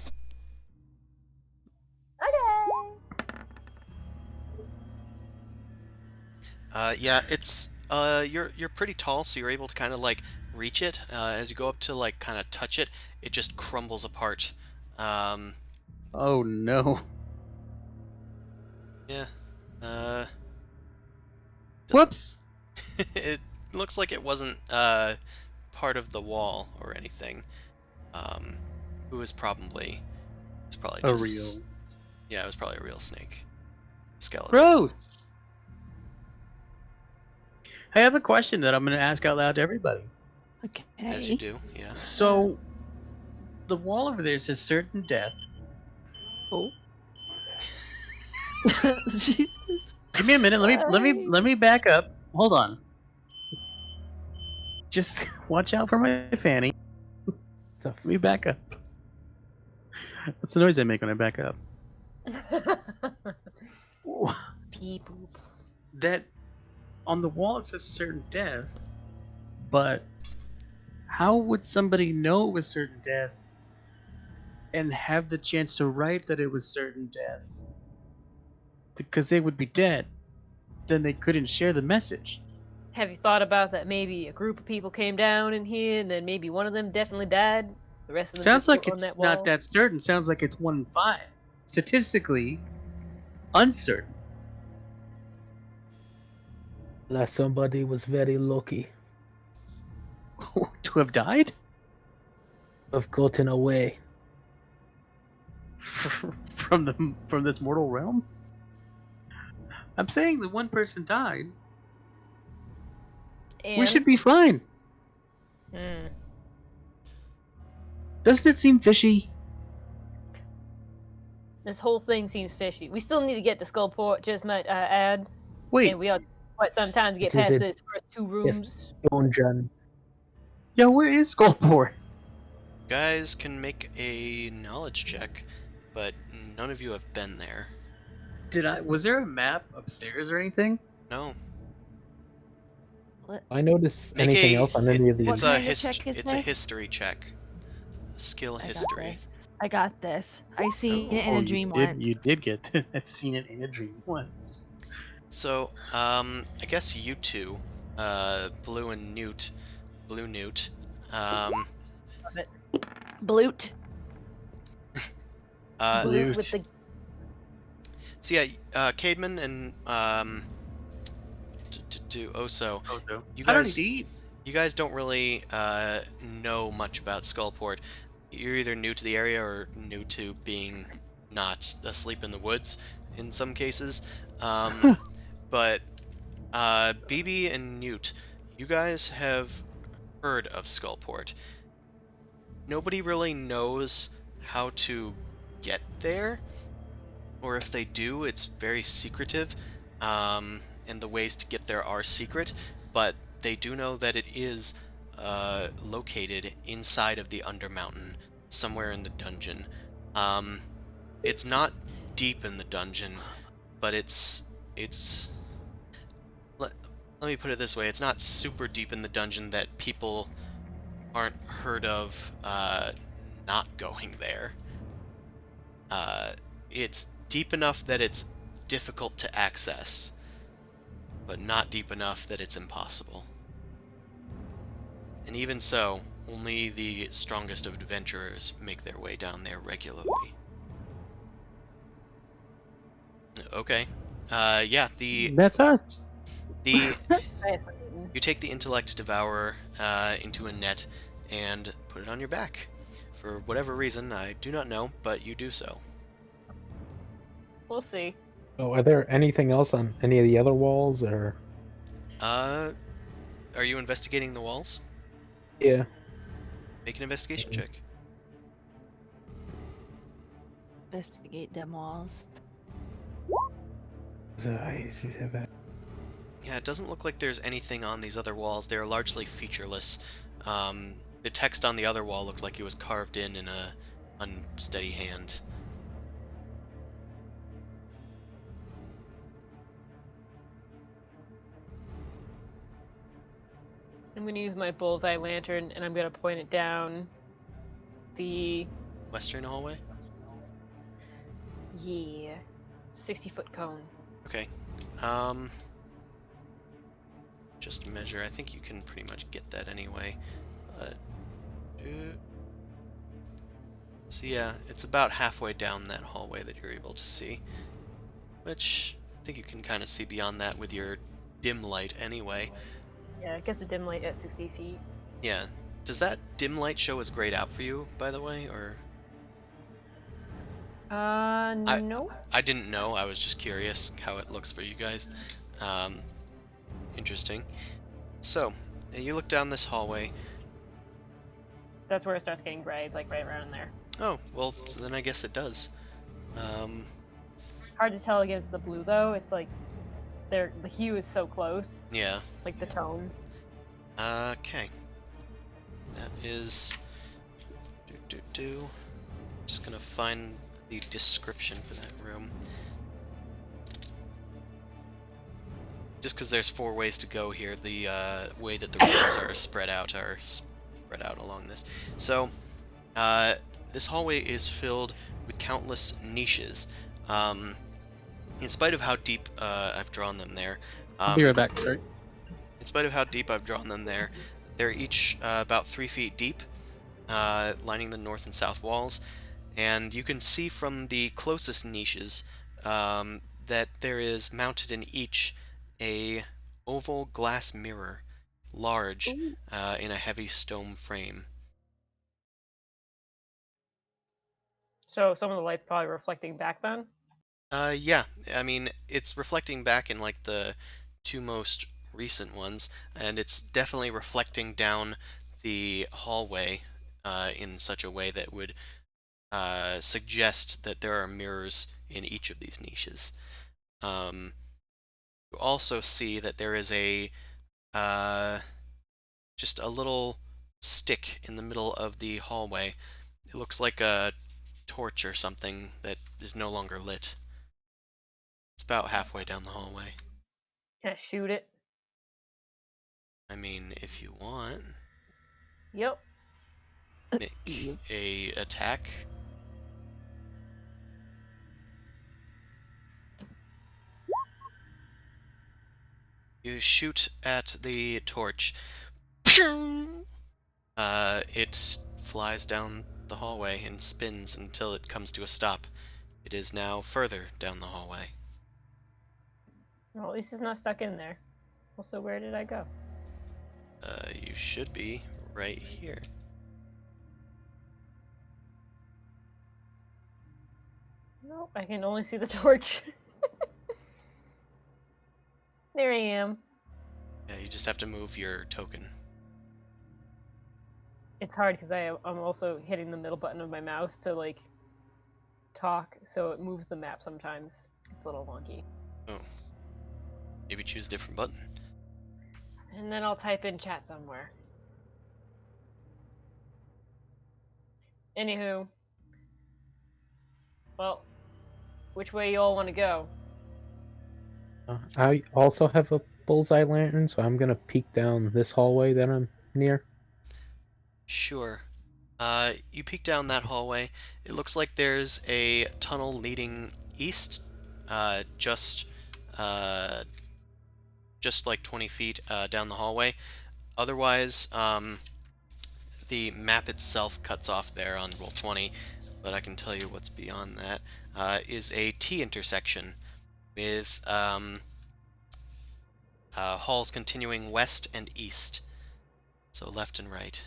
Okay. Yeah, it's you're pretty tall, so you're able to kind of like reach it. As you go up to like kind of touch it, it just crumbles apart. Oh no. Yeah. Uh, doesn't- Whoops. it looks like it wasn't part of the wall or anything. It was probably A just real. yeah, it was probably a real snake skeleton. Gross. I have a question that I'm going to ask out loud to everybody. Okay. As you do, yeah. So, the wall over there says certain death. Oh. Jesus. Give me a minute. Let me back up. Hold on. Just watch out for my fanny. Let me back up. That's the noise I make when I back up. Beep boop. That on the wall it says certain death, but how would somebody know it was certain death and have the chance to write that it was certain death? Because they would be dead. Then they couldn't share the message. Have you thought about that? Maybe a group of people came down in here, and then maybe one of them definitely died. The rest of them Sounds just like were on it's that wall. not that certain. Sounds like it's 1 in 5. Statistically uncertain. That somebody was very lucky To have died? of gotten away. From this mortal realm? I'm saying that one person died. And We should be fine. Hmm. Doesn't it seem fishy? This whole thing seems fishy. We still need to get to Skullport, just might add. Wait, And we have quite some time to get It is past a- this first 2 rooms. Dungeon. yo, where is Skullport? You guys can make a knowledge check, but none of you have been there. Was there a map upstairs or anything? No. I notice Make anything else on any of these? It's What a kind of check is it's a this? history check. skill I got history. this. I got this. I seen it in Oh, a you dream did. once. You did get. I've seen it in a dream once. So, I guess you two, Blue and Newt, Blue Newt, um, Love it. Bloot. Blue with Loot. the so yeah, Caedmon and, Oso, Oh no. you I don't need guys, to eat. you guys don't really, know much about Skullport. You're either new to the area or new to being not asleep in the woods in some cases. But BB and Newt, you guys have heard of Skullport. Nobody really knows how to get there, or if they do, it's very secretive, and the ways to get there are secret, but they do know that it is located inside of the Undermountain, somewhere in the dungeon. Um, it's not deep in the dungeon, but it's let, let me put it this way, it's not super deep in the dungeon that people aren't heard of not going there. Uh, it's deep enough that it's difficult to access, but not deep enough that it's impossible. And even so, only the strongest of adventurers make their way down there regularly. Okay. Yeah, That's us. the fascinating. you take the intellect devourer into a net and put it on your back. For whatever reason, I do not know, but you do so. We'll see. Oh, are there anything else on any of the other walls, or? Uh, are you investigating the walls? Yeah. Make an investigation check. Investigate them walls. Yeah, it doesn't look like there's anything on these other walls. They're largely featureless. The text on the other wall looked like it was carved in a unsteady hand. I'm gonna use my bullseye lantern and I'm gonna point it down the Western hallway? 60-foot cone. Okay. Just measure. I think you can pretty much get that anyway. But so yeah, it's about halfway down that hallway that you're able to see, which I think you can kind of see beyond that with your dim light anyway. Yeah, I guess a dim light at 60 feet. Yeah. Does that dim light show as grayed out for you, by the way, or? No. I didn't know. I was just curious how it looks for you guys. Um, interesting. So, you look down this hallway. That's where it starts getting gray. It's like right around there. Oh, well, so then I guess it does. Um, Hard to tell against the blue though. It's like the hue is so close. yeah. Like the tone. Okay. That is. Just gonna find the description for that room. Just because there's 4 ways to go here, the way that the rooms are spread out along this. So, this hallway is filled with countless niches. In spite of how deep I've drawn them there, I'll be right back. Sorry. in spite of how deep I've drawn them there, they're each about 3 feet deep, lining the north and south walls. And you can see from the closest niches that there is mounted in each a oval glass mirror, large, in a heavy stone frame. So some of the light's probably reflecting back then. Yeah, I mean, it's reflecting back in like the 2 most recent ones, and it's definitely reflecting down the hallway in such a way that would suggest that there are mirrors in each of these niches. You also see that there is uh, just a little stick in the middle of the hallway. It looks like a torch or something that is no longer lit. It's about halfway down the hallway. Can I shoot it? I mean, if you want. Yep. Make You- a attack. You shoot at the torch. It flies down the hallway and spins until it comes to a stop. It is now further down the hallway. Well, at least it's not stuck in there. Also, where did I go? You should be right here. Nope, I can only see the torch. There I am. Yeah, you just have to move your token. It's hard because I'm also hitting the middle button of my mouse to like talk, so it moves the map sometimes. It's a little wonky. Oh. Maybe choose a different button. And then I'll type in chat somewhere. Anywho. Well, which way y'all want to go? I also have a bullseye lantern, so I'm gonna peek down this hallway that I'm near. Sure. You peek down that hallway. It looks like there's a tunnel leading east, just like 20 feet down the hallway. Otherwise, the map itself cuts off there on roll 20, but I can tell you what's beyond that. Is a T intersection with halls continuing west and east, so left and right.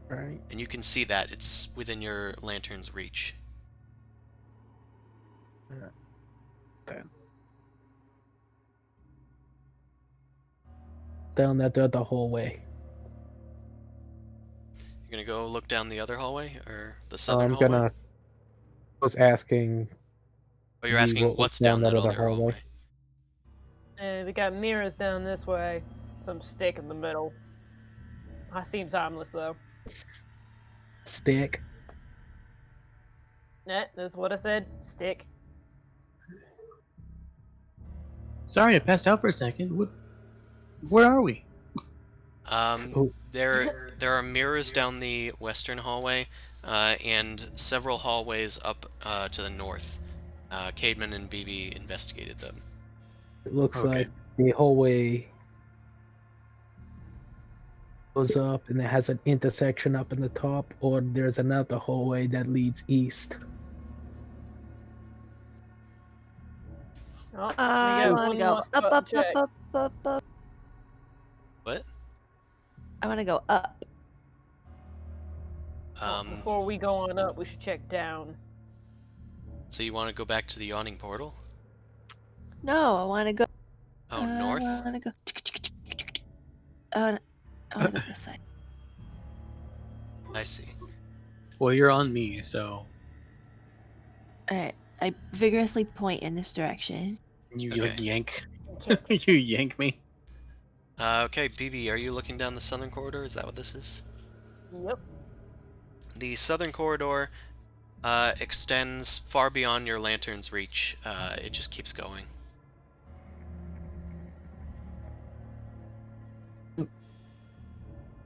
Right. And you can see that it's within your lantern's reach. Down that other hallway. You're gonna go look down the other hallway or the So southern I'm hallway? gonna. Was asking. Oh, you're you asking what was what's down that other hallway. We got mirrors down this way. Some stick in the middle. I seem timeless though. Stick. That's what I said. Stick. Sorry, I passed out for a second. Where are we? Oh, There are mirrors down the western hallway, and several hallways up to the north. Cademan and BB investigated them. it looks Okay. like the hallway goes up and it has an intersection up in the top, or there's another hallway that leads east. Oh, we I got want to one go more up, spot up, to up, check. up, up, up. What? I want to go up. Before we go on up, we should check down. So you want to go back to the yawning portal? No, I want to go. Oh, north? I want to go. I want to go this side. I see. Well, you're on me, so Alright. I vigorously point in this direction. you Okay. like yank. Kick. You yank me. Okay, BB, are you looking down the southern corridor? Is that what this is? Yep. The southern corridor extends far beyond your lantern's reach. It just keeps going.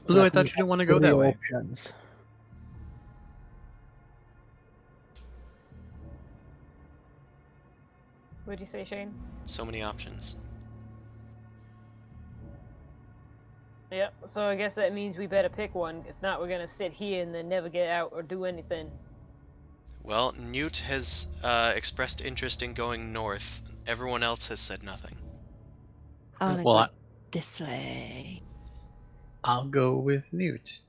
Blue, I Like we thought you have didn't want to go three that way. options. What'd you say, Shane? So many options. Yep. So I guess that means we better pick one. If not, we're gonna sit here and then never get out or do anything. Well, Newt has expressed interest in going north. Everyone else has said nothing. I want to Well, go this way. I'll go with Newt.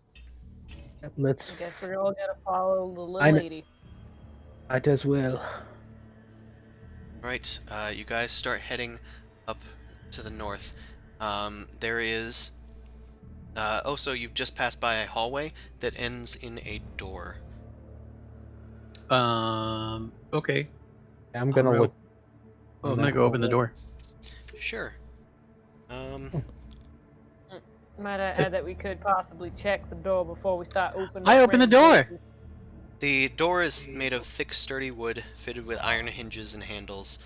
Let's I guess we're all gonna follow the little I kn- lady. fight as well. Right, you guys start heading up to the north. There is... so you've just passed by a hallway that ends in a door. Okay. I'm gonna I'll look. I'm on gonna that go open the hallway. door. Sure. Might I add that we could possibly check the door before we start opening. I up opened the random door! places. The door is made of thick, sturdy wood, fitted with iron hinges and handles.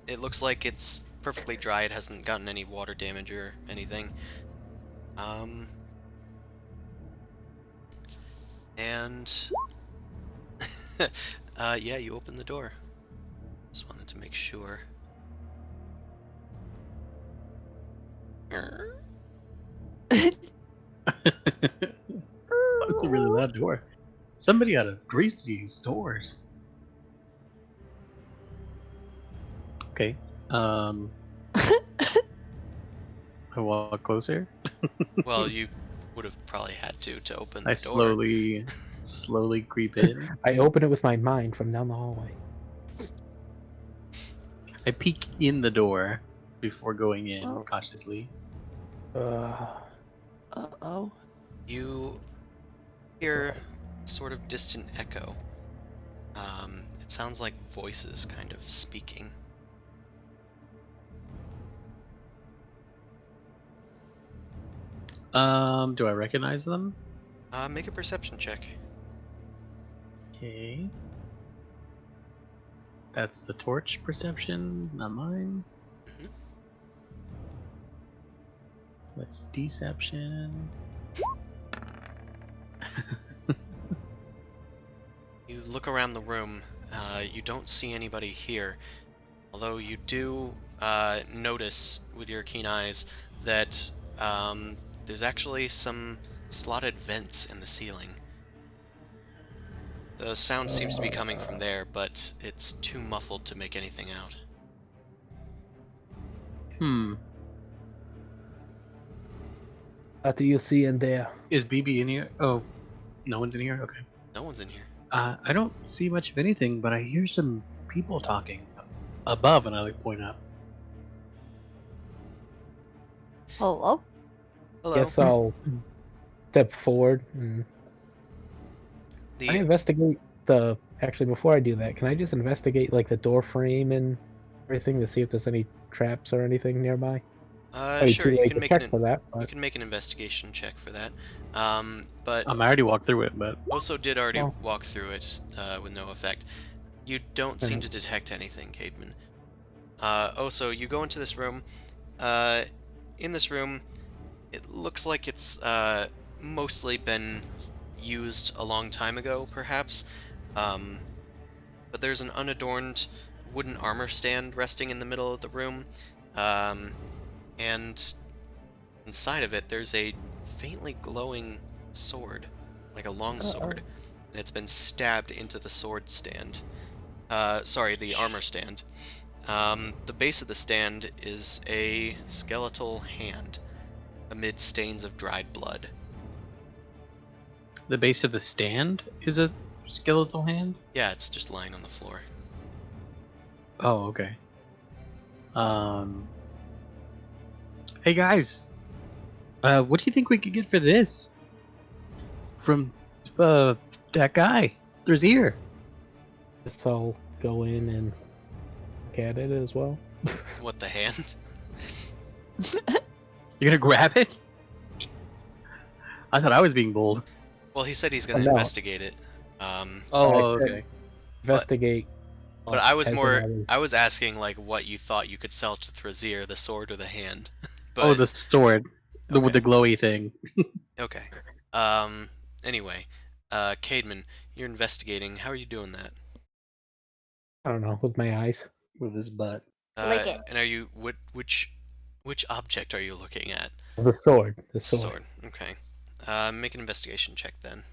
It looks like it's perfectly dry. It hasn't gotten any water damage or anything. And yeah, you open the door. Just wanted to make sure. That's a really loud door. Somebody ought to grease these doors. Okay. I walk closer. Well, you would have probably had to open I the door. slowly creep in. I open it with my mind from down the hallway. I peek in the door before going in Oh. cautiously. Uh-oh. You hear sort of distant echo. It sounds like voices kind of speaking. Do I recognize them? Make a perception check. Okay. That's the torch perception, not mine. Mhm. Let's deception. You look around the room. You don't see anybody here, although you do notice with your keen eyes that there's actually some slotted vents in the ceiling. The sound seems to be coming from there, but it's too muffled to make anything out. Hmm. What do you see in there? Is BB in here? Oh, no one's in here? Okay. No one's in here. I don't see much of anything, but I hear some people talking above, and I like point up. Hello? Hello. Guess I'll step forward and I The investigate the. Actually, before I do that, can I just investigate like the door frame and everything to see if there's any traps or anything nearby? Probably sure, too you late can to make check for that, you but can make an investigation check for that. But I already walked through it, but Oso did already well, walk through it with no effect. You don't seem to detect anything, Cademan. Oso, you go into this room. In this room, it looks like it's mostly been used a long time ago, perhaps. Um, but there's an unadorned wooden armor stand resting in the middle of the room. Um, and inside of it, there's a faintly glowing sword, like a long sword, and it's been stabbed into the sword stand. Sorry, the armor stand. The base of the stand is a skeletal hand amid stains of dried blood. the base of the stand is a skeletal hand. Yeah, it's just lying on the floor. Oh, okay. Um. Hey guys, what do you think we could get for this? From that guy. There's ear. guess I'll go in and look at it as well. What, the hand? You're gonna grab it? I thought I was being bold. Well, he said he's going to No. investigate it. Oh, I okay. said investigate. But I was as in more, was- I was asking like what you thought you could sell to Thrazir, the sword or the hand. Oh, But the sword, the with okay. the glowy thing. Okay. Anyway, Cademan, you're investigating. How are you doing that? I don't know with my eyes. With his butt. Lick it. And are you which object are you looking at? The sword. The sword. Sword. Okay. Make an investigation check then.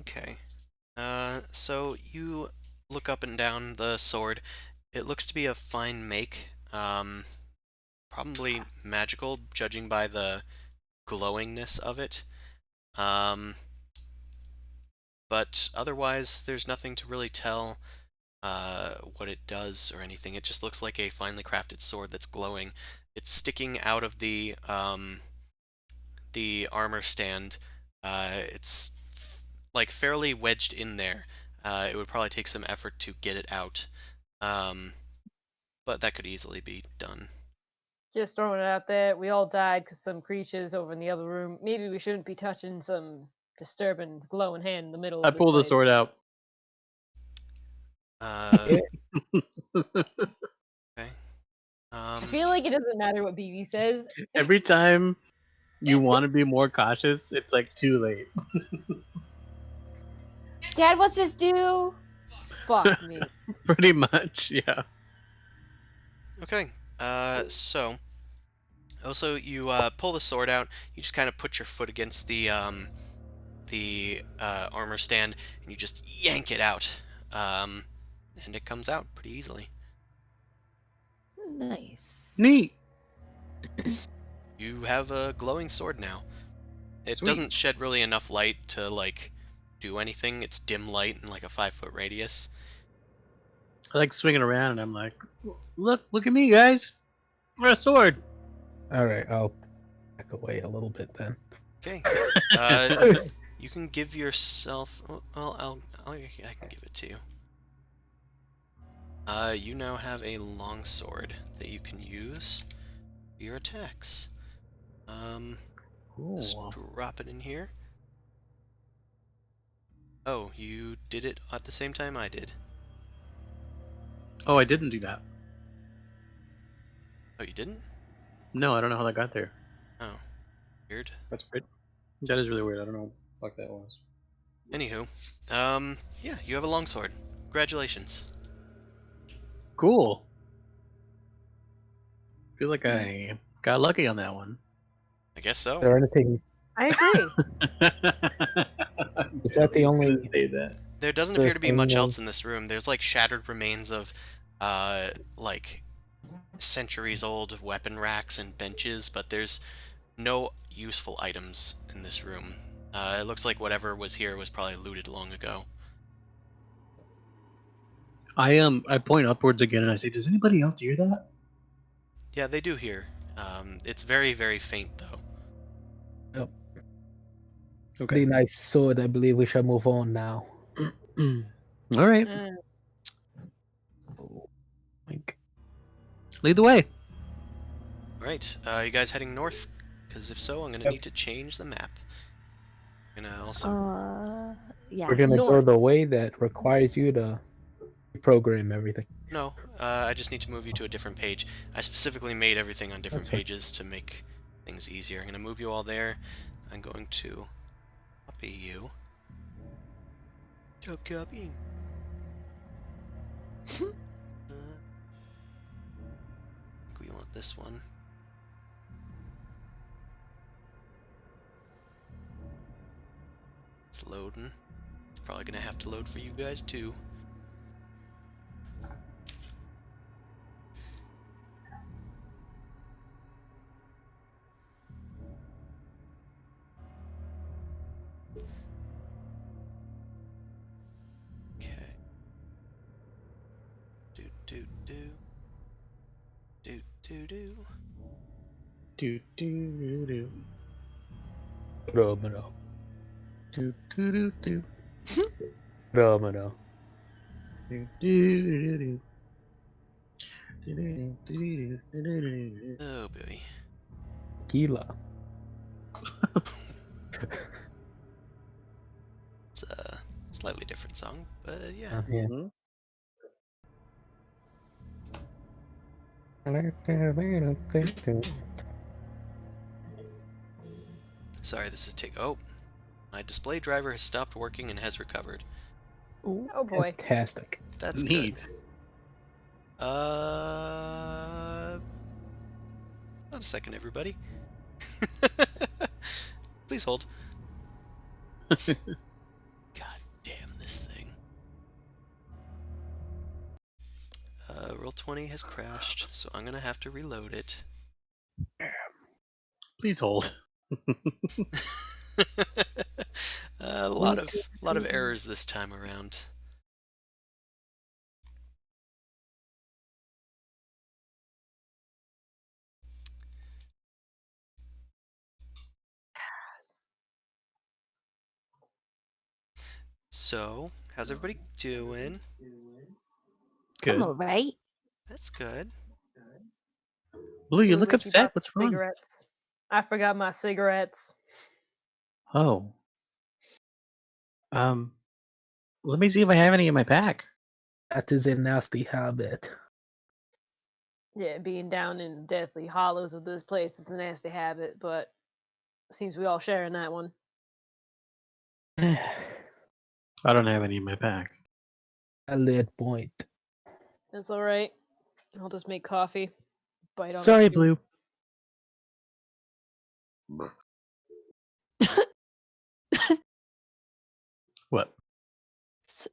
Okay. So you look up and down the sword. It looks to be a fine make. Probably magical, judging by the glowingness of it. Um, but otherwise, there's nothing to really tell what it does or anything. It just looks like a finely crafted sword that's glowing. It's sticking out of the armor stand. It's like fairly wedged in there. It would probably take some effort to get it out, um, but that could easily be done. Just throwing it out there. We all died because some creatures over in the other room. Maybe we shouldn't be touching some disturbing glowing hand in the middle I of this pull the place. sword out. Uh, Yeah. okay. I feel like it doesn't matter what BB says. Every time you want to be more cautious, it's like too late. Dad, what's this do? Fuck me. Pretty much, yeah. Okay. So also you pull the sword out. You just kind of put your foot against the armor stand, and you just yank it out, and it comes out pretty easily. Nice. Neat. You have a glowing sword now. It Sweet. doesn't shed really enough light to like do anything. It's dim light in like a 5-foot radius. I like swinging around, and I'm like, look at me, guys. We're a sword. All right, I'll back away a little bit then. Okay. You can give yourself. Well, I can give it to you. You now have a long sword that you can use for your attacks. Just Cool. drop it in here. Oh, you did it at the same time I did. Oh, I didn't do that. Oh, you didn't? No, I don't know how that got there. Oh, weird. That's weird. That is really weird. I don't know what the fuck that was. Anywho, yeah, you have a longsword. Congratulations. Cool. Feel like I got lucky on that one. I guess Is so. there anything? I agree. Is that the only? say that? There doesn't The appear to be thing much of- else in this room. There's like shattered remains of, like centuries-old weapon racks and benches, but there's no useful items in this room. It looks like whatever was here was probably looted long ago. I point upwards again and I say, "Does anybody else hear that?" Yeah, they do here. It's very, very faint though. Yep. Okay. Pretty nice sword. I believe we shall move on now. All right. Mm. Like, Lead the way. Right, you guys heading north? Because if so, I'm gonna Yep. need to change the map. I'm gonna also. Yeah. we're gonna go North. the way that requires you to program everything. No, I just need to move you to a different page. I specifically made everything on different That's fine. pages to make things easier. I'm gonna move you all there. I'm going to copy you. Stop copying. I think we want this one. It's loading. It's probably gonna have to load for you guys too. Okay. Do do do. Do do do. Do do do Romano. do do do do Romano. do do do. Oh boy. Gila. It's a slightly different song, but yeah. Yeah. Sorry, this is Oh, my display driver has stopped working and has recovered. Ooh. Oh boy. Fantastic. That's Neat. good. Not a second, everybody. Please hold. God damn this thing. Roll20 has crashed, so I'm gonna have to reload it. Please hold. A lot of errors this time around. So, how's everybody doing? Good. I'm alright. That's good. Blue, you Ooh, look wish you upset. brought What's some wrong? cigarettes. I forgot my cigarettes. Oh. Let me see if I have any in my pack. That is a nasty habit. Yeah, being down in the deathly hollows of this place is a nasty habit, but seems we all share in that one. I don't have any in my pack. A lead point. That's all right. I'll just make coffee. Bite on a Sorry, few. Blue. What?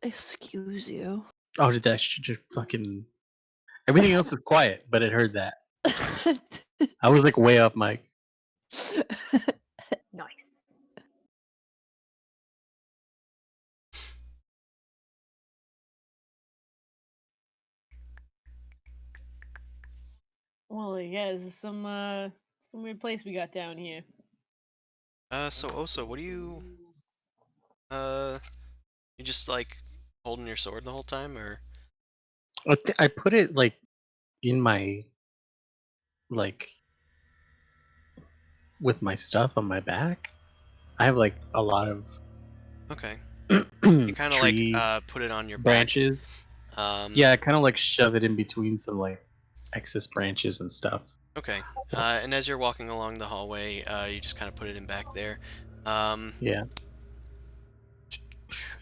Excuse you. Oh, did that just fucking... Everything else is quiet, but it heard that. I was like way up, Mike. Nice. Well, yeah, this is some weird place we got down here. So Oso, what do you you just like holding your sword the whole time, or? I put it like in my like with my stuff on my back. I have like a lot of Okay. You kind of like tree put it on your back. branches. Um, Yeah, I kind of like shove it in between some like excess branches and stuff. Okay. And as you're walking along the hallway, you just kind of put it in back there. Yeah,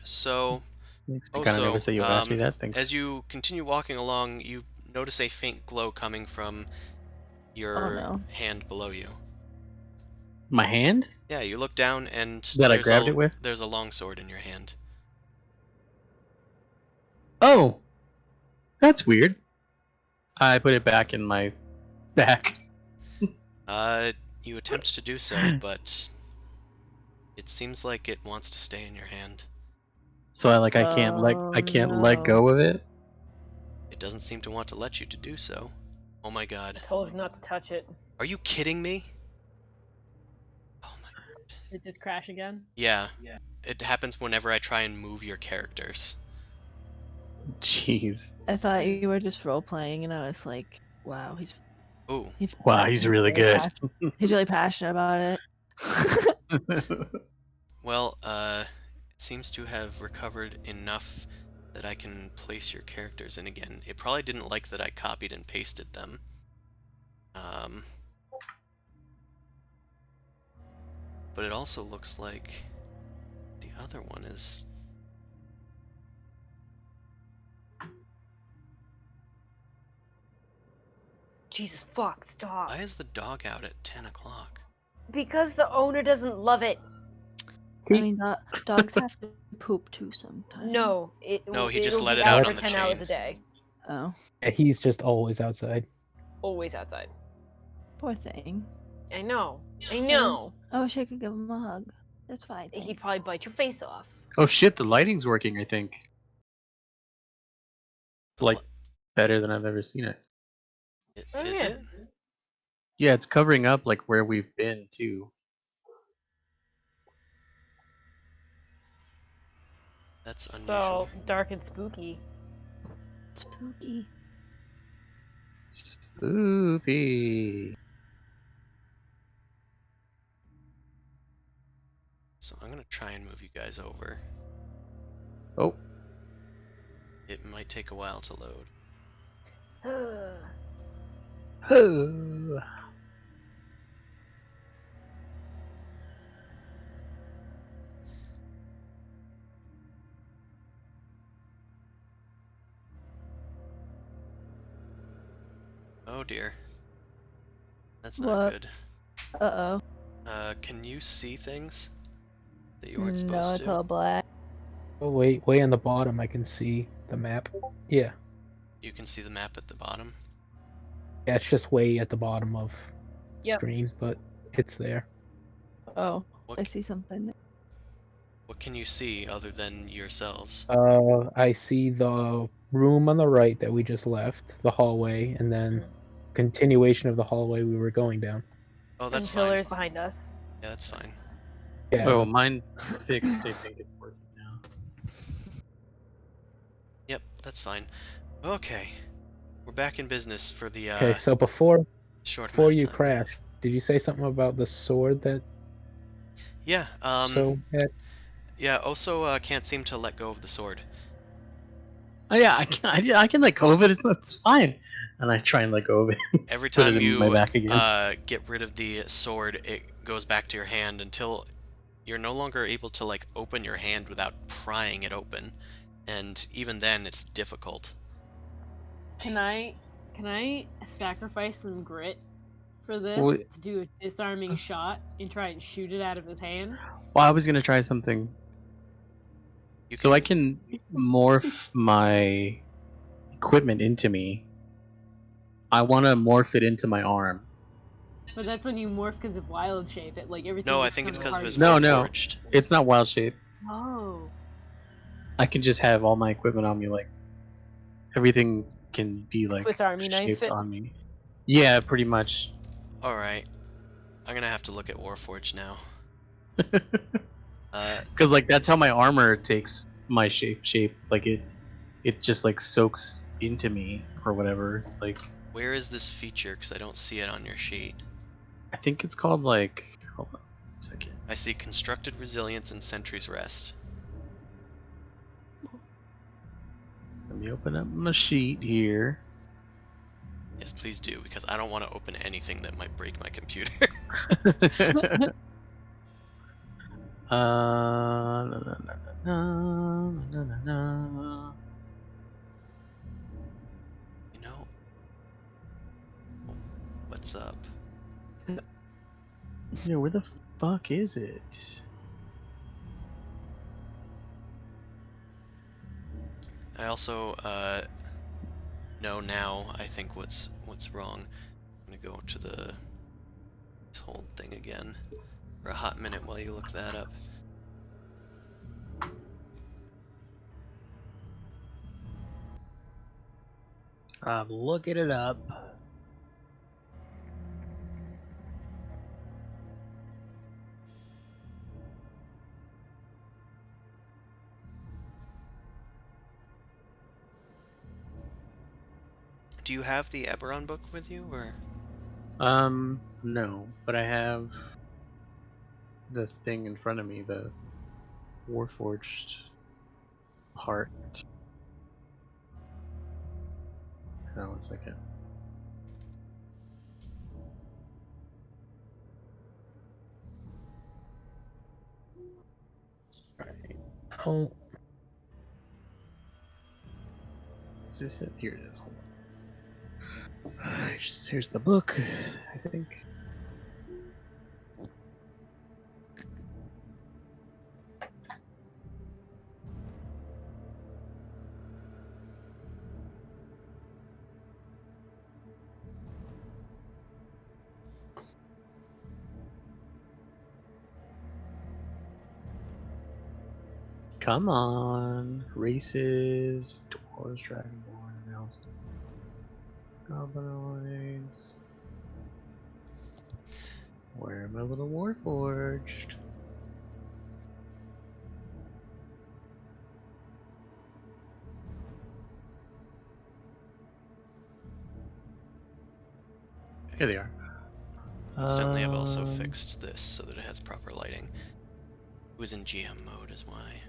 So makes me kind of also, nervous that you would ask me that. Thanks. as you continue walking along, you notice a faint glow coming from Oh your no. hand below you. My hand Yeah, you look down and that I grabbed it with. there's a longsword in your hand. Oh, that's weird. I put it back in my back. You attempt to do so, but it seems like it wants to stay in your hand. So I can't let no. go of it. It doesn't seem to want to let you to do so. Oh my god. I told you not to touch it. Are you kidding me? Oh my. Did it just crash again? Yeah. It happens whenever I try and move your characters. Jeez. I thought you were just role playing, and I was like, "Wow, Ooh. Wow, he's really good. He's really passionate about it." Well, it seems to have recovered enough that I can place your characters in again. It probably didn't like that I copied and pasted them. But it also looks like the other one is... Jesus fuck, stop. Why is the dog out at 10 o'clock? Because the owner doesn't love it. I mean, dogs have to poop too sometimes. No, No, he just it'll let be it out out on for the 10 hours chain. a day. Oh, Yeah, he's just always outside. Always outside. poor thing. I know. I know. I wish I could give him a hug. That's why I think. He'd probably bite your face off. Oh shit, the lighting's working, I think. The Like li- better than I've ever seen it. Oh, Is yeah. it? Yeah, it's covering up like where we've been too. That's unusual. So dark and spooky. Spooky. Spoopy. So I'm gonna try and move you guys over. Oh. It might take a while to load. Oh. Oh dear. That's not What? good. Uh Can you see things that you oh. weren't No, supposed it's to? all black. Oh wait, way on the bottom I can see the map. Yeah. You can see the map at the bottom. Yeah, it's just way at the bottom of Yep. screen, but it's there. Oh, What I see something. What can you see other than yourselves? I see the room on the right that we just left, the hallway, and then continuation of the hallway we were going down. Oh, that's and fine. pillars behind us. Yeah, that's fine. Yeah. Oh, mine fixed. I think it's working now. Yep, that's fine. Okay. We're back in business for the Okay, so before short before amount of you time we have. crash, did you say something about the sword that Yeah, had? yeah, also can't seem to let go of the sword. Oh yeah, I can let go of it. It's fine. and I try and let go of it. Every Put it time in my you back again. get rid of the sword, it goes back to your hand until you're no longer able to like open your hand without prying it open, and even then it's difficult. Can I sacrifice some grit for this Well, to do a disarming shot and try and shoot it out of his hand? I was gonna try something. You So I can morph my equipment into me. I want to morph it into my arm. But that's when you morph because of wild shape. It like everything. No, I just think it's comes because of apart his again. No. Warforged. It's not wild shape. Oh. I can just have all my equipment on me, like everything can be like Swiss Army knife shaped it. on me. Yeah, pretty much. Alright. I'm gonna have to look at Warforged now. Because like that's how my armor takes my shape. Like it just like soaks into me or whatever. Like Where is this feature? Because I don't see it on your sheet. I think it's called like. Hold on a second. I see Constructed Resilience and Sentry's Rest. Let me open up my sheet here. Yes, please do, because I don't want to open anything that might break my computer. Na, na, na, na, na, na, na. You know? What's up? Yeah, where the fuck is it? I also know now, I think, what's wrong. I'm gonna go to this whole thing again for a hot minute while you look that up. I'm looking it up. Do you have the Eberron book with you, or? No, but I have the thing in front of me, the Warforged part. Hold on 1 second. Oh, Is this it? Here it is. Hold on. Here's the book, I think. Come on. Races, Dwarves, Dragonborn, announced. Goblinoids. Where am I, little Warforged? Here they are. Incidentally, I've also fixed this so that it has proper lighting. It was in GM mode, is why.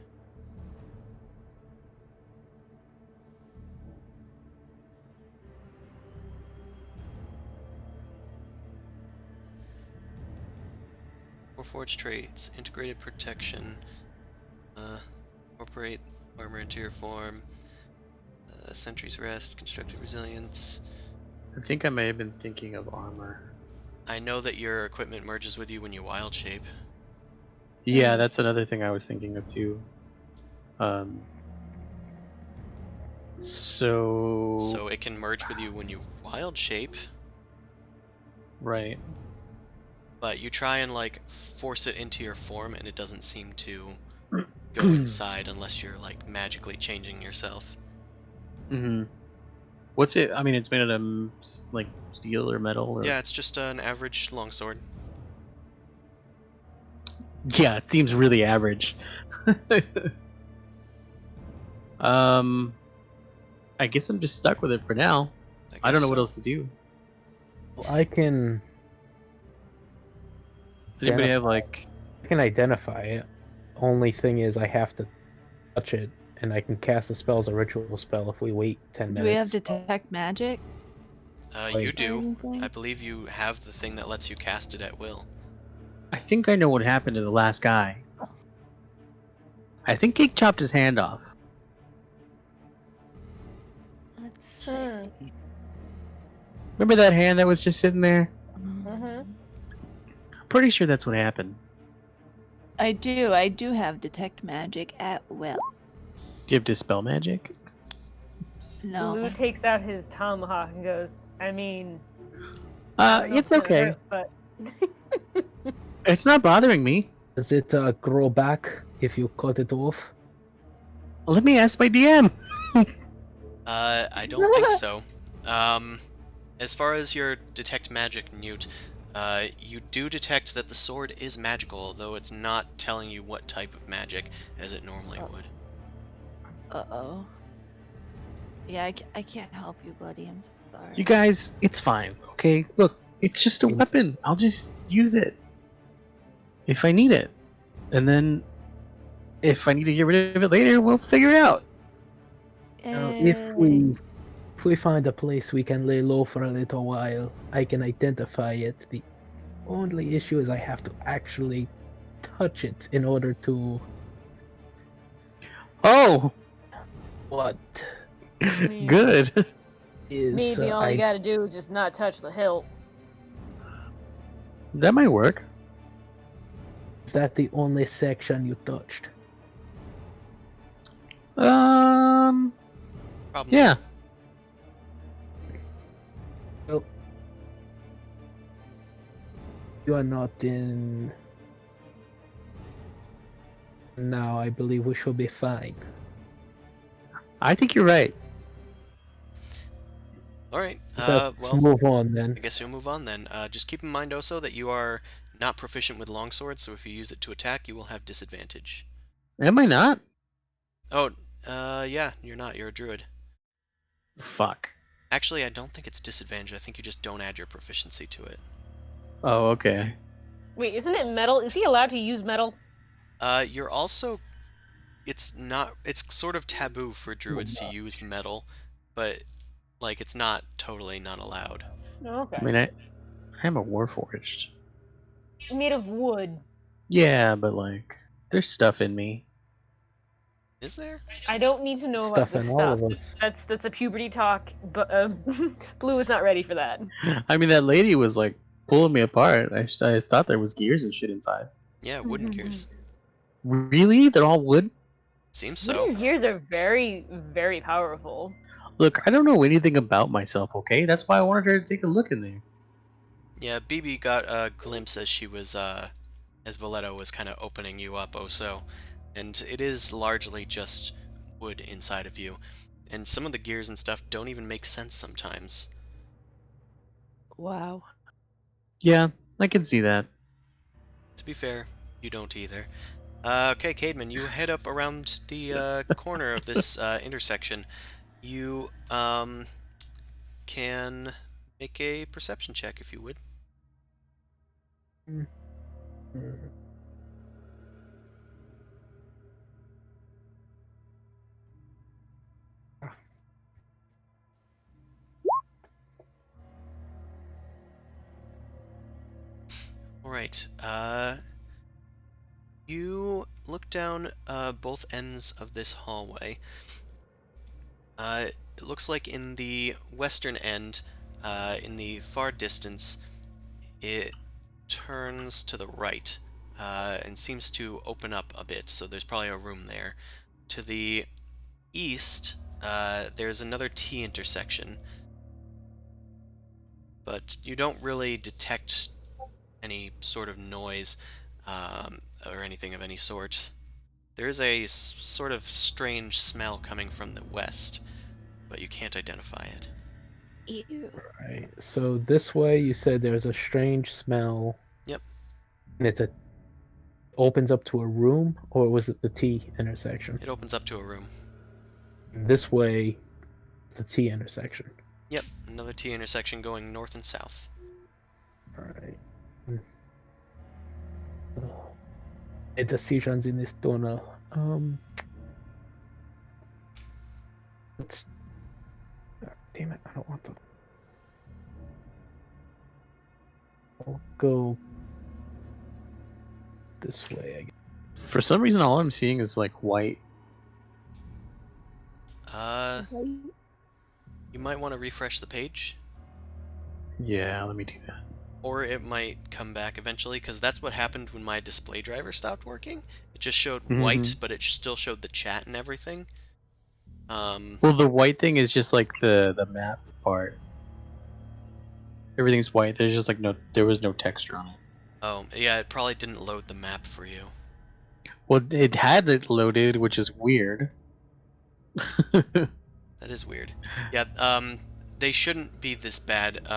Warforged traits, integrated protection, incorporate armor into your form, Sentry's Rest, constructed resilience. I think I may have been thinking of armor. I know that your equipment merges with you when you wild shape. Yeah, that's another thing I was thinking of too. So it can merge with you when you wild shape, right. but you try and like force it into your form and it doesn't seem to go inside unless you're like magically changing yourself. Mm-hmm. What's it? I mean, it's made out of like steel or metal. Or... Yeah, it's just an average longsword. Yeah, it seems really average. I guess I'm just stuck with it for now. I don't know what else to do. I can. Does anybody have like? I can identify it. Only thing is, I have to touch it, and I can cast the spell as a ritual spell if we wait 10 minutes. Do we have detect magic? You Wait. do. Anything? I believe you have the thing that lets you cast it at will. I think I know what happened to the last guy. I think he chopped his hand off. Let's see. Hmm. Remember that hand that was just sitting there? Mhm. I'm pretty sure that's what happened. I do have detect magic at will. Do you have dispel magic? No. Blue takes out his tomahawk and goes, I mean, I don't know if It's it's gonna okay. hurt, but It's not bothering me. Does it grow back if you cut it off? Let me ask my DM. I don't think so. As far as your detect magic, Newt, you do detect that the sword is magical, though it's not telling you what type of magic, as it normally would. Uh-oh. Yeah, I can't help you, buddy. I'm sorry. You guys, it's fine, okay? Look, it's just a weapon. I'll just use it if I need it. And then if I need to get rid of it later, we'll figure it out. Now, Yay. if we find a place we can lay low for a little while, I can identify it. The only issue is I have to actually touch it in order to Oh, what mean, good. is maybe all you gotta do is just not touch the hilt. That might work. is that the only section you touched? Probably. Yeah. Well, you are not in. Now I believe we should be fine. I think you're right. Alright, Let's well, move on then. I guess you'll move on then. Just keep in mind also that you are not proficient with longswords, so if you use it to attack, you will have disadvantage. Am I not? Oh, yeah, you're not. You're a druid. Fuck. Actually, I don't think it's disadvantage. I think you just don't add your proficiency to it. Oh, okay. Wait, isn't it metal? Is he allowed to use metal? You're also... It's not... It's sort of taboo for druids to use metal, but, like, it's not totally not allowed. Okay. I mean, I am a warforged. Made of wood. Yeah, but like, there's stuff in me. Is there? I don't need to know about Stuff this in all stuff. of us. That's a puberty talk, but Blue is not ready for that. I mean, that lady was like pulling me apart. I just thought there was gears and shit inside. Yeah, wooden gears. Really? They're all wood? Seems so. Wooden gears are very, very powerful. Look, I don't know anything about myself, okay? That's why I wanted her to take a look in there. Yeah, BB got a glimpse as she was, as Valetto was kind of opening you up, so. And it is largely just wood inside of you. And some of the gears and stuff don't even make sense sometimes. Wow. Yeah, I can see that. To be fair, you don't either. Okay, Caedmon, you head up around the corner of this intersection. You can make a perception check if you would. Alright, you look down both ends of this hallway. It looks like in the western end, in the far distance, it turns to the right and seems to open up a bit, so there's probably a room there. To the east, there's another T intersection, but you don't really detect any sort of noise or anything of any sort. There is a sort of strange smell coming from the west, but you can't identify it. Ew. Right. So this way, you said there's a strange smell. Yep. And opens up to a room, or was it the T intersection? It opens up to a room. This way, the T intersection. Yep, another T intersection going north and south. All right. Decisions in this tunnel. Let's. Damn it! I don't want the. I'll go this way, I guess. For some reason, all I'm seeing is like white. You might want to refresh the page, Yeah, let me do that. or it might come back eventually, because that's what happened when my display driver stopped working. It just showed white, but it still showed the chat and everything. Well, the white thing is just like the map part. Everything's white. There's just like there was no texture on it. Oh, yeah, it probably didn't load the map for you. Well, it had it loaded, which is weird. That is weird. Yeah, they shouldn't be this bad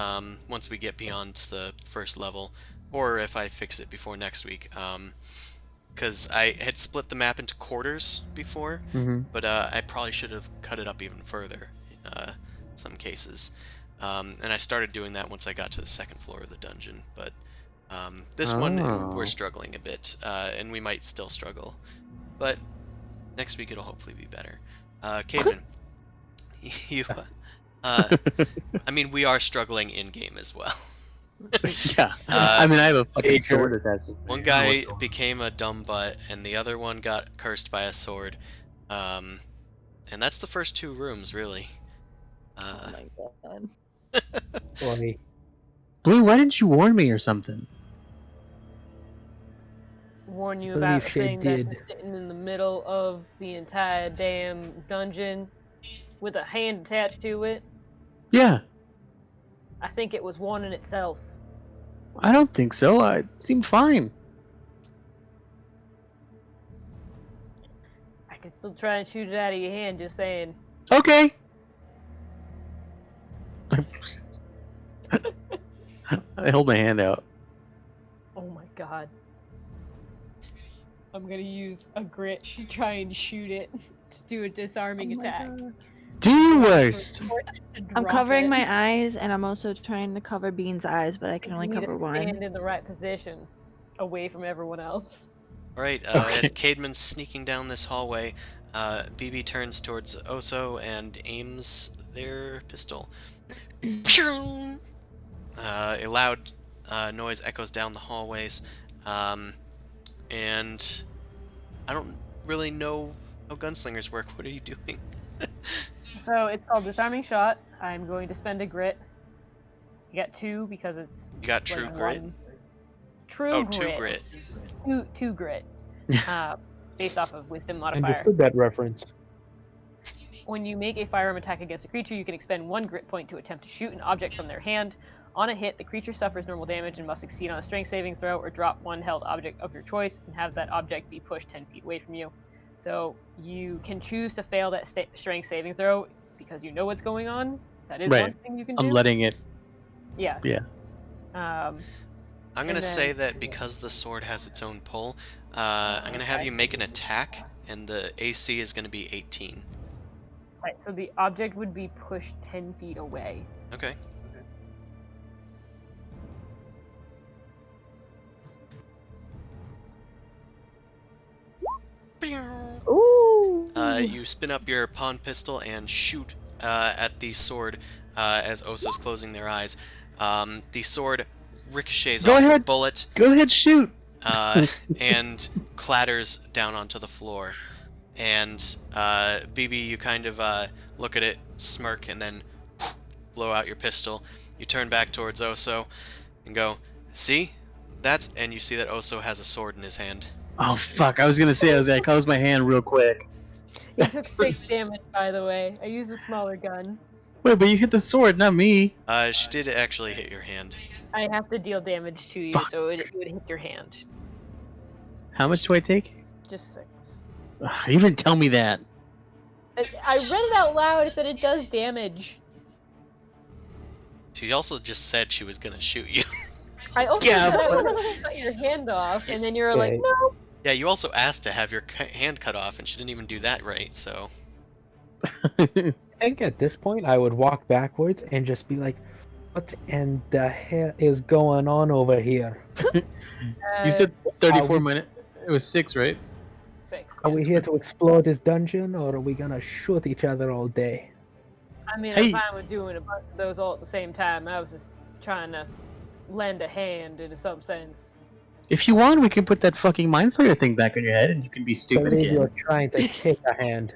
once we get beyond the first level, or if I fix it before next week. Because I had split the map into quarters before, but I probably should have cut it up even further in some cases. And I started doing that once I got to the second floor of the dungeon, but this one we're struggling a bit, and we might still struggle. But next week it'll hopefully be better. Caveman, you, I mean, we are struggling in-game as well. Yeah. I mean, I have a fucking sword attached. One guy became a dumb butt, and the other one got cursed by a sword. And that's the first 2 rooms, really. Oh my god. Sorry. Blue, why didn't you warn me or something? Warn you Believe about a she thing did. that's sitting in the middle of the entire damn dungeon with a hand attached to it. Yeah, I think it was warning itself. I don't think so. It seemed fine. I can still try and shoot it out of your hand, just saying. Okay. I hold my hand out. Oh my god. I'm gonna use a grit to try and shoot it to do a disarming Oh my attack. God. Do your worst. I'm Drop covering it. my eyes, and I'm also trying to cover Bean's eyes, but I can only You need cover to one. stand in the right position, away from everyone else. Alright, Okay. as Cademan's sneaking down this hallway, BB turns towards Oso and aims their pistol. Pew! A loud noise echoes down the hallways, and I don't really know how gunslingers work. What are you doing? So it's called disarming shot. I'm going to spend a grit. You got 2 because it's You got true like grit? one. True Oh, grit. 2 grit. Two grit. Based off of wisdom modifier. Understood that reference. When you make a firearm attack against a creature, you can expend 1 grit point to attempt to shoot an object from their hand. On a hit, the creature suffers normal damage and must succeed on a strength saving throw or drop 1 held object of your choice and have that object be pushed 10 feet away from you. So you can choose to fail that strength saving throw because you know what's going on. That is Right. one thing you can do. I'm letting it. Yeah. Yeah. I'm gonna And say then- that because the sword has its own pull, I'm gonna have you make an attack, and the AC is gonna be 18. Right, so the object would be pushed 10 feet away. Okay. Ooh. You spin up your pawn pistol and shoot at the sword as Oso's closing their eyes. The sword ricochets Go off the ahead. bullet Go ahead, shoot. and clatters down onto the floor. And BB, you kind of look at it, smirk, and then blow out your pistol. You turn back towards Oso and go, "See? That's..." And you see that Oso has a sword in his hand. Oh fuck! I was gonna say I was gonna close my hand real quick. You took 6 damage, by the way. I used a smaller gun. Wait, but you hit the sword, not me. She did actually hit your hand. I have to deal damage to you, Fuck. so it would hit your hand. How much do I take? Just 6. Ugh, you didn't tell me that. I read it out loud. It said it does damage. She also just said she was gonna shoot you. I also Yeah, said I but- was gonna cut your hand off, and then you were like, Okay. no. Yeah, you also asked to have your hand cut off, and she didn't even do that right, so... I think at this point I would walk backwards and just be like, "What in the hell is going on over here? You said Are 34 we- minutes. It was 6, right? 6. Are we here to explore this dungeon, or are we gonna shoot each other all day?" I mean, Hey. I'm fine with doing a bunch of those all at the same time. I was just trying to lend a hand in some sense. If you want, we can put that fucking mind flayer thing back on your head, and you can be I stupid believe again. you're trying to take a hand.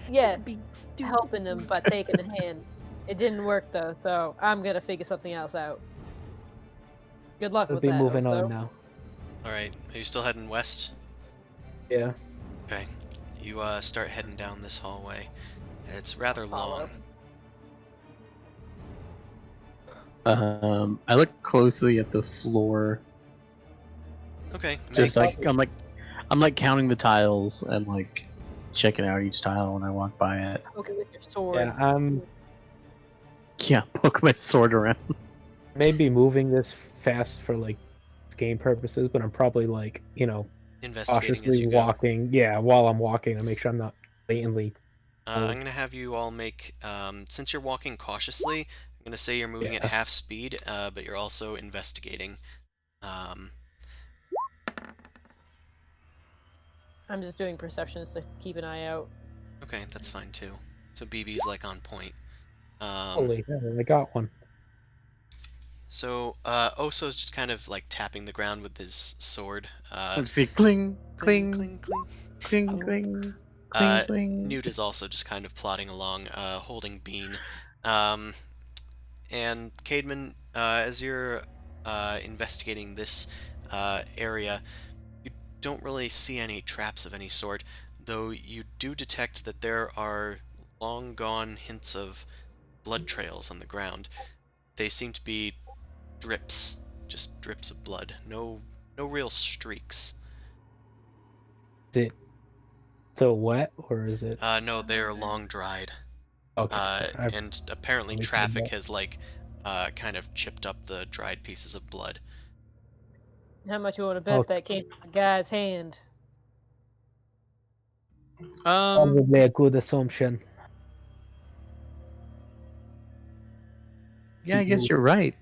Yeah, Be stupid. helping him by taking a hand. It didn't work though, so I'm gonna figure something else out. Good luck We'll with be that. moving Oso. on now. All right, are you still heading west? Yeah. Okay. You start heading down this hallway. It's rather Follow. long. I look closely at the floor. Okay. Just Make, I'm like counting the tiles and like checking out each tile when I walk by it. Poke it with your sword. Yeah, I'm Yeah, poke my sword around. maybe moving this fast for like game purposes, but I'm probably like, investigating as cautiously you go. walking. Yeah, while I'm walking to make sure I'm not blatantly. I'm gonna have you all make. Since you're walking cautiously, I'm gonna say you're moving at Yeah. half speed, but you're also investigating. Um, I'm just doing perception so to keep an eye out. okay, that's fine too. So BB's like on point. Holy hell, I got one. So Oso's just kind of like tapping the ground with his sword. I'm just like cling, Cling, cling, cling, cling. cling, cling, cling, cling. Newt is also just kind of plodding along, holding Bean. Um, and Caedmon, as you're investigating this area, you don't really see any traps of any sort, though you do detect that there are long gone hints of blood trails on the ground. They seem to be drips, just drips of blood. No real streaks. Is it still wet or is it No, they're long dried. okay? Sorry, And apparently really traffic said has like kind of chipped up the dried pieces of blood. How much you want to bet Okay. that came from the guy's hand? Probably a good assumption. Yeah, I Keep guess you're right.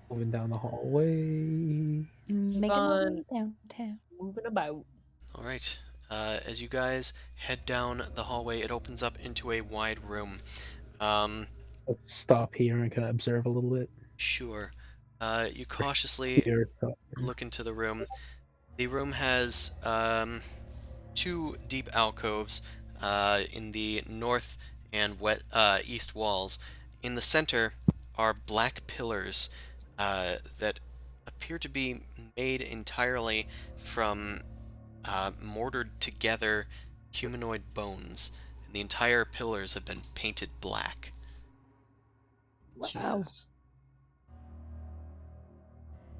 moving down the hallway. Making my on way downtown. moving about. All right. As you guys head down the hallway, it opens up into a wide room. Let's stop here and kind of observe a little bit. Sure. You cautiously Here, so- look into the room. The room has two deep alcoves in the north and east walls. In the center are black pillars that appear to be made entirely from mortared together humanoid bones. And the entire pillars have been painted black. Wow. Jesus.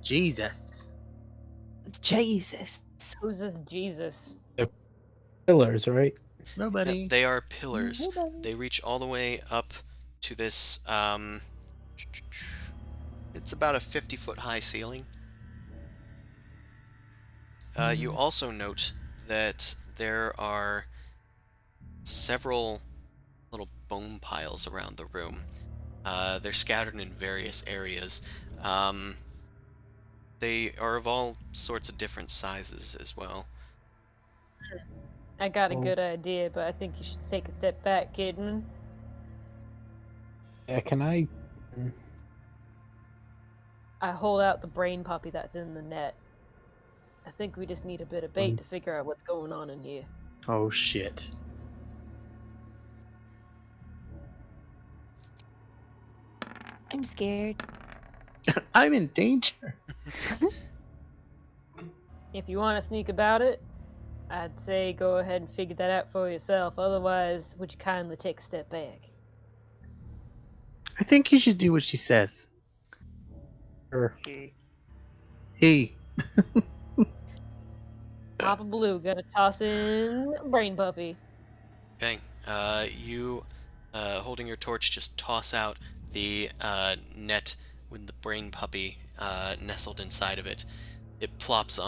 Jesus. Jesus. Who's this Jesus? pillars, right? Nobody. Yeah, they are pillars. Nobody. They reach all the way up to this. It's about a 50-foot high ceiling. You also note that there are several little bone piles around the room. They're scattered in various areas. They are of all sorts of different sizes as well. I got a Oh. good idea, but I think you should take a step back, Kidman. Yeah, can I? I hold out the brain puppy that's in the net. I think we just need a bit of bait to figure out what's going on in here. Oh shit. I'm scared. I'm in danger. If you want to sneak about it, I'd say go ahead and figure that out for yourself. Otherwise, would you kindly take a step back? I think you should do what she says. Or Hey. Papa Blue, gonna toss in brain puppy. Okay. You, holding your torch, just toss out the net with the brain puppy nestled inside of it. It plops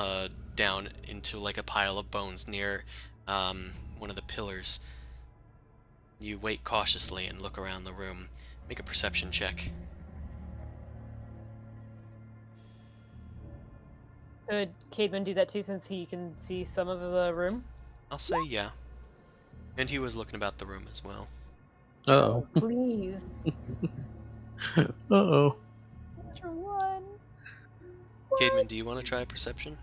down into like a pile of bones near one of the pillars. You wait cautiously and look around the room. Make a perception check. Could Cademan do that too, since he can see some of the room? I'll say yeah. And he was looking about the room as well. Uh-oh. Please. Uh-oh. Cademan, do you want to try perception?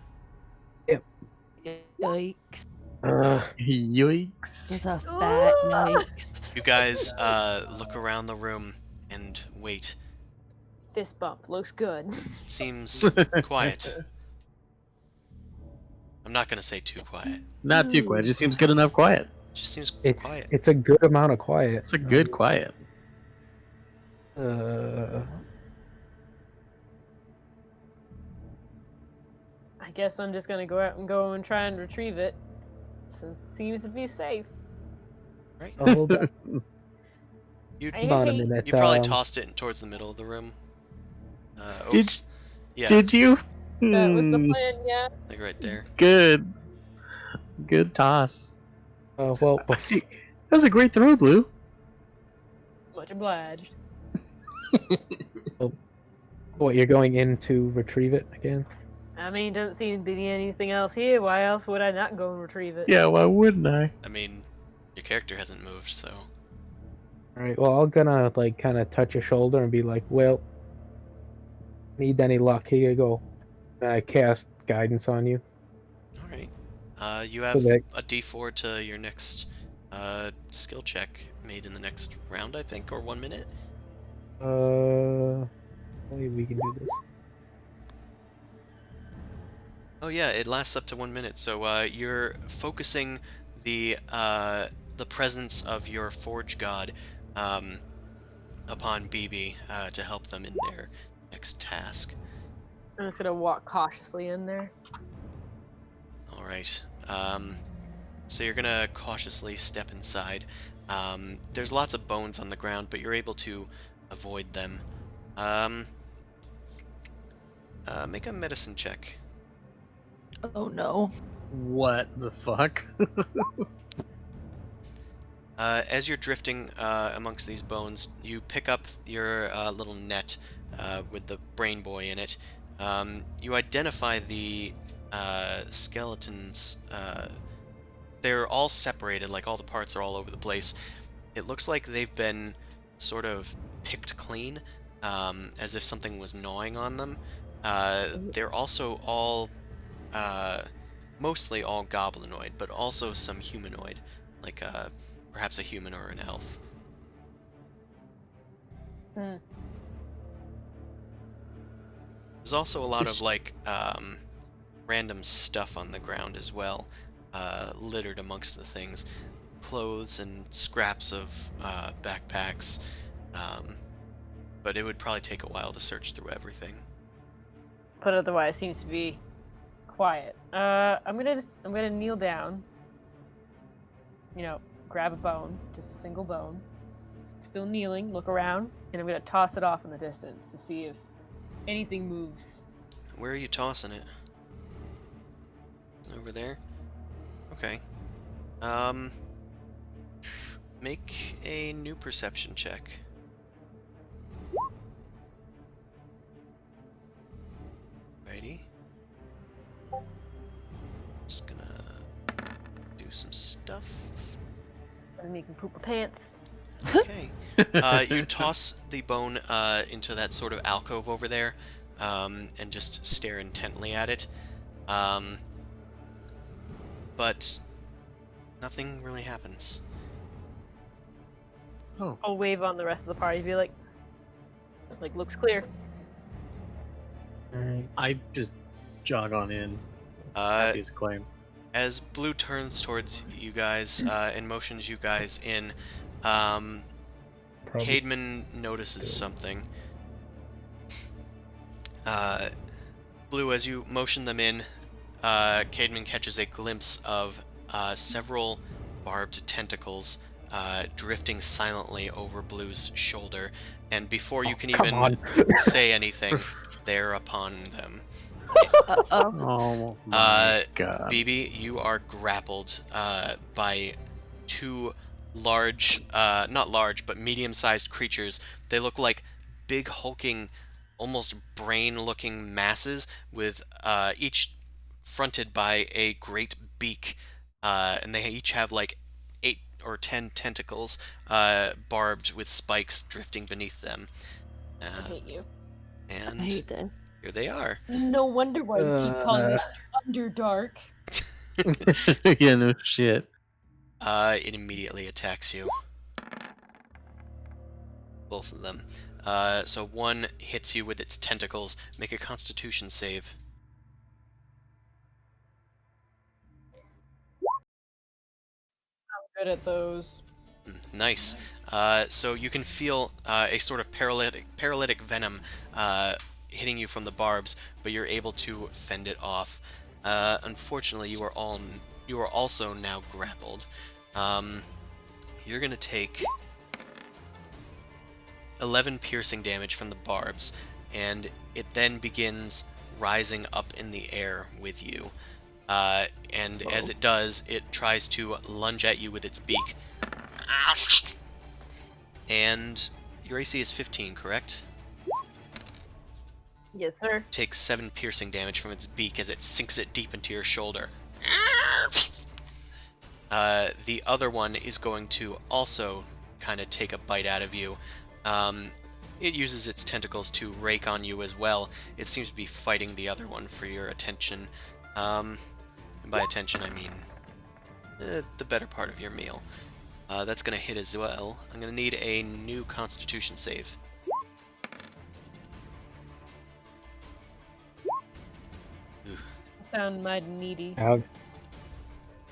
Yikes. Yikes. That's a fat yikes. You guys look around the room and wait. Fist bump. Looks good. It seems quiet. I'm not gonna say too quiet. Not too quiet. It just seems good enough quiet. It just seems It's quiet. it's a good amount of quiet. It's a good quiet. I guess I'm just gonna go out and go and try and retrieve it, since it seems to be safe. Right? Hold on, You Hey, hold on a hey, minute. you probably tossed it towards the middle of the room. Did- Oops. Yeah, Did you? that was the Hmm, plan, yeah. like right there. Good. Good toss. Well, I think that was a great throw, Blue. Much obliged. what, you're going in to retrieve it again? I mean, doesn't seem to be anything else here. Why else would I not go and retrieve it? Yeah, why wouldn't I? I mean, your character hasn't moved, so All right. Well, I'm gonna like kind of touch your shoulder and be like, "Well, need any luck? Here you go." I cast guidance on you. all right. You So have that a D4 to your next skill check made in the next round, I think, or 1 minute. maybe we can do this. Oh yeah, it lasts up to 1 minute. So you're focusing the presence of your forge god upon BB to help them in their next task. I'm just gonna walk cautiously in there. All right. So you're gonna cautiously step inside. There's lots of bones on the ground, but you're able to avoid them. Make a medicine check. Oh no. What the fuck? As you're drifting amongst these bones, you pick up your little net with the brain boy in it. You identify the skeletons. They're all separated, like all the parts are all over the place. It looks like they've been sort of picked clean, as if something was gnawing on them. They're also all, mostly all goblinoid, but also some humanoid, like perhaps a human or an elf. Hmm. There's also a lot of like random stuff on the ground as well, littered amongst the things, clothes and scraps of backpacks. But it would probably take a while to search through everything. But otherwise, seems to be quiet. I'm gonna kneel down. You know, grab a bone, just a single bone. Still kneeling, look around, and I'm gonna toss it off in the distance to see if anything moves. Where are you tossing it? Over there? Okay. Make a new perception check. Righty. Just gonna do some stuff. I'm making poop my pants. Okay. You toss the bone into that sort of alcove over there, and just stare intently at it. But nothing really happens. Oh, I'll wave on the rest of the party, be like, looks clear. All right. I just jog on in. Uh, Happy as a claim. as Blue turns towards you guys and motions you guys in, Probably Cademan notices something. Blue, as you motion them in, Cademan catches a glimpse of several barbed tentacles drifting silently over Blue's shoulder, and before you can come even on. say anything, they're upon them. Uh-oh. Oh my god. BB, you are grappled by two large, not large, but medium-sized creatures. They look like big, hulking, almost brain-looking masses with each fronted by a great beak, and they each have like 8 or 10 tentacles, barbed with spikes drifting beneath them. I hate you. And I hate this. Here they are. No wonder why you keep calling it Underdark. Yeah, no shit. It immediately attacks you. Both of them. So one hits you with its tentacles. Make a Constitution save. Good at those. Nice. So you can feel a sort of paralytic venom hitting you from the barbs, but you're able to fend it off. Unfortunately, you are also now grappled. You're gonna take 11 piercing damage from the barbs, and it then begins rising up in the air with you. And as it does, it tries to lunge at you with its beak. And your AC is 15, correct? Yes, sir. Takes 7 piercing damage from its beak as it sinks it deep into your shoulder. The other one is going to also kind of take a bite out of you. It uses its tentacles to rake on you as well. It seems to be fighting the other one for your attention. And by attention, I mean the better part of your meal. That's going to hit as well. I'm going to need a new Constitution save. Ooh. Sound mighty needy. I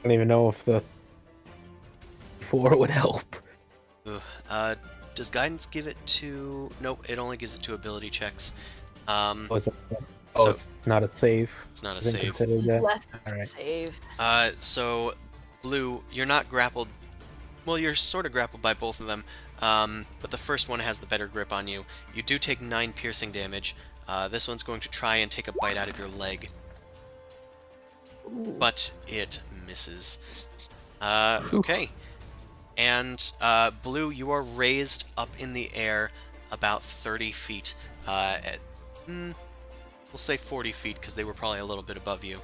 don't even know if the 4 would help. Ooh. Does guidance give it to... Nope, it only gives it to ability checks. Was it? So- It's not a save. It's not a Isn't save. considered that. Less Alright. save. So, Blue, you're not grappled. Well, you're sort of grappled by both of them, but the first one has the better grip on you. You do take 9 piercing damage. This one's going to try and take a bite out of your leg, but it misses. Okay. And, Blue, you are raised up in the air about 30 feet. We'll say 40 feet, because they were probably a little bit above you.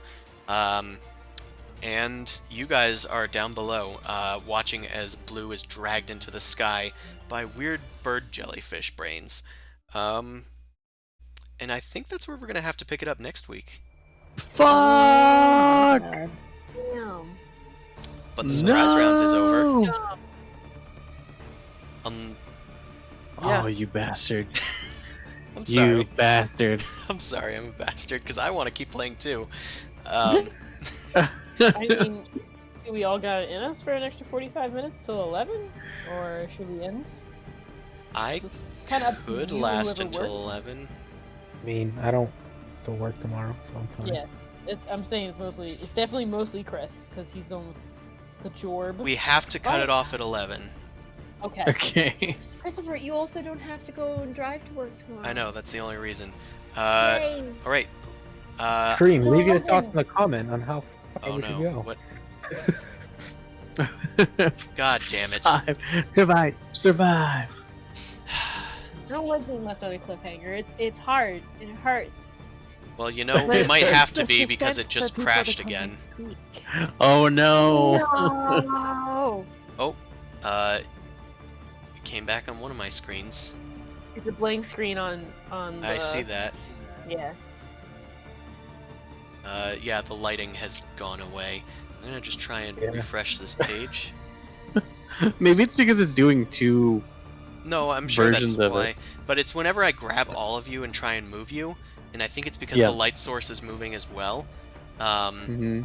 And you guys are down below, watching as Blue is dragged into the sky by weird bird jellyfish brains. And I think that's where we're going to have to pick it up next week. Fuck! Damn. But the surprise round is over. No! Yeah, Oh, you bastard. I'm You sorry. bastard. I'm sorry, I'm a bastard, because I want to keep playing too. I mean, do we all got it in us for an extra 45 minutes till 11? Or should we end? I Kind of could last until 11. I mean, I don't have to work tomorrow, so I'm fine. Yeah, I'm saying it's definitely mostly Chris, because he's on the jorb. We have to cut it off at 11. Okay. Okay. Christopher, you also don't have to go and drive to work tomorrow. I know, that's the only reason. Yay. Alright. Stream, leave your thoughts in the comment on how far Oh we should no, go. what? God damn it. Survive. Survive. I don't like being left on a cliffhanger. It's hard. It hurts. Well, you know, it might have to be because it just crashed again. Oh no. No! It came back on one of my screens. It's a blank screen on the... I see that. Yeah. Yeah, the lighting has gone away. I'm gonna just try and Yeah. refresh this page. Maybe it's because it's doing two. No, I'm sure that's Versions of why. it. But it's whenever I grab all of you and try and move you, and I think it's because Yeah. the light source is moving as well. Mm-hmm.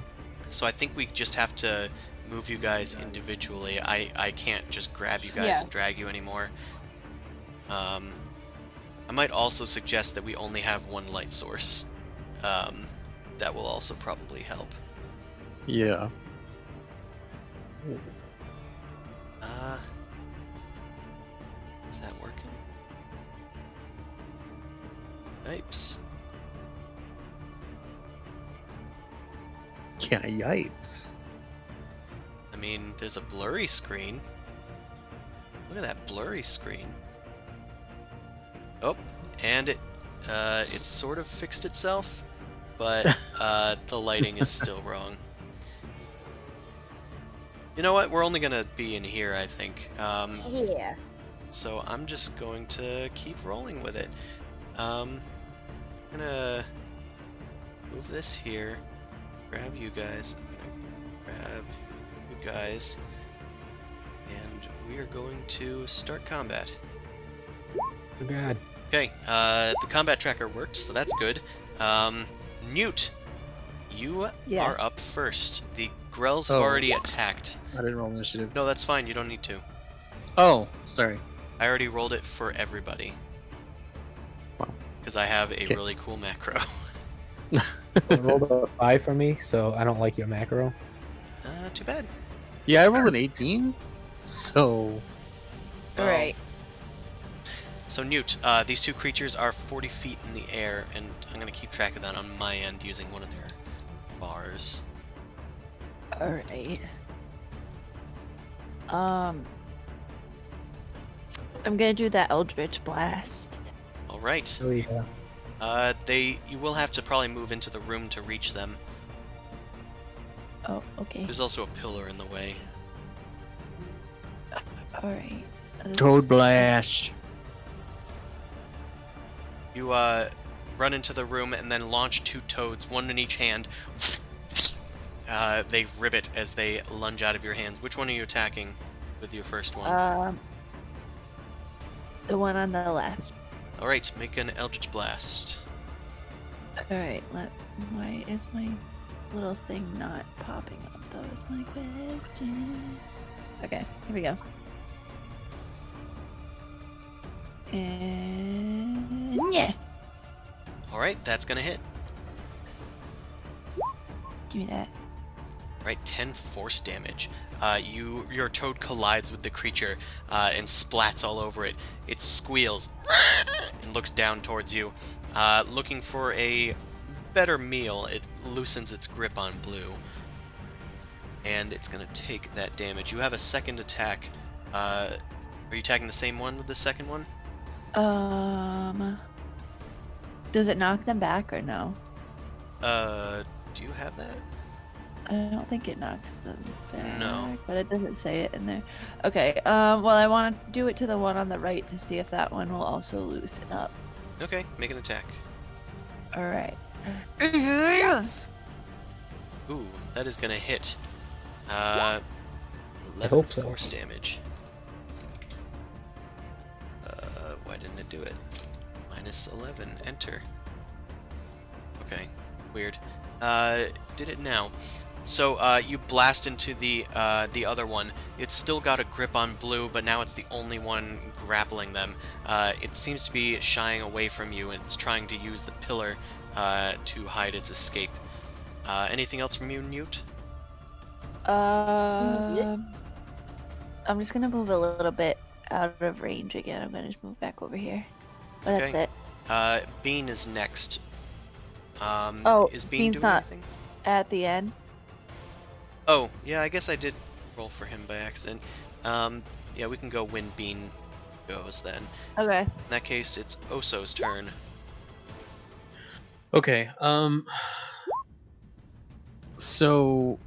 So I think we just have to move you guys individually. I can't just grab you guys Yeah. and drag you anymore. I might also suggest that we only have one light source. That will also probably help. Yeah. Is that working? Yipes. Yeah. Yipes. I mean, there's a blurry screen. Look at that blurry screen. Oh, and it sort of fixed itself, but the lighting is still wrong. You know what? We're only gonna be in here, I think. Yeah. So I'm just going to keep rolling with it. I'm gonna move this here. Grab you guys. I'm gonna grab you guys. And we are going to start combat. Oh god. Okay, the combat tracker worked, so that's good. Newt, you Yes. are up first. The Grells have Oh. already attacked. I didn't roll initiative. No, that's fine. You don't need to. Oh, sorry. I already rolled it for everybody. Wow. Because I have a Okay. really cool macro. You rolled a 5 for me, so I don't like your macro. Too bad. Yeah, I rolled an 18. So Well, Alright. So Newt, these two creatures are 40 feet in the air, and I'm going to keep track of that on my end using one of their bars. Alright. I'm gonna do that Eldritch Blast. All right. Oh yeah. You will have to probably move into the room to reach them. Oh, okay. There's also a pillar in the way. Alright. Toad Blast. You run into the room and then launch two toads, one in each hand. They ribbit as they lunge out of your hands. Which one are you attacking with your first one? The one on the left. All right, make an Eldritch Blast. Alright, why is my little thing not popping up though is my question. Okay, here we go. And yeah. All right, that's gonna hit. Give me that. All right, 10 force damage. Your toad collides with the creature and splats all over it. It squeals and looks down towards you, looking for a better meal. It loosens its grip on Blue, and it's gonna take that damage. You have a second attack. Are you attacking the same one with the second one? Does it knock them back or no? Do you have that? I don't think it knocks them back. No. But it doesn't say it in there. Okay, well I want to do it to the one on the right to see if that one will also loosen up. Okay, make an attack. Alright. Ooh, that is gonna hit. 11 hope so. force damage. Why didn't it do it? Minus 11. Enter. Okay, weird. Did it now. So you blast into the other one. It's still got a grip on Blue, but now it's the only one grappling them. It seems to be shying away from you, and it's trying to use the pillar to hide its escape. Anything else from you, Newt? I'm just gonna move a little bit out of range again. I'm gonna just move back over here. But Okay. that's it. Bean is next. Oh, is Bean Bean's doing not- anything? At the end. Oh, yeah, I guess I did roll for him by accident. Yeah, we can go when Bean goes then. Okay. In that case, it's Oso's turn. Okay. So,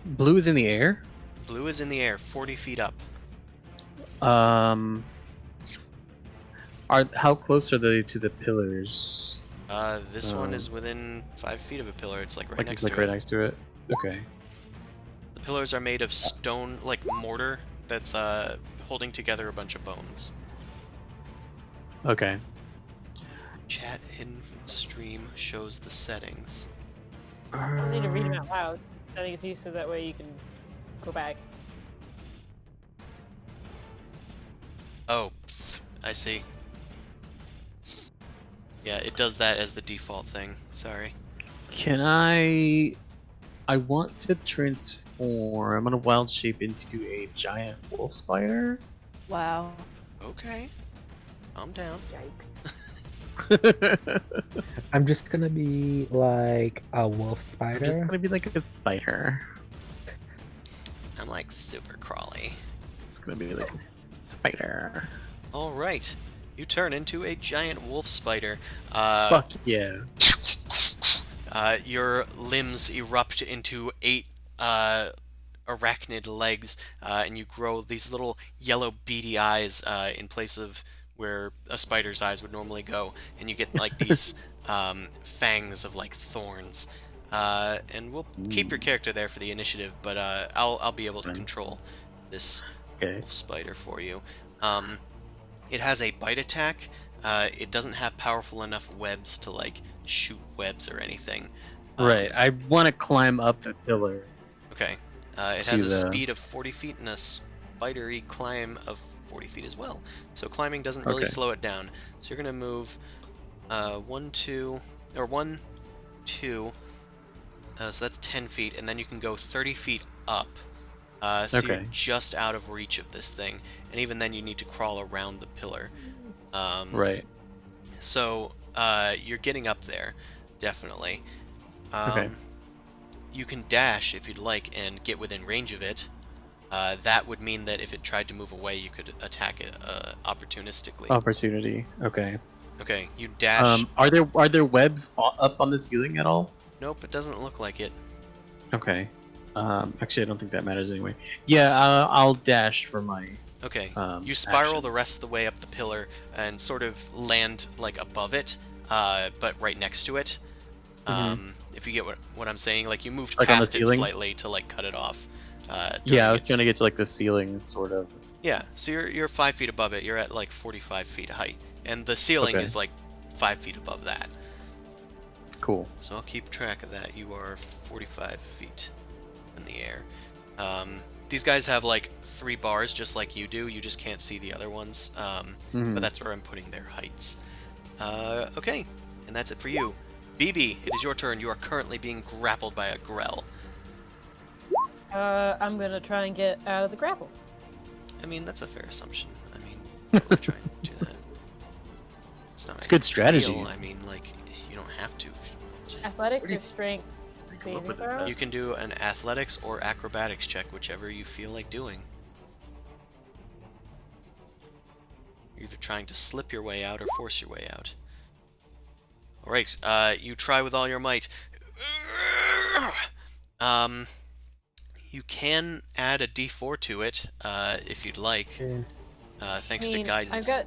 Blue is in the air. Blue is in the air, 40 feet up. How close are they to the pillars? This one is within 5 feet of a pillar. It's like right Like next it's like to right it. next to it. Okay. The pillars are made of stone, like mortar, that's holding together a bunch of bones. Okay. Chat hidden from stream shows the settings. I don't need to read them out loud. Settings used so that way you can go back. Oh, I see. Yeah, it does that as the default thing. Sorry. Can I want to transform. I'm gonna wild shape into a giant wolf spider. Wow. Okay. Calm down. Yikes. I'm just gonna be like a wolf I'm just spider. gonna be like a spider. I'm like super crawly. It's gonna be like a spider. All right. You turn into a giant wolf spider. Fuck yeah. Your limbs erupt into 8 arachnid legs, and you grow these little yellow beady eyes in place of where a spider's eyes would normally go. And you get like these fangs of like thorns. And we'll keep your character there for the initiative, but I'll be able to Right. control this Okay. wolf spider for you. It has a bite attack. It doesn't have powerful enough webs to like shoot webs or anything. Right. I want to climb up the pillar. Okay. It To has a the- speed of 40 feet and a spidery climb of 40 feet as well. So climbing doesn't really Okay. slow it down. So you're gonna move 1, 2, or 1, 2. So that's 10 feet, and then you can go 30 feet up. So you're Okay. just out of reach of this thing, and even then you need to crawl around the pillar. Right. So you're getting up there, definitely. Okay. You can dash if you'd like and get within range of it. That would mean that if it tried to move away, you could attack it opportunistically. Opportunity. Okay. Okay, you dash. Are there webs up on the ceiling at all? Nope, it doesn't look like it. Okay. Actually, I don't think that matters anyway. Yeah, I'll dash for my. Okay, you spiral actions. the rest of the way up the pillar and sort of land like above it, but right next to it. If you get what I'm saying, like you moved Like on the past it ceiling? slightly to like cut it off. Yeah, I was its- trying to get to like the ceiling, sort of. Yeah, so you're 5 feet above it. You're at like 45 feet height, and the ceiling Okay. is like 5 feet above that. Cool. So I'll keep track of that. You are 45 feet in the air. These guys have like 3 bars, just like you do. You just can't see the other ones. Mhm. But that's where I'm putting their heights. Okay, and that's it for you. BB, it is your turn. You are currently being grappled by a grell. I'm gonna try and get out of the grapple. I mean, that's a fair assumption. I mean, totally try and do that. It's not It's good strategy. ideal. I mean, like, you don't have to. If you want to. Athletics or strength come up saving with throw? that? You can do an athletics or acrobatics check, whichever you feel like doing. You're either trying to slip your way out or force your way out. Alright, you try with all your might. You can add a d4 to it, if you'd like, thanks to guidance. I've got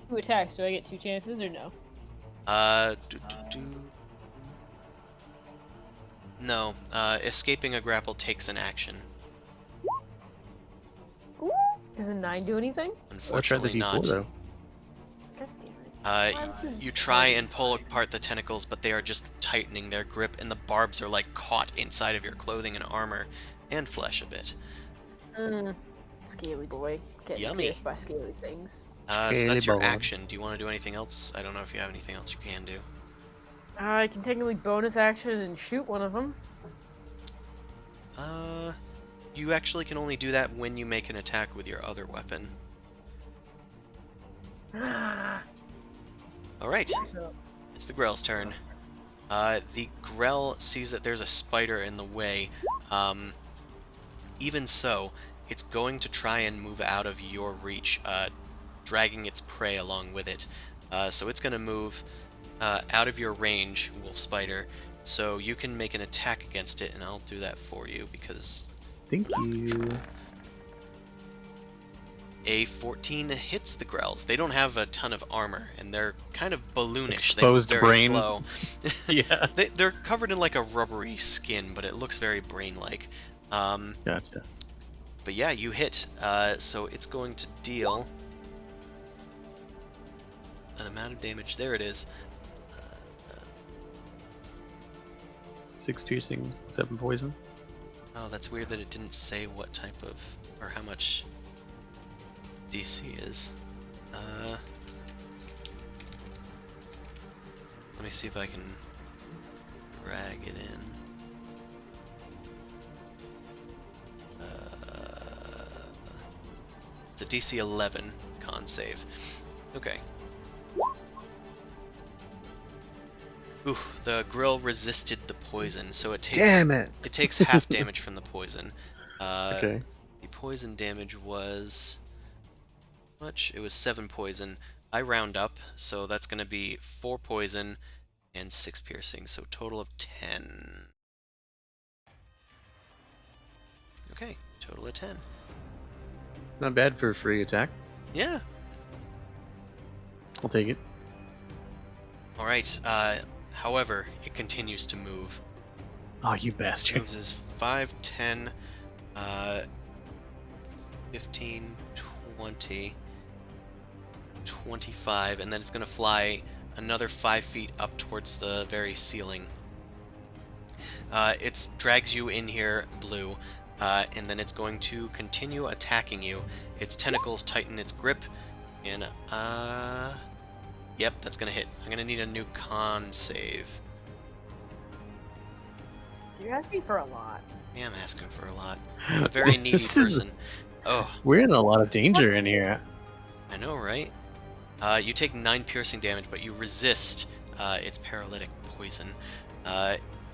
2 attacks. Do I get 2 chances or no? No, escaping a grapple takes an action. Ooh. Does a 9 do anything? I'll try the Unfortunately D4 not. though. God damn it. You try and pull apart the tentacles, but they are just tightening their grip, and the barbs are like caught inside of your clothing and armor, and flesh a bit. Scaly boy. Getting Yummy. pierced by scaly things. So that's Scaly your boy. action. Do you want to do anything else? I don't know if you have anything else you can do. I can technically bonus action and shoot one of them. You actually can only do that when you make an attack with your other weapon. Alright, So, it's the Grell's turn. The Grell sees that there's a spider in the way. Even so, it's going to try and move out of your reach, dragging its prey along with it. So it's going to move out of your range, Wolf Spider. So you can make an attack against it, and I'll do that for you because Thank you. a 14 hits the Grells. They don't have a ton of armor, and they're kind of balloonish. Exposed they move very brain. slow. Yeah. They're covered in like a rubbery skin, but it looks very brain-like. Gotcha. But yeah, you hit. So it's going to deal an amount of damage. There it is. 6 piercing, 7 poison. Oh, that's weird that it didn't say what type of or how much DC is. Let me see if I can drag it in. It's a DC 11 con save. Okay. Ooh, the grill resisted the poison, so it takes it! it takes half damage from the poison. Okay. The poison damage was much. It was 7 poison. I round up, so that's going to be 4 poison and 6 piercing, so total of 10. Okay, total of 10. Not bad for a free attack. Yeah. I'll take it. All right. However, it continues to move. Oh, you It bastard. moves as 5, 10, 15, 20, 25, and then it's going to fly another 5 feet up towards the very ceiling. It drags you in here, Blue, and then it's going to continue attacking you. Its tentacles tighten its grip, and, yep, that's going to hit. I'm going to need a new con save. You're asking for a lot. Yeah, I'm asking for a lot. I'm a very needy This is- person. Oh, We're in a lot of danger in here. I know, right? You take 9 piercing damage, but you resist its paralytic poison.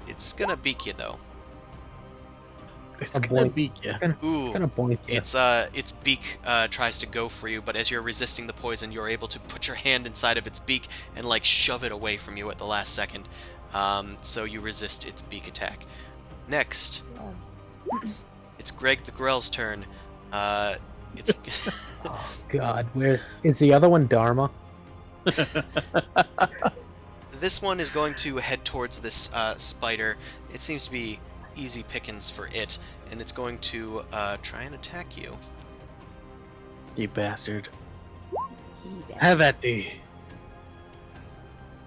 It's gonna beak you, though. It's A gonna boink. beat you. Ooh, Kind of boink you. its beak tries to go for you, but as you're resisting the poison, you're able to put your hand inside of its beak and like shove it away from you at the last second. So you resist its beak attack. Next, it's Greg the Grell's turn. It's Oh God, where is the other one? Dharma. this one is going to head towards this spider. It seems to be easy pickings for it, and it's going to try and attack you. You bastard. He bad. Have at thee.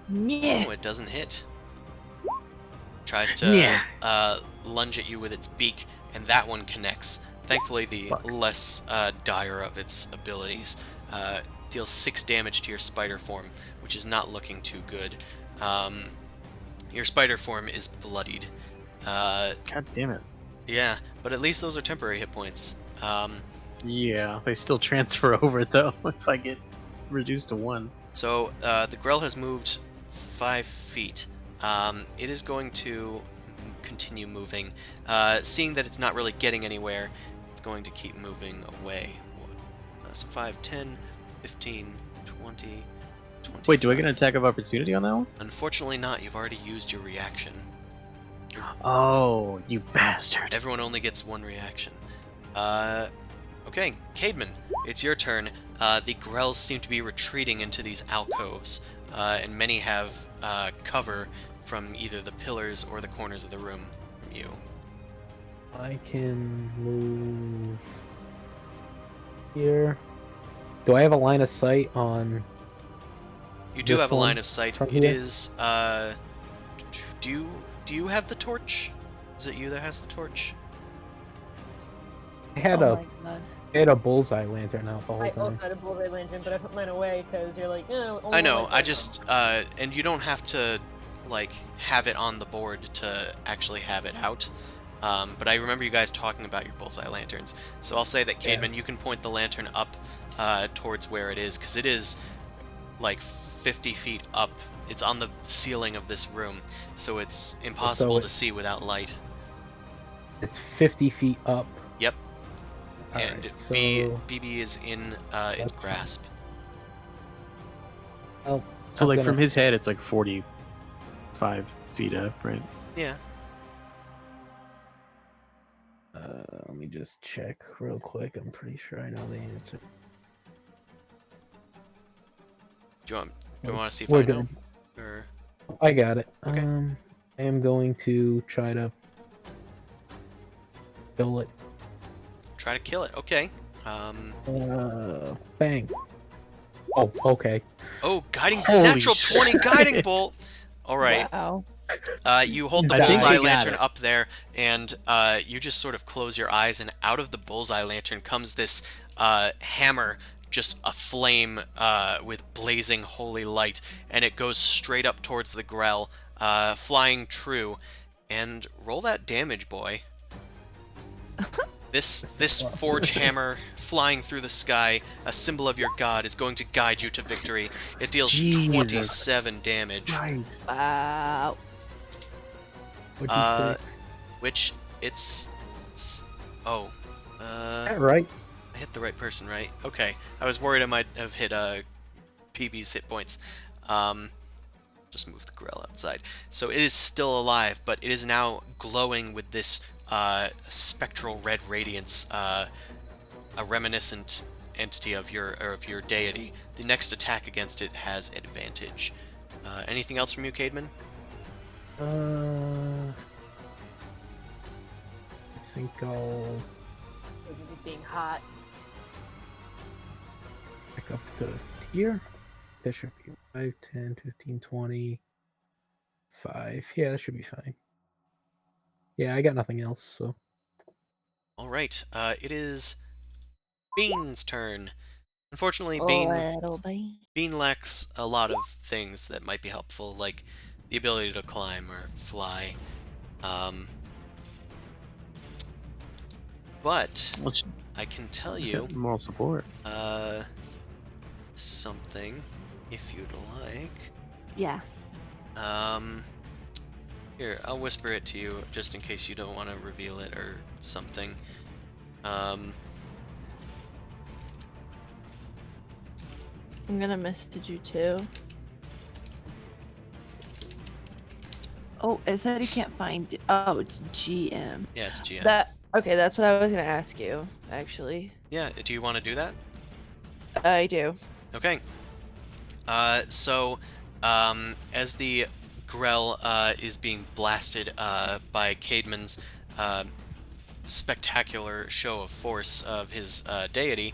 Yeah. Oh, it doesn't hit. Tries to Yeah. lunge at you with its beak, and that one connects. Thankfully, the Fuck. less dire of its abilities deals 6 damage to your spider form, which is not looking too good. Your spider form is bloodied. God damn it. Yeah, but at least those are temporary hit points. Yeah, they still transfer over though if I get reduced to 1. So the Grell has moved 5 feet. It is going to continue moving. Seeing that it's not really getting anywhere, it's going to keep moving away. That's 5, 10, 15, 20, 25. Wait, do I get an attack of opportunity on that one? Unfortunately not. You've already used your reaction. Oh, you bastard. Everyone only gets 1 reaction. Okay, Cademan, it's your turn. The Grells seem to be retreating into these alcoves, and many have cover from either the pillars or the corners of the room from you. I can move here. Do I have a line of sight on? You do This have a one line of sight. from It here? is. Do you have the torch? Is it you that has the torch? I had Oh a my God. I had a bullseye lantern out the whole I time. also had a bullseye lantern, but I put mine away because you're like, no. I know. I just and you don't have to like have it on the board to actually have it out. But I remember you guys talking about your bullseye lanterns. So I'll say that, Cademan, you can point the lantern up towards where it is, because it is like 50 feet up. It's on the ceiling of this room, so it's impossible So to see without light. It's 50 feet up. Yep. Alright, And so BB is in its that's- grasp. oh, So, I'm like, gonna- from his head, it's like 45 feet up, right? Yeah. let me just check real quick. I'm pretty sure I know the answer. Do you want to see if We're I know? good. Or I got it. Okay. I am going to try to kill it. try to kill it. Okay. Bang. Oh, okay. Oh, guiding Holy natural shit. 20 guiding bolt. All right. Wow. You hold the I think bullseye we got lantern it. up there, and you just sort of close your eyes, and out of the bullseye lantern comes this hammer, just aflame with blazing holy light, and it goes straight up towards the Grell, flying true. And roll that damage, boy. This forge hammer flying through the sky, a symbol of your god, is going to guide you to victory. It deals Jesus. 27 damage. Right. Wow. What'd you say? Which it's oh, Yeah, right. I hit the right person, right? Okay, I was worried I might have hit PB's hit points. Just move the Grell outside. So it is still alive, but it is now glowing with this spectral red radiance, a reminiscent entity of your deity. The next attack against it has advantage. Anything else from you, Caedmon? I think I'll Maybe just being hot. pick up the tier. That should be 5, 10, 15, 20, 5. Yeah, that should be fine. Yeah, I got nothing else, so. All right. It is Bean's turn. Unfortunately, Little bit. Bean lacks a lot of things that might be helpful, like the ability to climb or fly. But Well, she- I can tell you moral support. something, if you'd like. Yeah. Here, I'll whisper it to you, just in case you don't want to reveal it or something. I'm gonna message you too. Oh, it said he can't find it. Oh, it's GM. Yeah, it's GM. Okay, that's what I was gonna ask you, actually. Yeah, do you want to do that? I do. Okay. As the Grell is being blasted by Caedmon's spectacular show of force of his deity,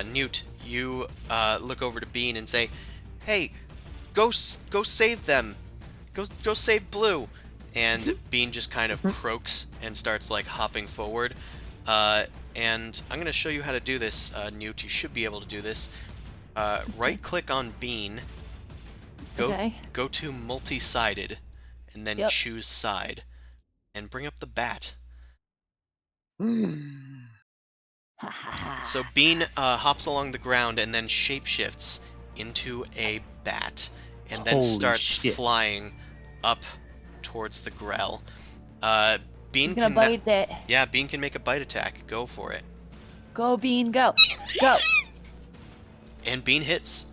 Newt, you look over to Bean and say, "Hey, go save them. Go save Blue." And Bean just kind of croaks and starts like hopping forward. And I'm gonna show you how to do this, Newt. You should be able to do this. Right-click on Bean. Okay. Go to multi-sided, and then Yep. choose side, and bring up the bat. Ha ha ha. So Bean hops along the ground and then shapeshifts into a bat, and then Holy starts shit. flying up towards the Grell. Bean I'm gonna can bite it. yeah, Bean can make a bite attack. Go for it. Go, Bean, go. Go. And Bean hits.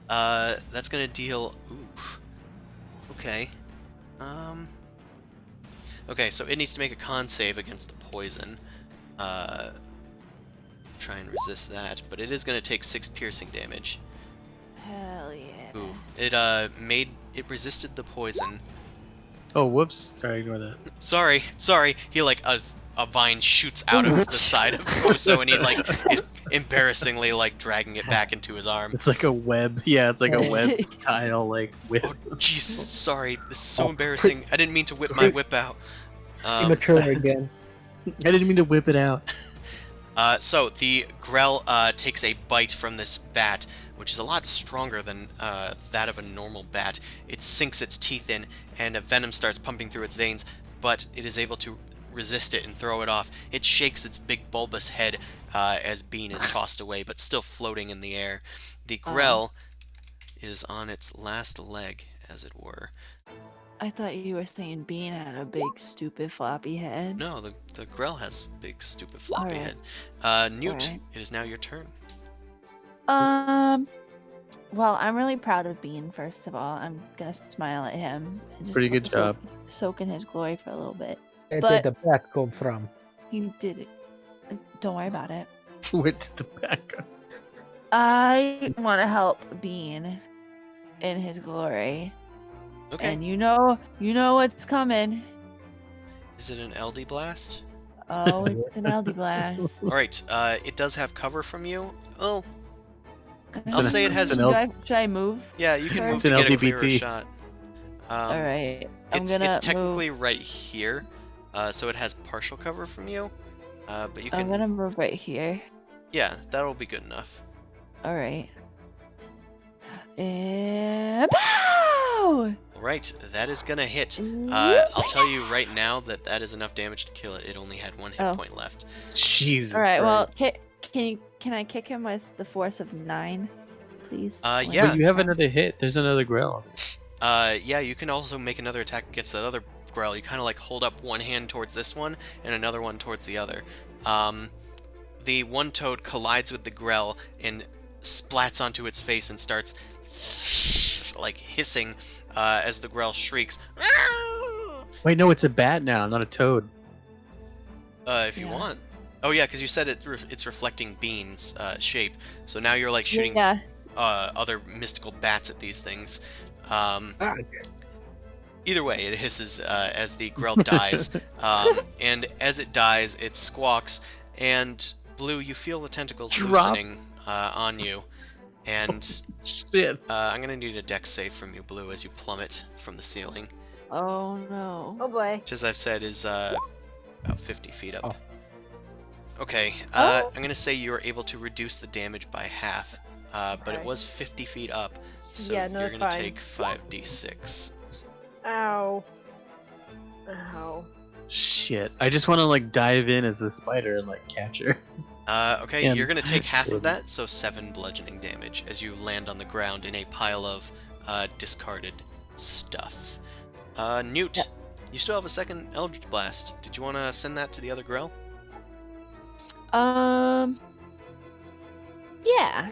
That's gonna deal. Oof. Okay. Okay, so it needs to make a con save against the poison. Try and resist that, but it is gonna take 6 piercing damage. Hell yeah. Ooh. It resisted the poison. Oh, whoops. Sorry, ignore that. Sorry. He like a vine shoots out of the side of Oso, and he like is embarrassingly like dragging it back into his arm. It's like a web. Yeah, it's like a web tile, like whip. Oh jeez, sorry. This is so Oh, embarrassing. I didn't mean to whip my whip out. Immature again. I didn't mean to whip it out. So the Grell takes a bite from this bat, which is a lot stronger than that of a normal bat. It sinks its teeth in, and a venom starts pumping through its veins, but it is able to resist it and throw it off. It shakes its big bulbous head as Bean is tossed away, but still floating in the air. The Grell is on its last leg, as it were. I thought you were saying Bean had a big, stupid, floppy head. No, the Grell has a big, stupid, floppy Alright. head. Newt, Alright. it is now your turn. Well, I'm really proud of Bean, first of all. I'm gonna smile at him. And just Pretty good job. Soak in his glory for a little bit. Where But- did the bat come from? He did it. Don't worry about it. Where did the back go? I want to help Bean in his glory. Okay. And you know what's coming. Is it an LD blast? Oh, it's an LD blast. All right. It does have cover from you. Oh, I'll an- say it has. it's an Should I move? Yeah, you can Sure. move It's to an get a clearer LDBT. shot. All right. I'm It's gonna technically move. right here, so it has partial cover from you. But you I'm can. gonna move right here. Yeah, that'll be good enough. All right. And pow! All right, that is gonna hit. I'll tell you right now that that is enough damage to kill it. It only had 1 hit Oh. point left. Jesus. All right. Well, Christ. can I kick him with the force of 9, please? Yeah. But you have another hit. There's another grill. Yeah, you can also make another attack against that other Grell. You kind of like hold up one hand towards this one and another one towards the other. The one toad collides with the Grell and splats onto its face and starts like hissing as the Grell shrieks. Wait, no, it's a bat now, not a toad. If you Yeah. want. Oh yeah, because you said it's reflecting Bean's shape. So now you're like shooting Yeah. other mystical bats at these things. Ah, Either way, it hisses as the grell dies, and as it dies, it squawks. And Blue, you feel the tentacles loosening Drops. on you, and Shit. I'm gonna need a dex save from you, Blue, as you plummet from the ceiling, Oh no. Oh boy. which, as I've said, is about 50 feet up. Oh. Okay, Oh. I'm gonna say you're able to reduce the damage by half, but it Okay. was 50 feet up, so Yeah, no, you're that's gonna fine. take 5d6. Ow. Ow. Shit. I just want to like dive in as a spider and like catch her. Okay, And- you're gonna take half of that, so 7 bludgeoning damage as you land on the ground in a pile of discarded stuff. Newt, Yep. you still have a second Eldritch Blast. Did you want to send that to the other Grell? Yeah.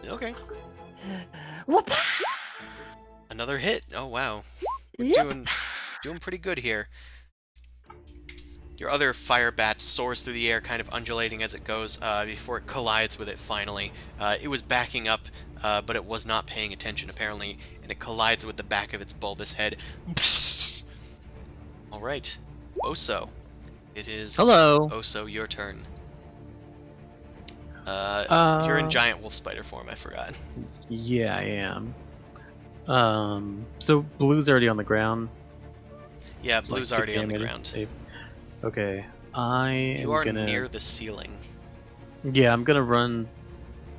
Okay. Whoop. Another hit. Oh wow, we're Yep. doing pretty good here. Your other fire bat soars through the air, kind of undulating as it goes, before it collides with it finally. It was backing up, but it was not paying attention apparently, and it collides with the back of its bulbous head. Alright, Oso. It is Hello. Oso, your turn. Uh, You're in giant wolf spider form, I forgot. Yeah, I am. So Blue's already on the ground. Yeah, like, Blue's took already on the damage. ground. Save. Okay. I am You are gonna. near the ceiling. Yeah, I'm gonna run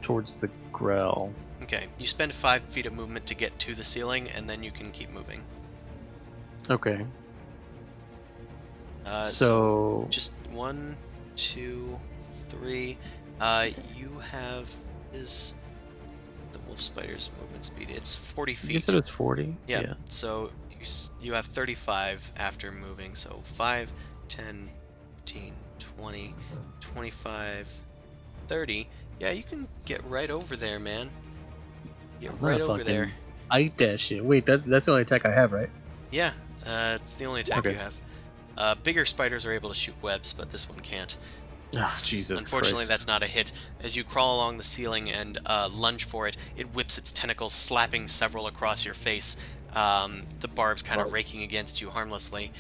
towards the Grell. Okay, you spend 5 feet of movement to get to the ceiling, and then you can keep moving. Okay. So So just 1, 2, 3. You have is the wolf spider's movement speed. It's 40 you feet. said it's 40. Yeah. So you have 35 after moving. So 5, 10, 15, 20, 25, 30. Yeah, you can get right over there, man. Get I'm right gonna over there. fucking Bite that shit. Wait, that's the only attack I have, right? Yeah, it's the only attack you Okay. have. Bigger spiders are able to shoot webs, but this one can't. Oh, Jesus Unfortunately, Christ. that's not a hit. As you crawl along the ceiling and lunge for it, it whips its tentacles, slapping several across your face. The barbs kind of raking against you harmlessly,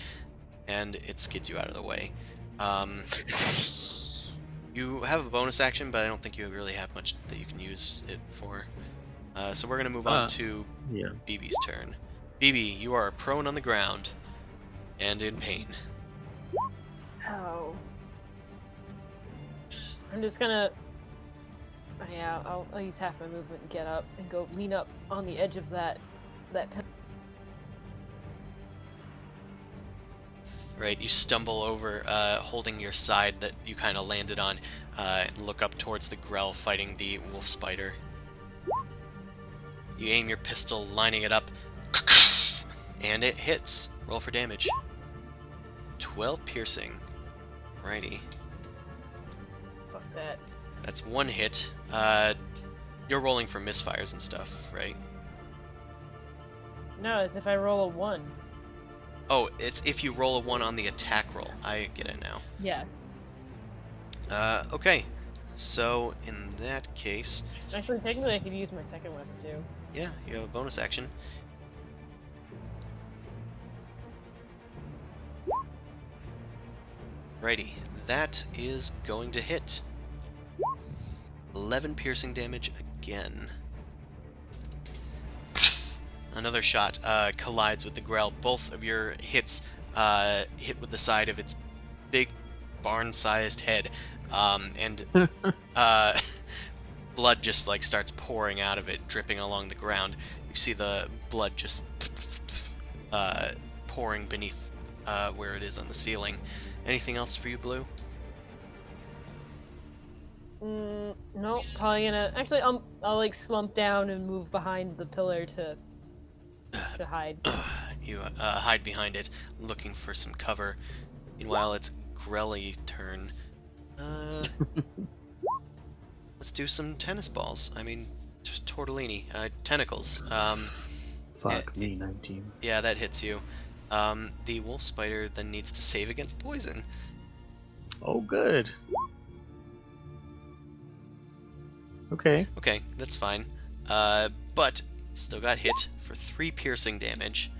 and it skids you out of the way. You have a bonus action, but I don't think you really have much that you can use it for. So we're going to move on to Yeah. BB's turn. BB, you are prone on the ground and in pain. Ow. I'm just gonna. Yeah, I'll use half my movement and get up and go lean up on the edge of that pillar. Right, you stumble over, holding your side that you kind of landed on, and look up towards the Grell fighting the wolf spider. You aim your pistol, lining it up, and it hits. Roll for damage. 12 piercing. Righty. Fuck that. That's 1 hit. You're rolling for misfires and stuff, right? No, it's if I roll a 1. Oh, it's if you roll a 1 on the attack roll. I get it now. Yeah. Okay. So, in that case, Actually, technically, I could use my second weapon too. yeah, you have a bonus action. Righty, that is going to hit. 11 piercing damage again. Another shot collides with the Grell. Both of your hits hit with the side of its big barn-sized head, and blood just like starts pouring out of it, dripping along the ground. You see the blood just pouring beneath where it is on the ceiling. Anything else for you, Blue? No, probably gonna. Actually, I'll like slump down and move behind the pillar to hide. You hide behind it, looking for some cover. Meanwhile, it's Grelly turn. Let's do some tennis balls. I mean, just tortellini, tentacles. Fuck me, 19. Yeah, that hits you. The wolf spider then needs to save against poison. Oh, good. Okay. Okay, that's fine. But Still got hit for 3 piercing damage.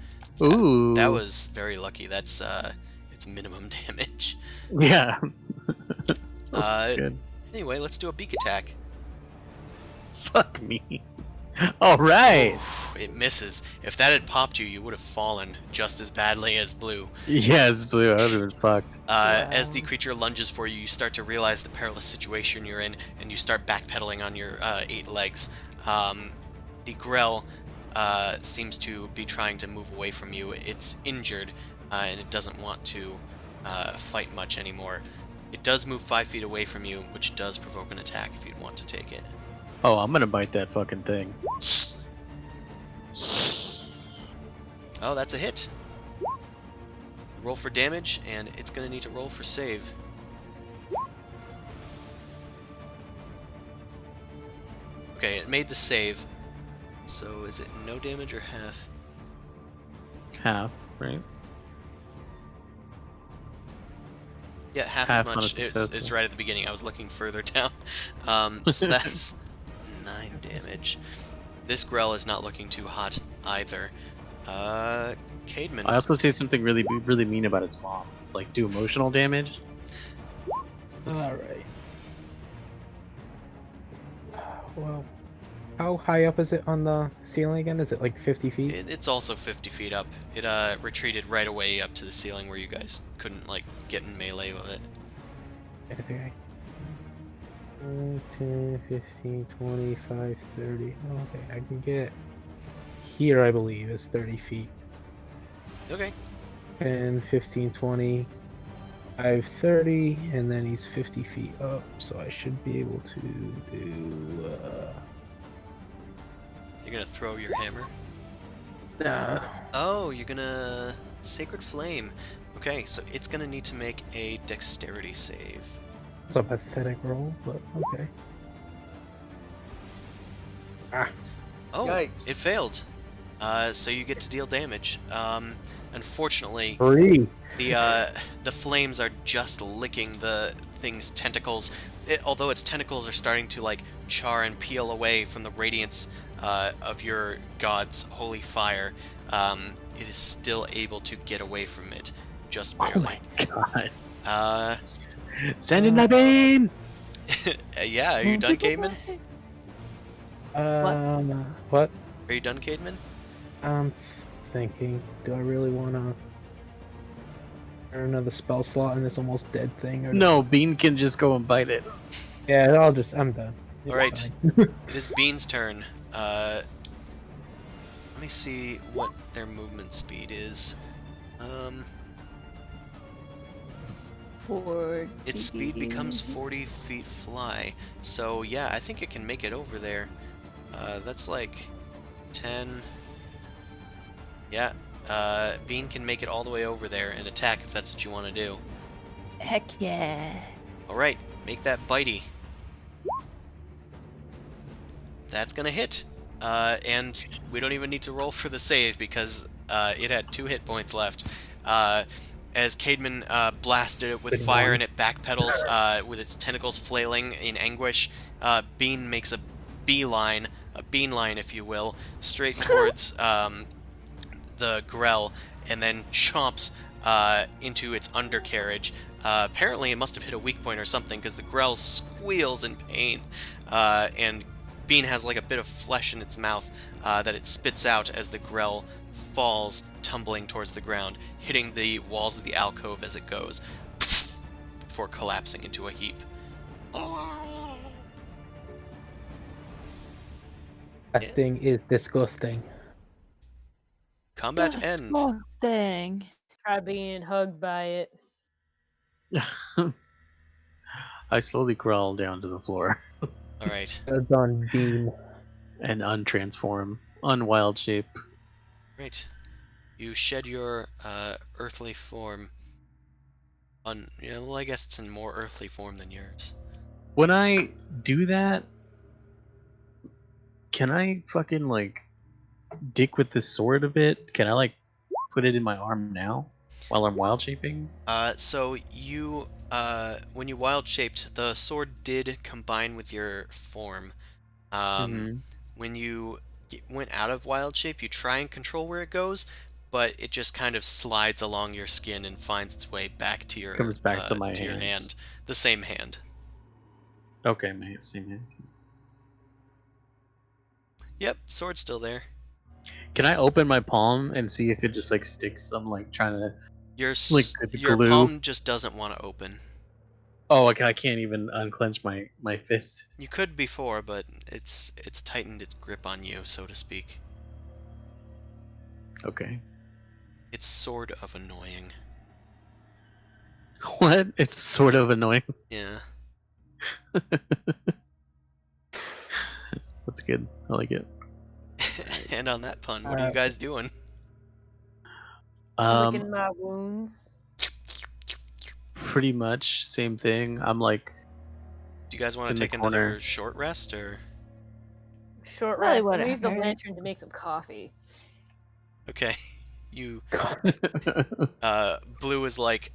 Ooh. That was very lucky. That's it's minimum damage. Yeah. That's Uh, good. Anyway, let's do a beak attack. Fuck me. All right. Ooh, it misses. If that had popped you, you would have fallen just as badly as Blue. Yes, Blue. I would have been fucked. As the Wow. creature lunges for you, you start to realize the perilous situation you're in, and you start backpedaling on your 8 legs. The Grell seems to be trying to move away from you. It's injured, and it doesn't want to fight much anymore. It does move 5 feet away from you, which does provoke an attack if you'd want to take it. Oh, I'm gonna bite that fucking thing. Oh, that's a hit. Roll for damage, and it's going to need to roll for save. Okay, it made the save. So is it no damage or half? Half, right? Yeah, half Half as on a much. It's successful. right at the beginning. I was looking further down. So that's 9 damage. This Grell is not looking too hot either. Caedmon. I also say something really mean about its mom. Like, do emotional damage. All right. Well, how high up is it on the ceiling again? Is it like 50 feet? It's also 50 feet up. It retreated right away up to the ceiling where you guys couldn't like get in melee with it. Okay. 10, 15, 25, 30. Okay, I can get here, I believe, is 30 feet. Okay. 10, 15, 20. I have 30, and then he's 50 feet up, so I should be able to do. You're gonna throw your hammer. Nah. Oh, you're gonna Sacred Flame. Okay, so it's gonna need to make a dexterity save. It's a pathetic roll, but okay. Ah, Oh, Yikes. it failed. So you get to deal damage. Unfortunately, 3. the flames are just licking the thing's tentacles. Although its tentacles are starting to like char and peel away from the radiance of your god's holy fire, it is still able to get away from it, just Oh barely. my god. Uh, Send in the bean! yeah, are you done, Caedmon? What? Are you done, Caedmon? I'm thinking, do I really want to earn another spell slot in this almost dead thing? Or No, Bean can just go and bite it. Yeah, I'm done. It's Alright. fine. It is Bean's turn. Let me see what their movement speed is. Its speed becomes 40 feet fly. So yeah, I think it can make it over there. That's like 10. Yeah, Bean can make it all the way over there and attack if that's what you want to do. Heck yeah. Alright, make that bitey. That's gonna hit. And we don't even need to roll for the save because it had 2 hit points left. As Caedmon blasted it with Good fire one. and it backpedals with its tentacles flailing in anguish, Bean makes a beeline, if you will, straight towards the Grell and then chomps into its undercarriage. Apparently it must have hit a weak point or something because the Grell squeals in pain and Bean has like a bit of flesh in its mouth that it spits out as the Grell falls tumbling towards the ground, hitting the walls of the alcove as it goes, before collapsing into a heap. That Yeah. thing is disgusting. Combat end. Dang. Try being hugged by it. I slowly crawl down to the floor Alright. That's on Bean. and untransform, unwild shape. Great. You shed your earthly form. Well, I guess it's in more earthly form than yours. When I do that, can I fucking like dick with this sword a bit? Can I like put it in my arm now while I'm wild shaping? So you, when you wild shaped, the sword did combine with your form. Mhm. When you went out of wild shape, you try and control where it goes, but it just kind of slides along your skin and finds its way back Comes back to my to your hands. hand, the same hand. Okay, my same hand. Yep, sword's still there. Can I open my palm and see if it just like sticks? I'm like trying to like the Your glue. palm just doesn't want to open. Oh, okay, I can't even unclench my fist. You could before, but it's tightened its grip on you, so to speak. Okay. It's sort of annoying. What? It's sort of annoying. Yeah. That's good. I like it. And on that pun, what are you guys doing? Licking my wounds. Pretty much same thing. I'm like Do you guys want in to the take another corner. short rest, or? Short Really rest. I'm wouldn't gonna use the hurt. lantern to make some coffee. Okay. You Blue is like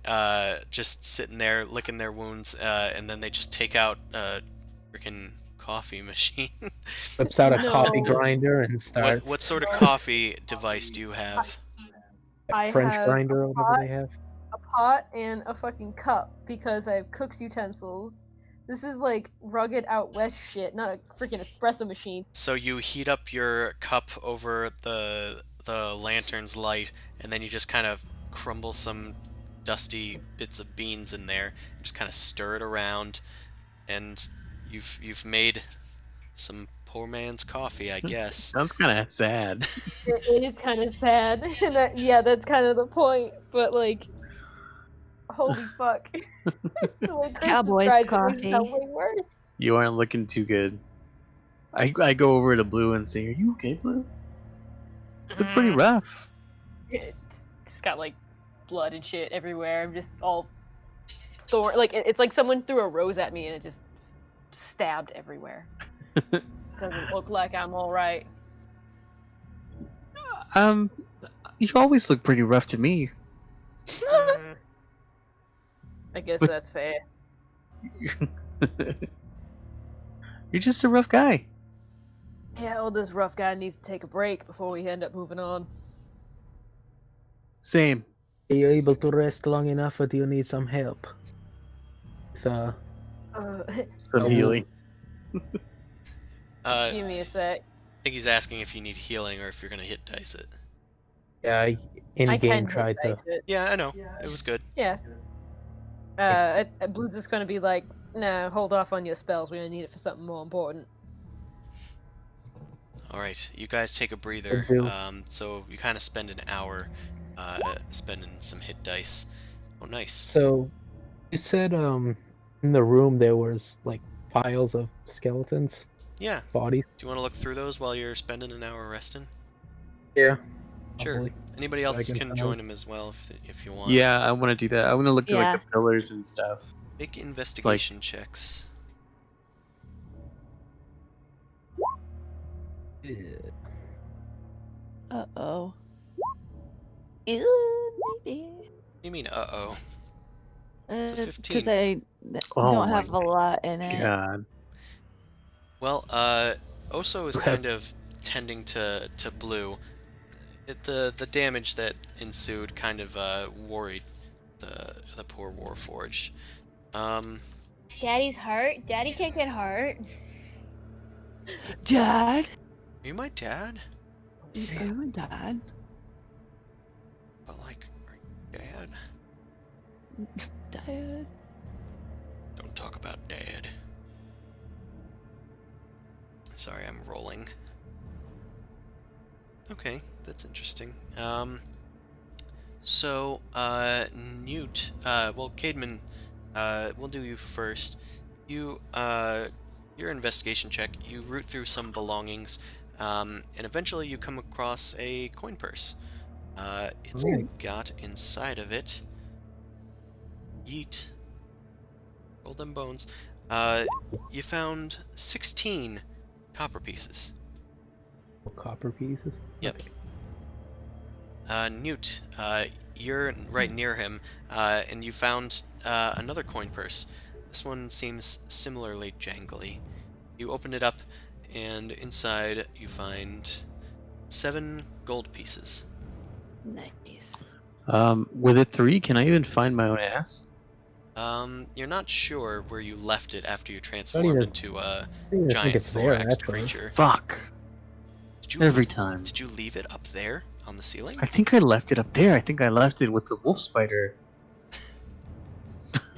just sitting there licking their wounds, and then they just take out a freaking coffee machine. Whips out a coffee No. grinder and starts. What sort of coffee device do you have? that I French have grinder a or whatever they have? A pot and a fucking cup because I have cook's utensils. This is like rugged out west shit, not a freaking espresso machine. So you heat up your cup over the lantern's light, and then you just kind of crumble some dusty bits of beans in there, just kind of stir it around, and you've made some poor man's coffee, I guess. Sounds kind of sad. It is kind of sad, and that's kind of the point. But like, holy fuck, the way Chris Cowboys describes it makes it sound coffee. way worse. You aren't looking too good. I go over to Blue and say, "Are you okay, Blue? You look pretty rough." It's got like blood and shit everywhere. I'm just all like it's like someone threw a rose at me and it just stabbed everywhere. Doesn't look like I'm all right. You always look pretty rough to me. I guess But- that's fair. You're just a rough guy. Yeah, well, this rough guy needs to take a break before we end up moving on. Same. Are you able to rest long enough, or do you need some help? With, Uh, Some Oh. healing. I give me a sec. think he's asking if you need healing or if you're gonna hit dice it. yeah, I in I game can tried to. dice it. Yeah, I know. It was good. Yeah. Blue's just gonna be like, nah, hold off on your spells. We're gonna need it for something more important. All right, you guys take a breather. do. So you kind of spend an hour spending some hit dice. Oh, nice. So, you said in the room there was like piles of skeletons, Yeah. bodies. Do you want to look through those while you're spending an hour resting? Yeah. Sure. Probably. Anybody I else can can find- join him as well if you want. Yeah, I want to do that. I want to look at Yeah. like the pillars and stuff. Make investigation checks. Uh-oh. Ew, maybe. What do you mean, uh-oh? It's a 15. Because I Oh don't my have a lot in it. God. Well, Oso is Okay. kind of tending to Blue. The damage that ensued kind of worried the poor Warforged. Daddy's hurt. Daddy can't get hurt. Dad? Are you my dad? Are you my dad? But like, are you dad? Dad? Don't talk about dad. Sorry, I'm rolling. Okay, that's interesting. So, Newt, well, Caedmon, we'll do you first. You, your investigation check, you root through some belongings, and eventually you come across a coin purse. It's Ooh. got inside of it, yeet, roll them bones, you found 16 copper pieces. Copper pieces. Yep. Newt, you're right near him, and you found another coin purse. This one seems similarly jangly. You open it up, and inside you find 7 gold pieces. Nice. With a 3, can I even find my own ass? You're not sure where you left it after you I don't transformed even, into a I don't even think giant it's there, thoraxed actually. creature. Fuck. Did you Every time. Did you leave it up there on the ceiling? I think I left it up there. I think I left it with the wolf spider.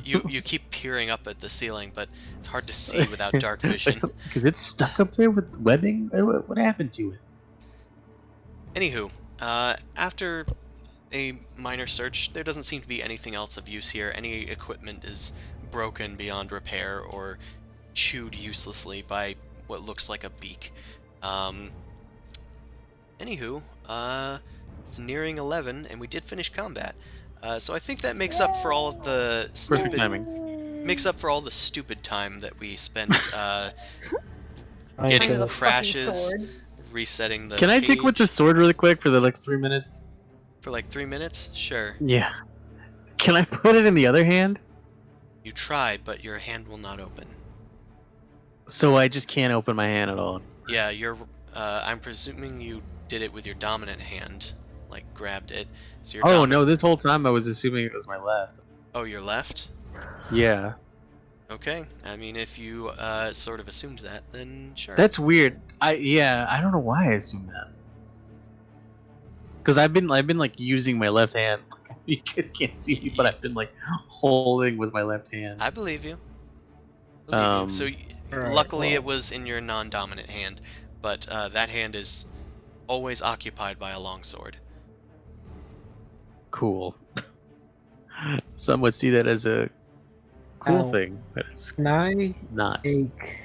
You keep peering up at the ceiling, but it's hard to see without dark vision. Because it's stuck up there with webbing? What happened to it? Anywho, after a minor search, there doesn't seem to be anything else of use here. Any equipment is broken beyond repair or chewed uselessly by what looks like a beak. Anywho, it's nearing 11, and we did finish combat. So I think that makes up for all of the Perfect stupid timing. makes up for all the stupid time that we spent Trying getting Find the to- fucking crashes, sword. resetting the Can I pick with the page sword really quick for the next 3 minutes? for like 3 minutes? Sure. Yeah. Can I put it in the other hand? You try, but your hand will not open. So I just can't open my hand at all. Yeah, I'm presuming you did it with your dominant hand, like grabbed it. So your Oh no, this whole time I was assuming it was my left. Oh, your left? Yeah. Okay. I mean, if you sort of assumed that, then sure. That's weird. I don't know why I assumed that. Because I've been like using my left hand. You guys can't see me, but I've been like holding with my left hand. I believe you. Believe you. So Alright, luckily it well. was in your non-dominant hand, but that hand is always occupied by a longsword. Cool. Some would see that as a cool Now, thing, but it's Can I not. make,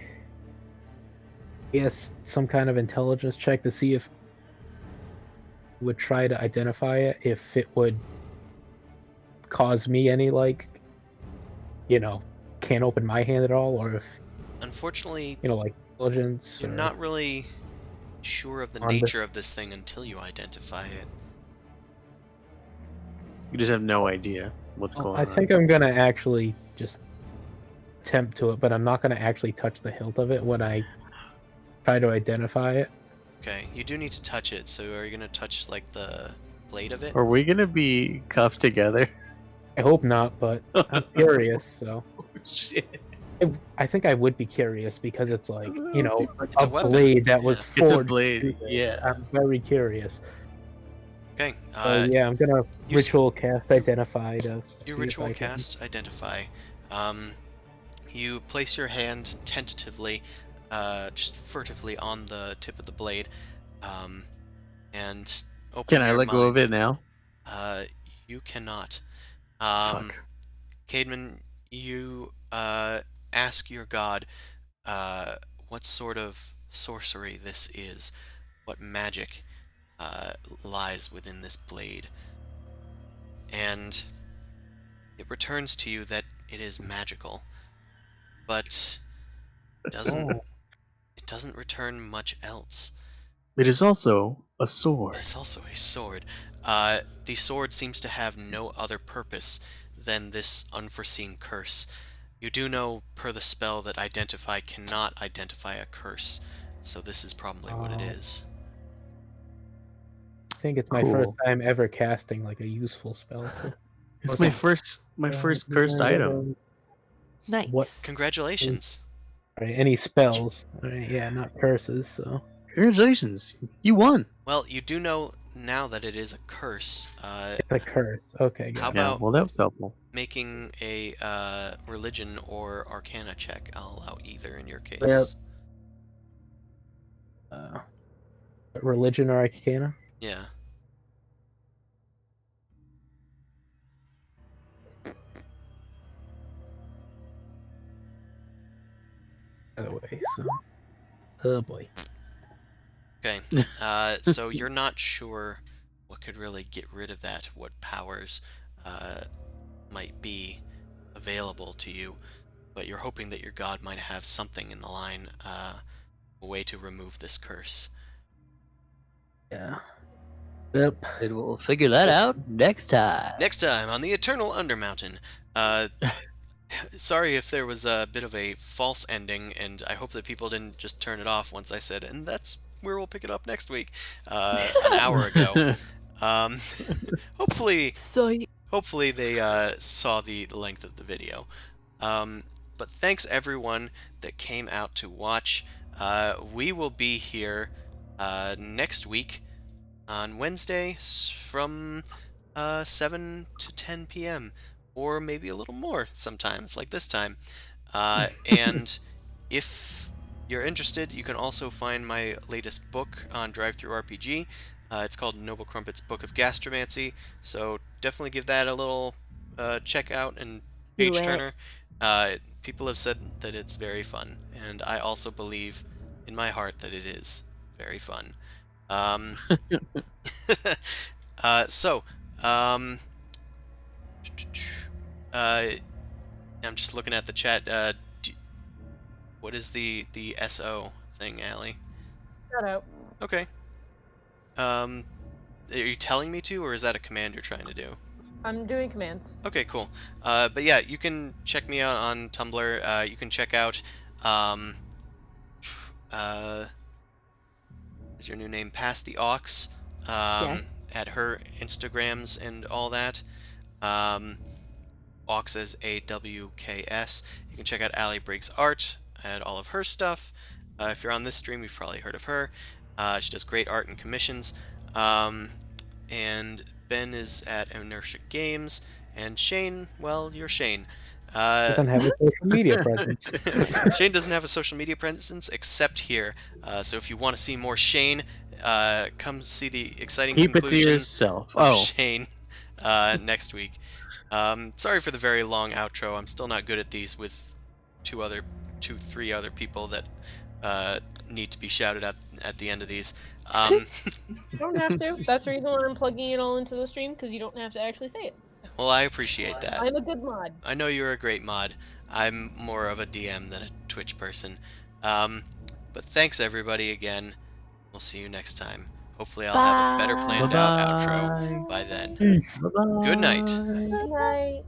yes, some kind of intelligence check to see if it would try to identify it, if it would cause me any, like, can't open my hand at all, or if, Unfortunately, like, intelligence you're or not really sure of the on this- nature of this thing until you identify it. You just have no idea what's Well, going I on. think I'm gonna actually just attempt to it, but I'm not gonna actually touch the hilt of it when I try to identify it. Okay, you do need to touch it, so are you gonna touch, like, the blade of it? Are we gonna be cuffed together? I hope not, but I'm curious, so Oh, shit. I think I would be curious because it's like, It's a weapon. blade that was Yeah. It's a forged. blade, to do this. yeah. I'm very curious. Okay, Yeah, I'm gonna you s- ritual cast identify to your see if ritual I can- cast identify. You place your hand tentatively, just furtively on the tip of the blade, and open Can I your let go of it mind. now? You cannot. Fuck. Caedmon, you ask your god what sort of sorcery this is, what magic lies within this blade, and it returns to you that it is magical, but doesn't Oh, it doesn't return much else. It is also a It sword. is also a sword. The sword seems to have no other purpose than this unforeseen curse. You do know, per the spell, that Identify cannot identify a curse, so this is probably what it Oh. is. I think it's my first Cool. time ever casting like a useful spell. So. It's Okay. my first cursed item. Nice. What? Congratulations! Alright, any spells? Alright, yeah, not curses. So Congratulations, you won. Well, you do know now that it is a curse. it's a curse. Okay, How got it. Yeah, about well that was helpful. making a religion or arcana check? I'll allow either in your case. There- Religion or arcana? Yeah. By the way, so oh boy. Okay. So you're not sure what could really get rid of that, what powers might be available to you, but you're hoping that your god might have something in the line, a way to remove this curse. Yeah. Yep. And we'll figure that out next time. Next time on the Eternal Undermountain, sorry if there was a bit of a false ending, and I hope that people didn't just turn it off once I said, and that's where we'll pick it up next week, an hour ago. Um, hopefully, So hopefully they saw the length of the video. But thanks everyone that came out to watch. We will be here next week on Wednesday from 7 to 10 p.m. or maybe a little more sometimes, like this time. And if you're interested, you can also find my latest book on Drive Through RPG. It's called Noble Crumpet's Book of Gastromancy, so definitely give that a little check out and Do page it. turner. People have said that it's very fun, and I also believe in my heart that it is very fun. Um, so, uh, I'm just looking at the chat. What is the SO thing, Allie? Shout out. Okay. Are you telling me to, or is that a command you're trying to do? I'm doing commands. Okay, cool. But yeah, you can check me out on Tumblr. You can check out, what's your new name? Past the Aux. Yeah. At her Instagrams and all that. Aux is AWKS. You can check out Allie Briggs Art and all of her stuff. If you're on this stream, you've probably heard of her. She does great art and commissions. And Ben is at Inertia Games. And Shane, well, you're Shane. Doesn't have a social media presence. Shane doesn't have a social media presence except here. So if you want to see more Shane, come see the exciting Keep it to conclusion yourself. of Oh, Shane next week. Sorry for the very long outro. I'm still not good at these with three other people that need to be shouted at the end of these. You don't have to. That's the reason why I'm plugging it all into the stream, because you don't have to actually say it. Well, I appreciate that. I'm a good mod. I know you're a great mod. I'm more of a DM than a Twitch person. But thanks everybody again. We'll see you next time. Hopefully I'll have a better planned out outro bye-bye. by then. Peace. Bye-bye. Good night. Good night.